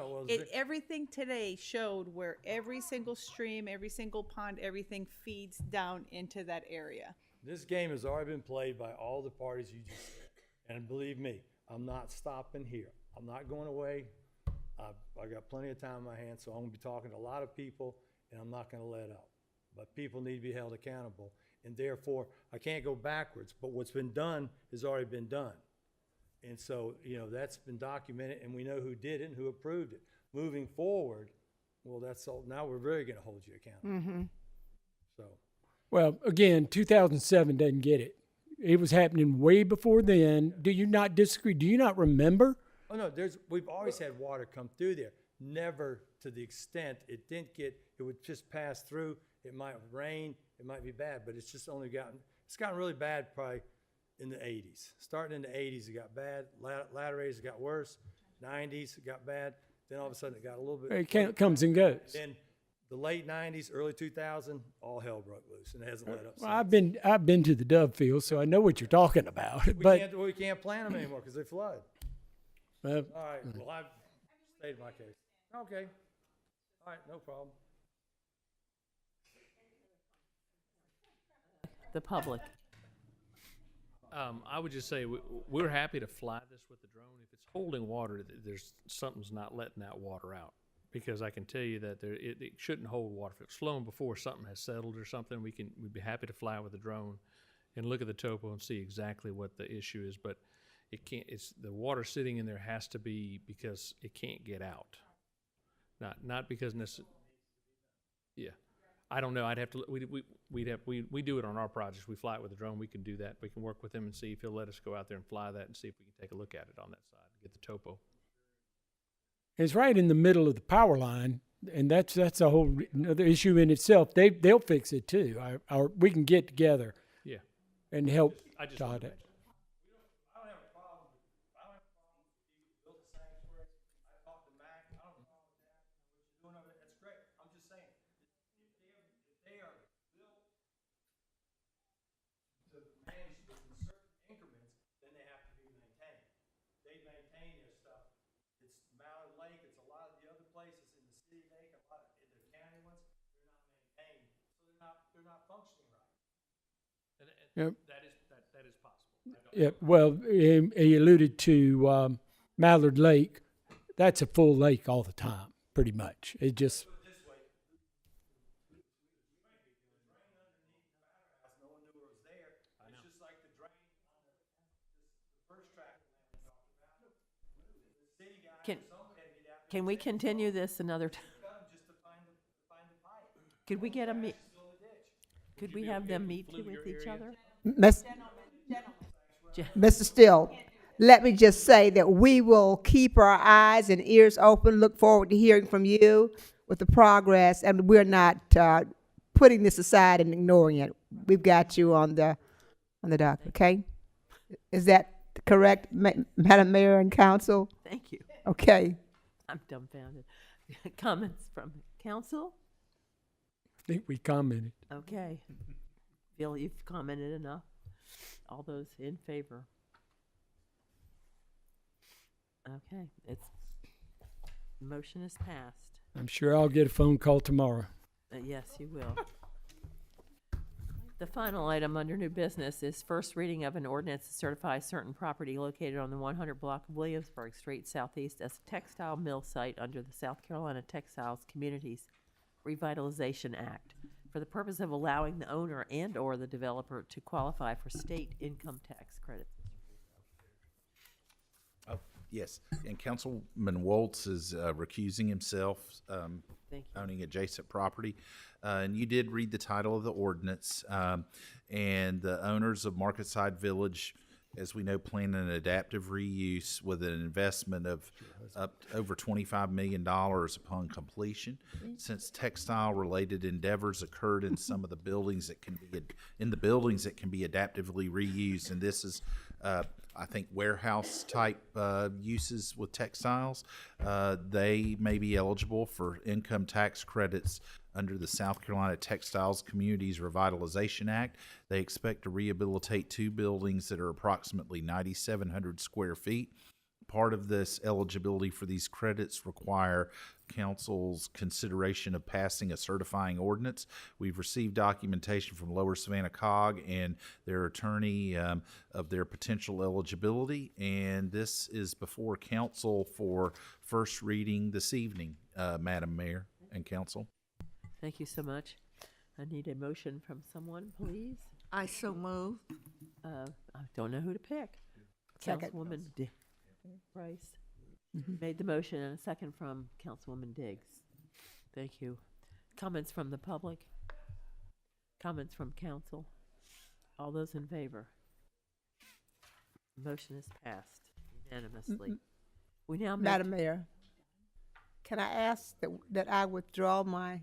everything today showed where every single stream, every single pond, everything feeds down into that area.
This game has already been played by all the parties you just said. And believe me, I'm not stopping here. I'm not going away. I got plenty of time on my hands, so I'm going to be talking to a lot of people, and I'm not going to let up. But people need to be held accountable, and therefore, I can't go backwards. But what's been done has already been done. And so, that's been documented, and we know who did it and who approved it. Moving forward, well, that's all. Now we're really going to hold you accountable.
Mm-hmm.
So,
Well, again, 2007 doesn't get it. It was happening way before then. Do you not disagree? Do you not remember?
oh no, we've always had water come through there. Never to the extent it would just pass through. It might rain, it might be bad, but it's just it's gotten really bad probably in the 80s. Starting in the 80s, it got bad. Latter 80s, it got worse. 90s, it got bad. Then all of a sudden, it got a little bit.
It comes and goes.
Then the late 90s, early 2000, all hell broke loose, and it hasn't let up.
Well, I've been to the Dove Field, so I know what you're talking about.
We can't plant them anymore because they flood. All right. Well, I've stated my case. Okay. All right. No problem.
The public.
I would just say we're happy to fly this with the drone. If it's holding water, something's not letting that water out. Because I can tell you that it shouldn't hold water. If it's flowing before something has settled or something, we'd be happy to fly with a drone and look at the topo and see exactly what the issue is. But it can't. It's the water sitting in there has to be because it can't get out. Not because necessarily. Yeah, I don't know. I'd have to. We do it on our projects. We fly it with a drone. We can do that. We can work with him and see if he'll let us go out there and fly that and see if we can take a look at it on that side and get the topo.
It's right in the middle of the power line, and that's a whole another issue in itself. They'll fix it too. Or we can get together,
yeah,
and help
I just
Todd.
I don't have a problem with you built the sanctuary. I talked to Mac. I don't have a problem with that. What you're doing over there, that's great. I'm just saying, if they are built to manage within certain increments, then they have to be maintained. They maintain their stuff. It's Mallard Lake. It's a lot of the other places in the city of Aiken. A lot of the county ones, they're not maintained, so they're not functioning right.
And
Yep.
that is possible.
Yeah, well, he alluded to Mallard Lake. That's a full lake all the time, pretty much. It just.
Can we continue this another time? Could we get Could we have them meet with each other?
Mr. Still, let me just say that we will keep our eyes and ears open, look forward to hearing from you with the progress, and we're not putting this aside and ignoring it. We've got you on the dock, okay? Is that correct, Madam Mayor and Council?
Thank you.
Okay.
I'm dumbfounded. Comments from council?
I think we commented.
Okay. Feel you've commented enough? All those in favor? Okay, motion is passed.
I'm sure I'll get a phone call tomorrow.
Yes, you will. The final item under new business is first reading of an ordinance to certify certain property located on the 100 block of Williamsburg Street Southeast as a textile mill site under the South Carolina Textiles Communities Revitalization Act for the purpose of allowing the owner and/or the developer to qualify for state income tax credit.
Yes, and Councilman Waltz is recusing himself, owning adjacent property. And you did read the title of the ordinance. And the owners of Marketside Village as we know, planning an adaptive reuse with an investment of up to over $25 million upon completion. Since textile-related endeavors occurred in some of the buildings that can be adaptively reused, and this is I think warehouse type uses with textiles, they may be eligible for income tax credits under the South Carolina Textiles Communities Revitalization Act. They expect to rehabilitate 2 buildings that are approximately 9,700 square feet. Part of this eligibility for these credits require council's consideration of passing a certifying ordinance. We've received documentation from Lower Savannah COG and their attorney of their potential eligibility, and this is before council for first reading this evening, Madam Mayor and council.
Thank you so much. I need a motion from someone, please.
I so move.
I don't know who to pick.
Second.
Councilwoman Price made the motion, and a second from Councilwoman Diggs. Thank you. Comments from the public? Comments from council? All those in favor? Motion is passed unanimously. We now move
Madam Mayor, can I ask that I withdraw my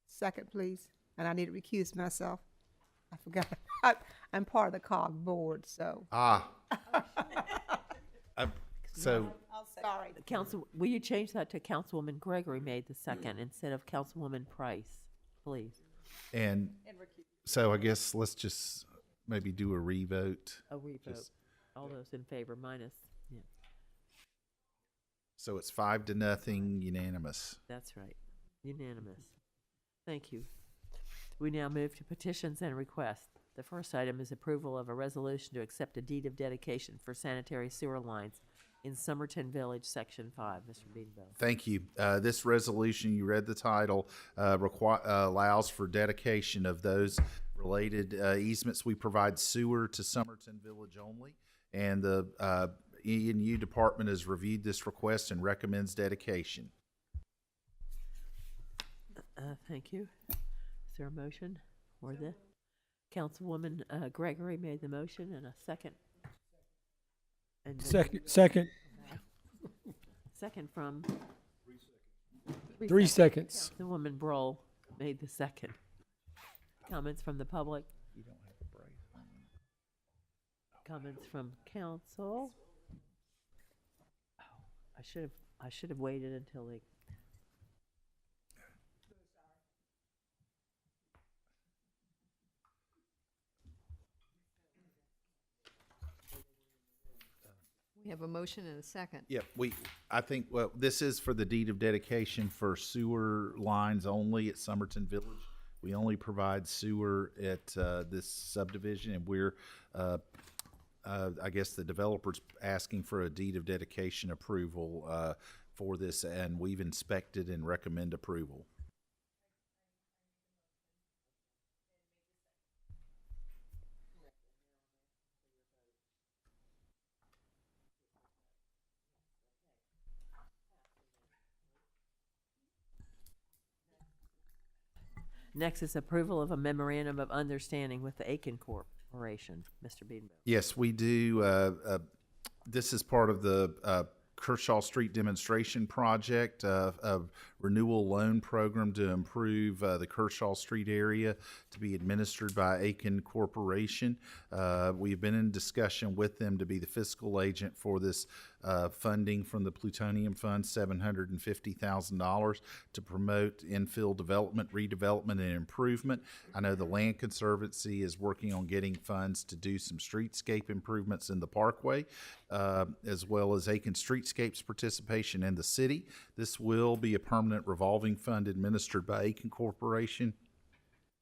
second, please? And I need to recuse myself. I forgot. I'm part of the COG board, so.
So
Sorry.
Council, will you change that to Councilwoman Gregory made the second instead of Councilwoman Price, please?
And so I guess let's just maybe do a revote.
A revote. All those in favor, minus, yeah,
So it's 5-0, unanimous.
that's right, unanimous. Thank you. We now move to petitions and requests. The first item is approval of a resolution to accept a deed of dedication for sanitary sewer lines in Somerton Village, Section 5. Mr. Beanville.
Thank you. This resolution, you read the title, allows for dedication of those related easements. We provide sewer to Somerton Village only, and the E&U department has reviewed this request and recommends dedication.
Thank you. Is there a motion for this? Councilwoman Gregory made the motion, and a second. And then-
Second.
Second from?
3 seconds.
Councilwoman Broll made the second. Comments from the public? Comments from council? Oh, I should have waited until they.
We have a motion and a second.
Yeah, I think, well, this is for the deed of dedication for sewer lines only at Somerton Village. We only provide sewer at this subdivision, and we're, I guess the developer's asking for a deed of dedication approval for this, and we've inspected and recommend approval.
Next is approval of a memorandum of understanding with the Aiken Corporation. Mr. Beanville.
Yes, we do. This is part of the Kershaw Street demonstration project, a renewal loan program to improve the Kershaw Street area to be administered by Aiken Corporation. We've been in discussion with them to be the fiscal agent for this funding from the Plutonium Fund, $750,000 to promote infill development, redevelopment, and improvement. I know the Land Conservancy is working on getting funds to do some streetscape improvements in the parkway, as well as Aiken Streetscape's participation in the city. This will be a permanent revolving fund administered by Aiken Corporation,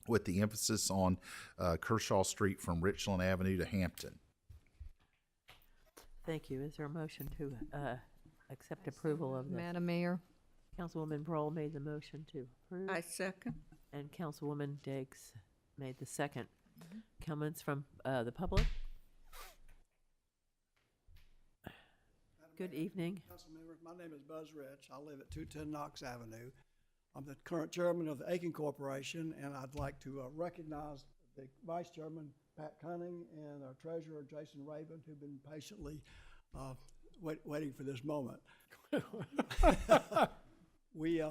with the emphasis on Kershaw Street from Richland Avenue to Hampton.
Thank you. Is there a motion to accept approval of this?
Madam Mayor.
Councilwoman Broll made the motion to approve.
I second.
And Councilwoman Diggs made the second. Comments from the public? Good evening.
Councilmember, my name is Buzz Rich. I live at 210 Knox Avenue. I'm the current chairman of the Aiken Corporation, and I'd like to recognize the vice chairman, Pat Cunning and our treasurer, Jason Raven, who've been patiently waiting for this moment. We,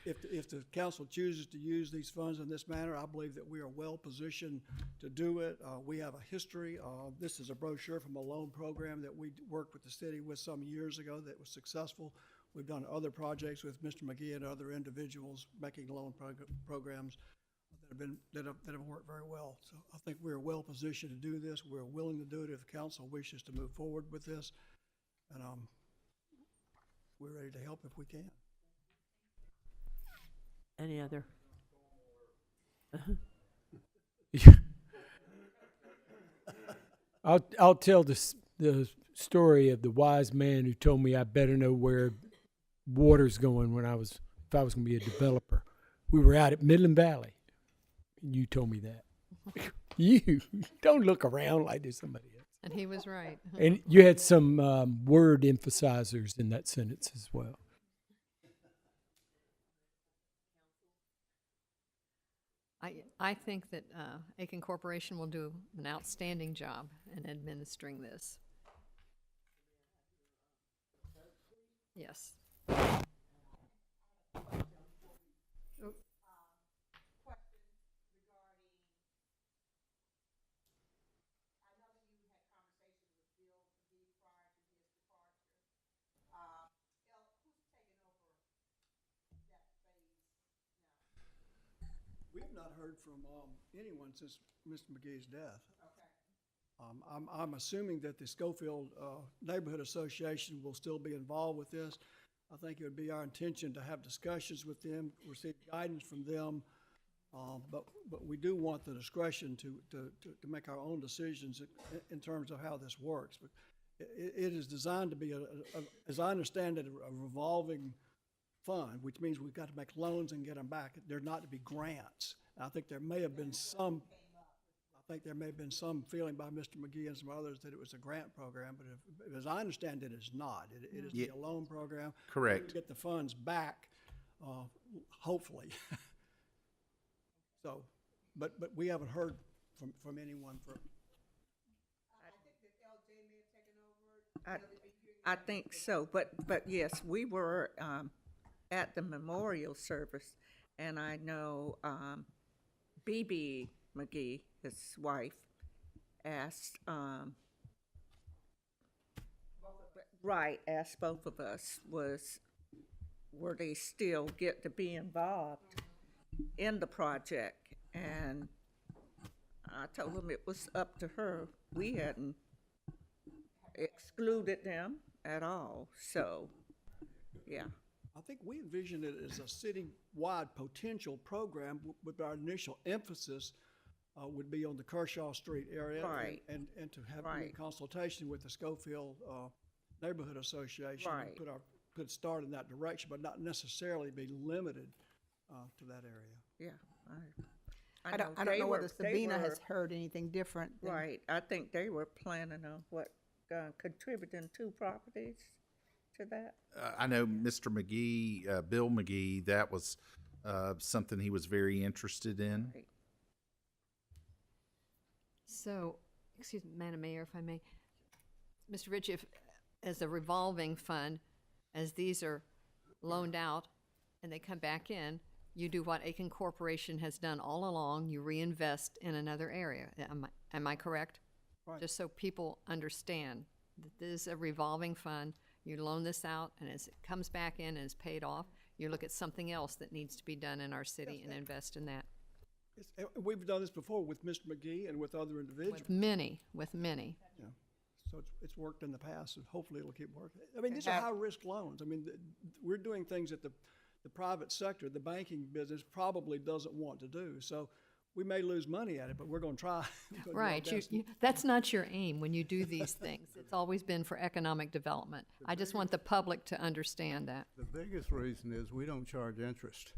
if the council chooses to use these funds in this manner, I believe that we are well positioned to do it. We have a history. This is a brochure from a loan program that we worked with the city with some years ago that was successful. We've done other projects with Mr. McGee and other individuals making loan programs that have worked very well. So I think we're well positioned to do this. We're willing to do it if the council wishes to move forward with this. And we're ready to help if we can.
Any other?
I'll tell the story of the wise man who told me I better know where water's going if I was going to be a developer. We were out at Midland Valley, and you told me that. You don't look around like there's somebody else.
And he was right.
And you had some word emphasizers in that sentence as well.
I think that Aiken Corporation will do an outstanding job in administering this. Yes.
We've not heard from anyone since Mr. McGee's death. I'm assuming that the Schofield Neighborhood Association will still be involved with this. I think it would be our intention to have discussions with them, receive guidance from them, but we do want the discretion to make our own decisions in terms of how this works. But it is designed to be, as I understand it, a revolving fund, which means we've got to make loans and get them back. They're not to be grants. And I think there may have been some feeling by Mr. McGee and some others that it was a grant program, but as I understand it, it's not. It is a loan program.
Correct.
We get the funds back, hopefully. So, but we haven't heard from anyone for.
I think so, but yes, we were at the memorial service, and I know B.B. McGee, his wife, asked asked both of us were they still get to be involved in the project, and I told him it was up to her. We hadn't excluded them at all, so yeah.
I think we envision it as a city-wide potential program with our initial emphasis would be on the Kershaw Street area.
Right.
And to have
Right.
a consultation with the Schofield Neighborhood Association.
Right.
And put a start in that direction, but not necessarily be limited to that area.
Yeah.
I don't know whether Sabina has heard anything different.
Right. I think they were planning on contributing 2 properties to that.
I know Mr. McGee, Bill McGee, that was something he was very interested in.
Right.
So, excuse me, Madam Mayor, if I may. Mr. Rich, if, as a revolving fund, as these are loaned out and they come back in, you do what Aiken Corporation has done all along, you reinvest in another area. Am I correct?
Right.
Just so people understand that this is a revolving fund. You loan this out, and as it comes back in and is paid off, you look at something else that needs to be done in our city and invest in that.
We've done this before with Mr. McGee and with other individuals.
With many.
Yeah. So it's worked in the past, and hopefully it'll keep working. I mean, these are high-risk loans. I mean, we're doing things that the private sector, the banking business, probably doesn't want to do. So we may lose money at it, but we're going to try.
Right. That's not your aim when you do these things. It's always been for economic development. I just want the public to understand that.
The biggest reason is we don't charge interest.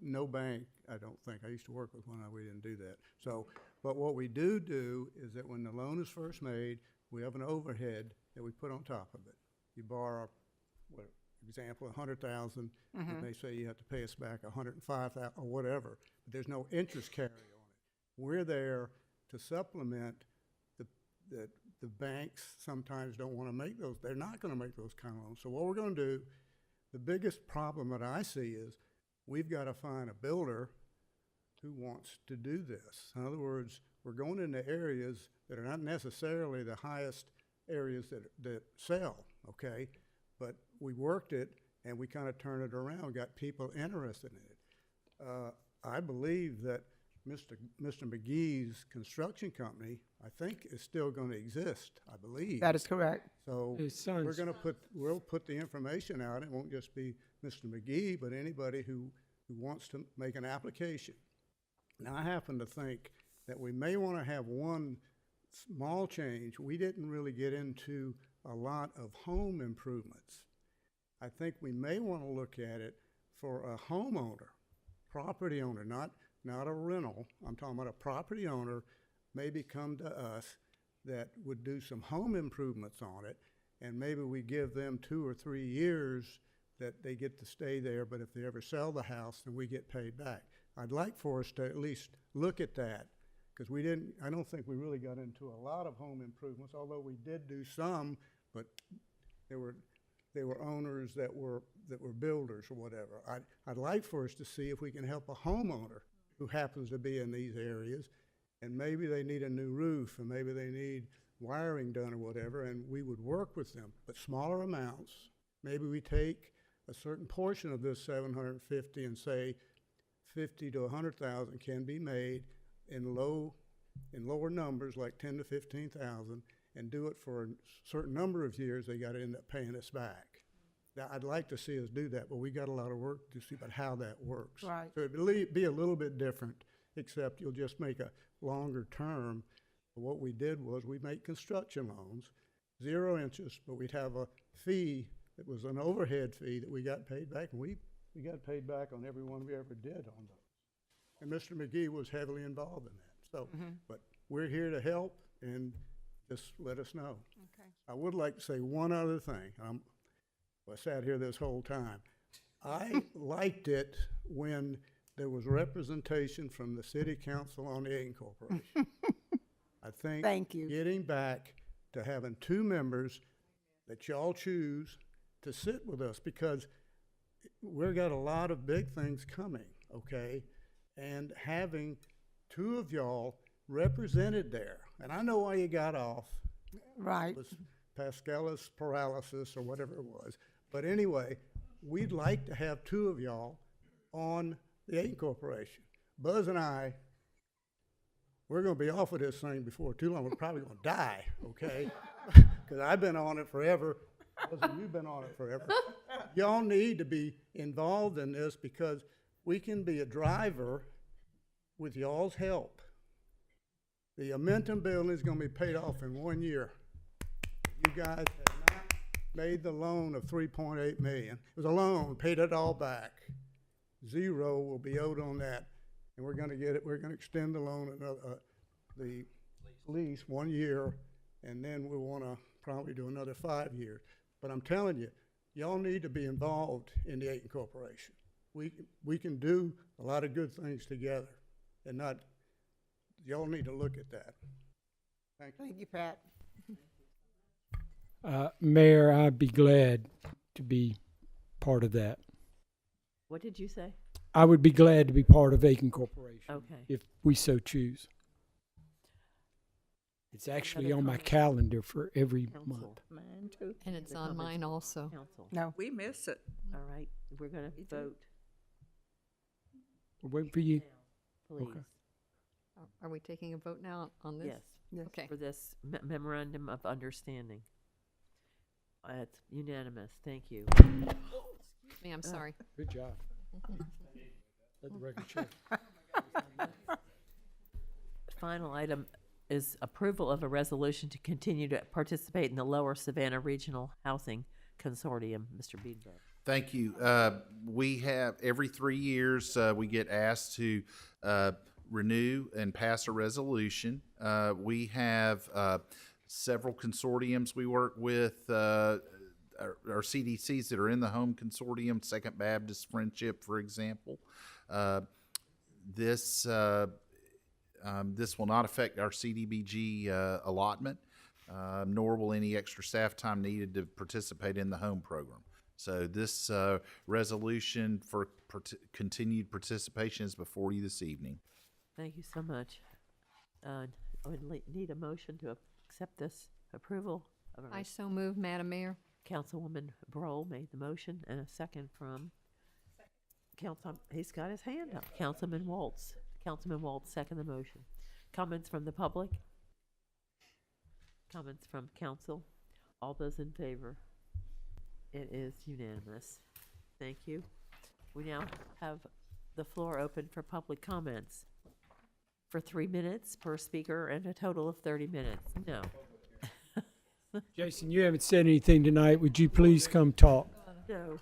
No bank, I don't think. I used to work with one, we didn't do that. So, but what we do is that when the loan is first made, we have an overhead that we put on top of it. You borrow, what, example, $100,000, and they say you have to pay us back $105,000 or whatever. But there's no interest carry on it. We're there to supplement the banks sometimes don't want to make those. They're not going to make those kind of loans. So what we're going to do, the biggest problem that I see is we've got to find a builder who wants to do this. In other words, we're going into areas that are not necessarily the highest areas that sell, okay? But we worked it and we kind of turned it around, got people interested in it. I believe that Mr. McGee's construction company, I think, is still going to exist, I believe.
That is correct.
So we'll put the information out. It won't just be Mr. McGee, but anybody who wants to make an application. Now, I happen to think that we may want to have one small change. We didn't really get into a lot of home improvements. I think we may want to look at it for a homeowner, property owner, not a rental. I'm talking about a property owner maybe come to us that would do some home improvements on it, and maybe we give them 2 or 3 years that they get to stay there, but if they ever sell the house, then we get paid back. I'd like for us to at least look at that, because I don't think we really got into a lot of home improvements, although we did do some, but they were owners that were builders or whatever. I'd like for us to see if we can help a homeowner who happens to be in these areas, and maybe they need a new roof, and maybe they need wiring done or whatever, and we would work with them, but smaller amounts. Maybe we take a certain portion of this 750 and say 50 to 100,000 can be made in lower numbers, like 10 to 15,000, and do it for a certain number of years. They got to end up paying us back. Now, I'd like to see us do that, but we got a lot of work to see about how that works.
Right.
So it'd be a little bit different, except you'll just make a longer term. What we did was we make construction loans, 0 interest, but we'd have a fee that was an overhead fee that we got paid back, and we got paid back on every one we ever did on those. And Mr. McGee was heavily involved in that. So, but we're here to help, and just let us know.
Okay.
I would like to say one other thing. I sat here this whole time. I liked it when there was representation from the city council on the Aiken Corporation. I think
Thank you.
getting back to having 2 members that y'all choose to sit with us, because we've got a lot of big things coming, okay? And having 2 of y'all represented there, and I know why you got off.
Right.
It was Pascalis paralysis or whatever it was. But anyway, we'd like to have 2 of y'all on the Aiken Corporation. Buzz and I, we're going to be off of this thing before too long. We're probably going to die, okay? Because I've been on it forever. Buzz, you've been on it forever. Y'all need to be involved in this, because we can be a driver with y'all's help. The Amentum building is going to be paid off in 1 year. You guys have not made the loan of $3.8 million. It was a loan, paid it all back. 0 will be owed on that, and we're going to get it. We're going to extend the loan another, the lease 1 year, and then we want to probably do another 5 years. But I'm telling you, y'all need to be involved in the Aiken Corporation. We can do a lot of good things together, and not. Y'all need to look at that. Thank you.
Thank you, Pat.
Mayor, I'd be glad to be part of that.
What did you say?
I would be glad to be part of Aiken Corporation.
Okay.
If we so choose. It's actually on my calendar for every month.
Mine too.
And it's on mine also.
Council.
No.
We miss it.
All right, we're going to vote.
We'll wait for you.
Please.
Okay.
Are we taking a vote now on this?
Yes.
Okay.
For this memorandum of understanding. It's unanimous. Thank you.
Excuse me, I'm sorry.
Good job. Let the record show.
Final item is approval of a resolution to continue to participate in the Lower Savannah Regional Housing Consortium. Mr. Beedberg.
Thank you. We have, every 3 years, we get asked to renew and pass a resolution. We have several consortiums we work with, our CDCs that are in the home consortium, Second Baptist Friendship, for example. This This will not affect our CDBG allotment, nor will any extra staff time needed to participate in the home program. So this resolution for continued participation is before you this evening.
Thank you so much. I would need a motion to accept this approval.
I so move, Madam Mayor.
Councilwoman Broll made the motion, and a second from he's got his hand up. Councilman Waltz. Councilman Waltz, second the motion. Comments from the public? Comments from council? All those in favor? It is unanimous. Thank you. We now have the floor open for public comments for 3 minutes per speaker and a total of 30 minutes. No.
Jason, you haven't said anything tonight. Would you please come talk?
No.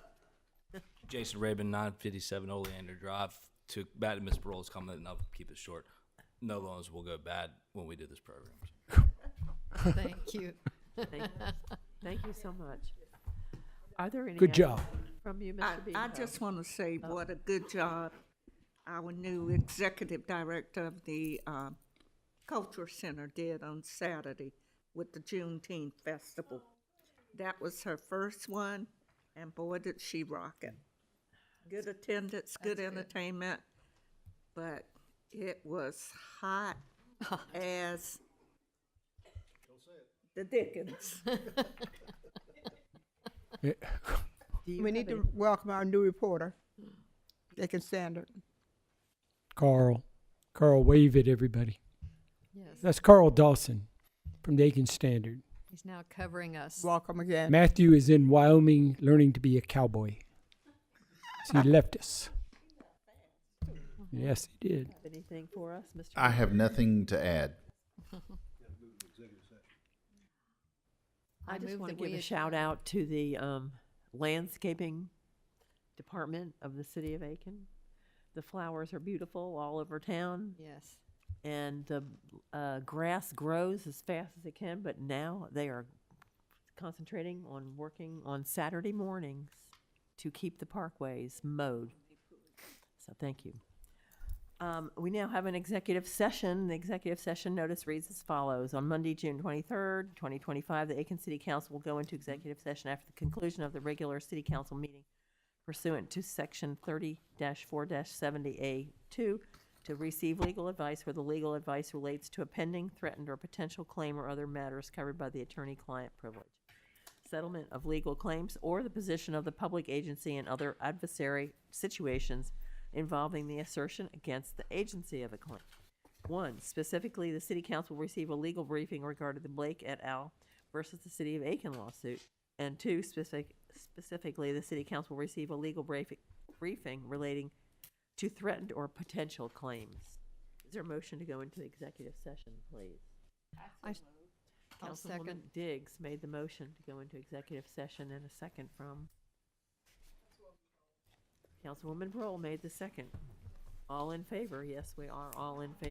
Jason Rabin, 957 Oleander Drive. To back to Ms. Broll's comment, and I'll keep it short. No loans will go bad when we do this program.
Thank you.
Thank you so much. Are there any
Good
other
job.
from you, Mr.
I
Beanpole?
just want to say what a good job our new executive director of the Culture Center did on Saturday with the Juneteenth Festival. That was her first one, and boy, did she rock it. Good attendance, good entertainment, but it was hot as the dickens.
We need to welcome our new reporter, Aiken Standard.
Carl, wave at everybody.
Yes.
That's Carl Dawson from the Aiken Standard.
He's now covering us.
Welcome again.
Matthew is in Wyoming learning to be a cowboy. So he left us. Yes, he did.
Anything for us, Mr.
I have nothing to add.
I just
move
want to
that we
give a shout out to the landscaping department of the city of Aiken. The flowers are beautiful all over town.
Yes.
And the grass grows as fast as it can, but now they are concentrating on working on Saturday mornings to keep the parkways mowed. So thank you. We now have an executive session. The executive session notice reads as follows. On Monday, June 23rd, 2025, the Aiken City Council will go into executive session after the conclusion of the regular City Council meeting pursuant to Section 30-4-70A2 to receive legal advice where the legal advice relates to a pending, threatened, or potential claim or other matters covered by the attorney-client privilege, settlement of legal claims, or the position of the public agency in other adversary situations involving the assertion against the agency of a claim. 1, specifically, the City Council will receive a legal briefing regarding the Blake et al. Versus the City of Aiken lawsuit. And 2, specifically, the City Council will receive a legal briefing relating to threatened or potential claims. Is there a motion to go into executive session, please?
I'll
Councilwoman
second.
Diggs made the motion to go into executive session, and a second from Councilwoman Broll made the second. All in favor? Yes, we are all in favor.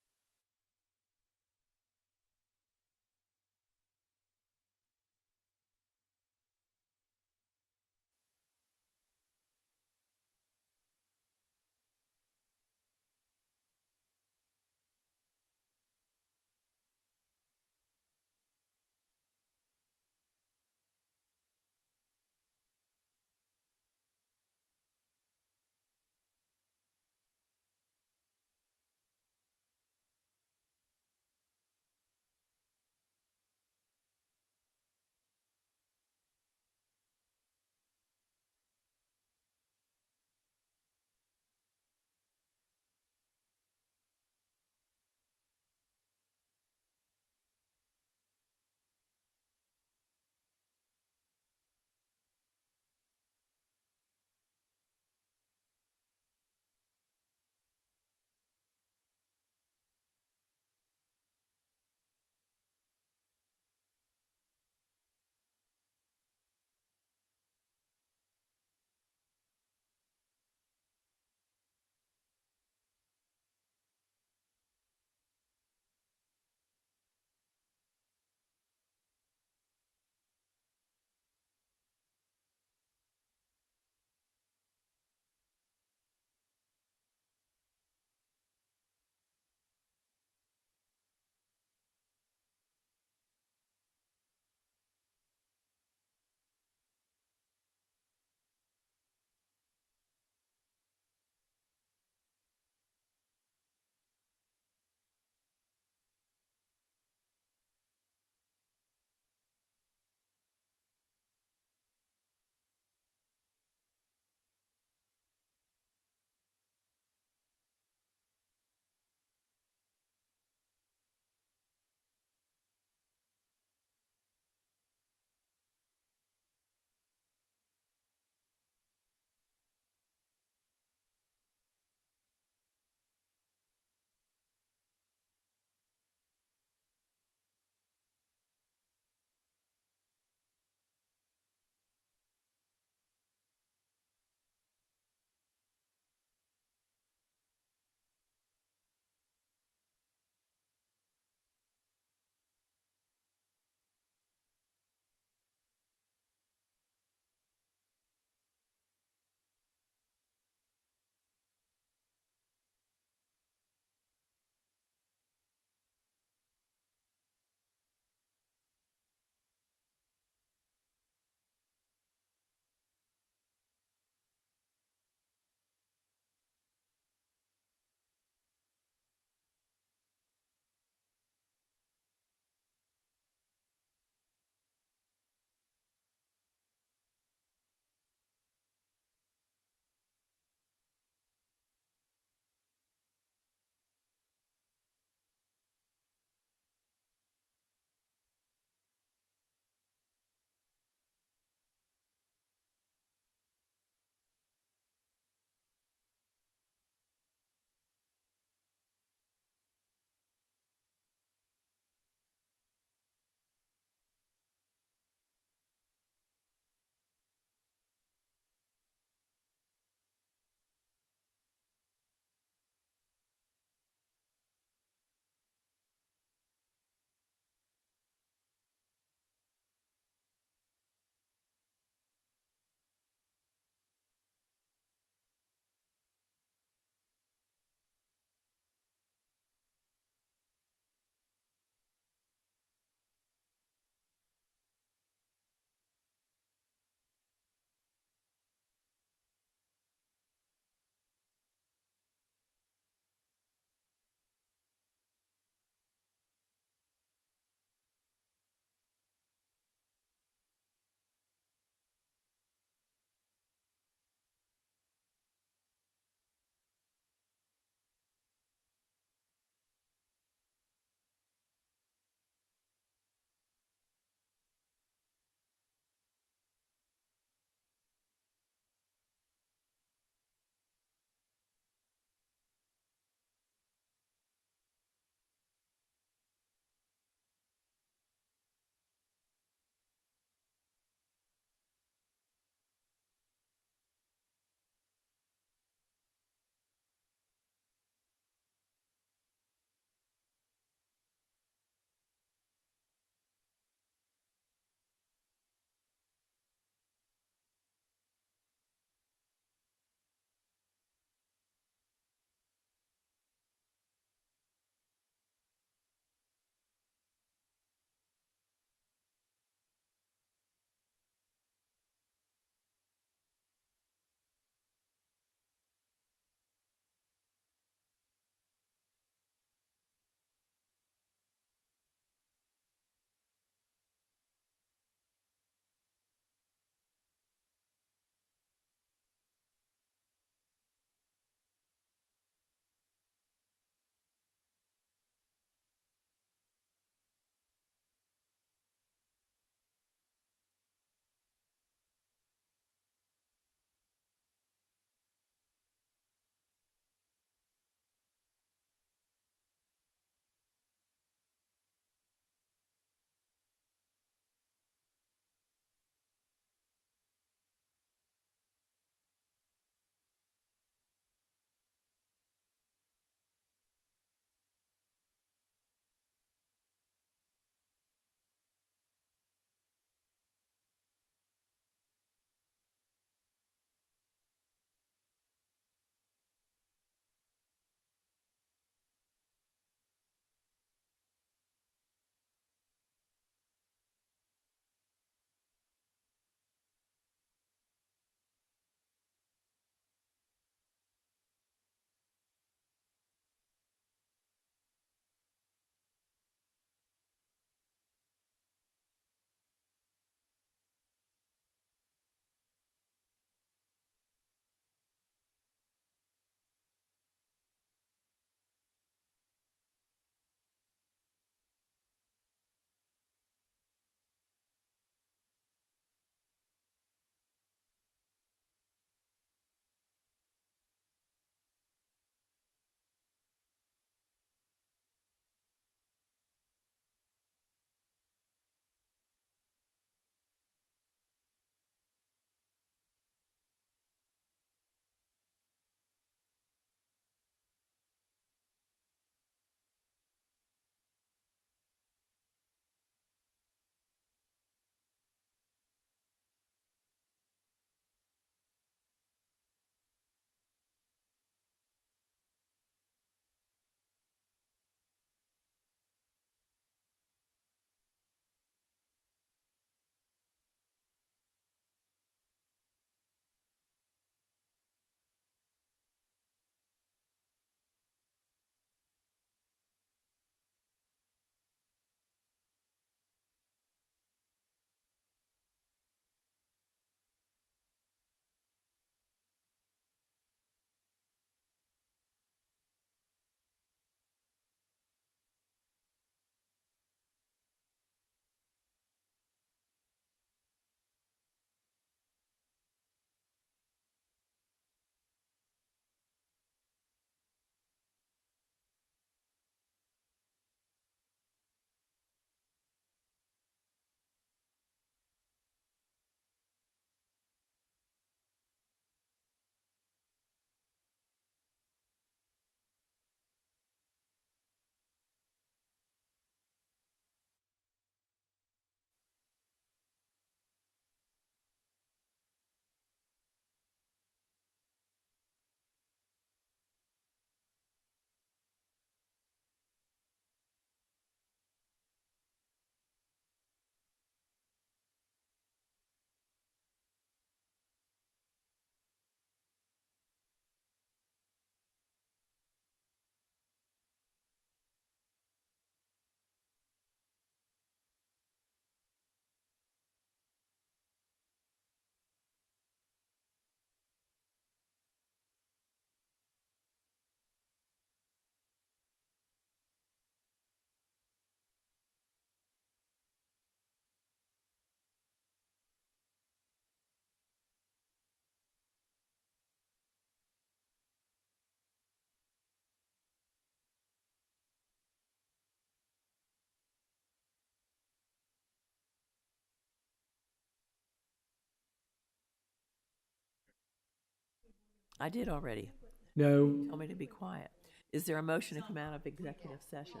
I did already.
No.
Told me to be quiet. Is there a motion to come out of executive session?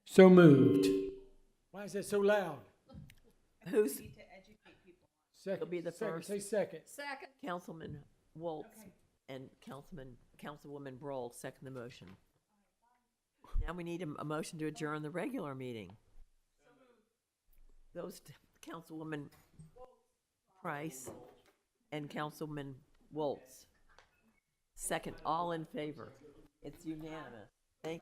So moved. Why is that so loud?
Who's,
Second.
will be the
Second.
first?
Say second.
Second.
Councilman Waltz and Councilwoman Broll second the motion. Now we need a motion to adjourn the regular meeting. Those, Councilwoman Price and Councilman Waltz. Second, all in favor. It's unanimous. Thank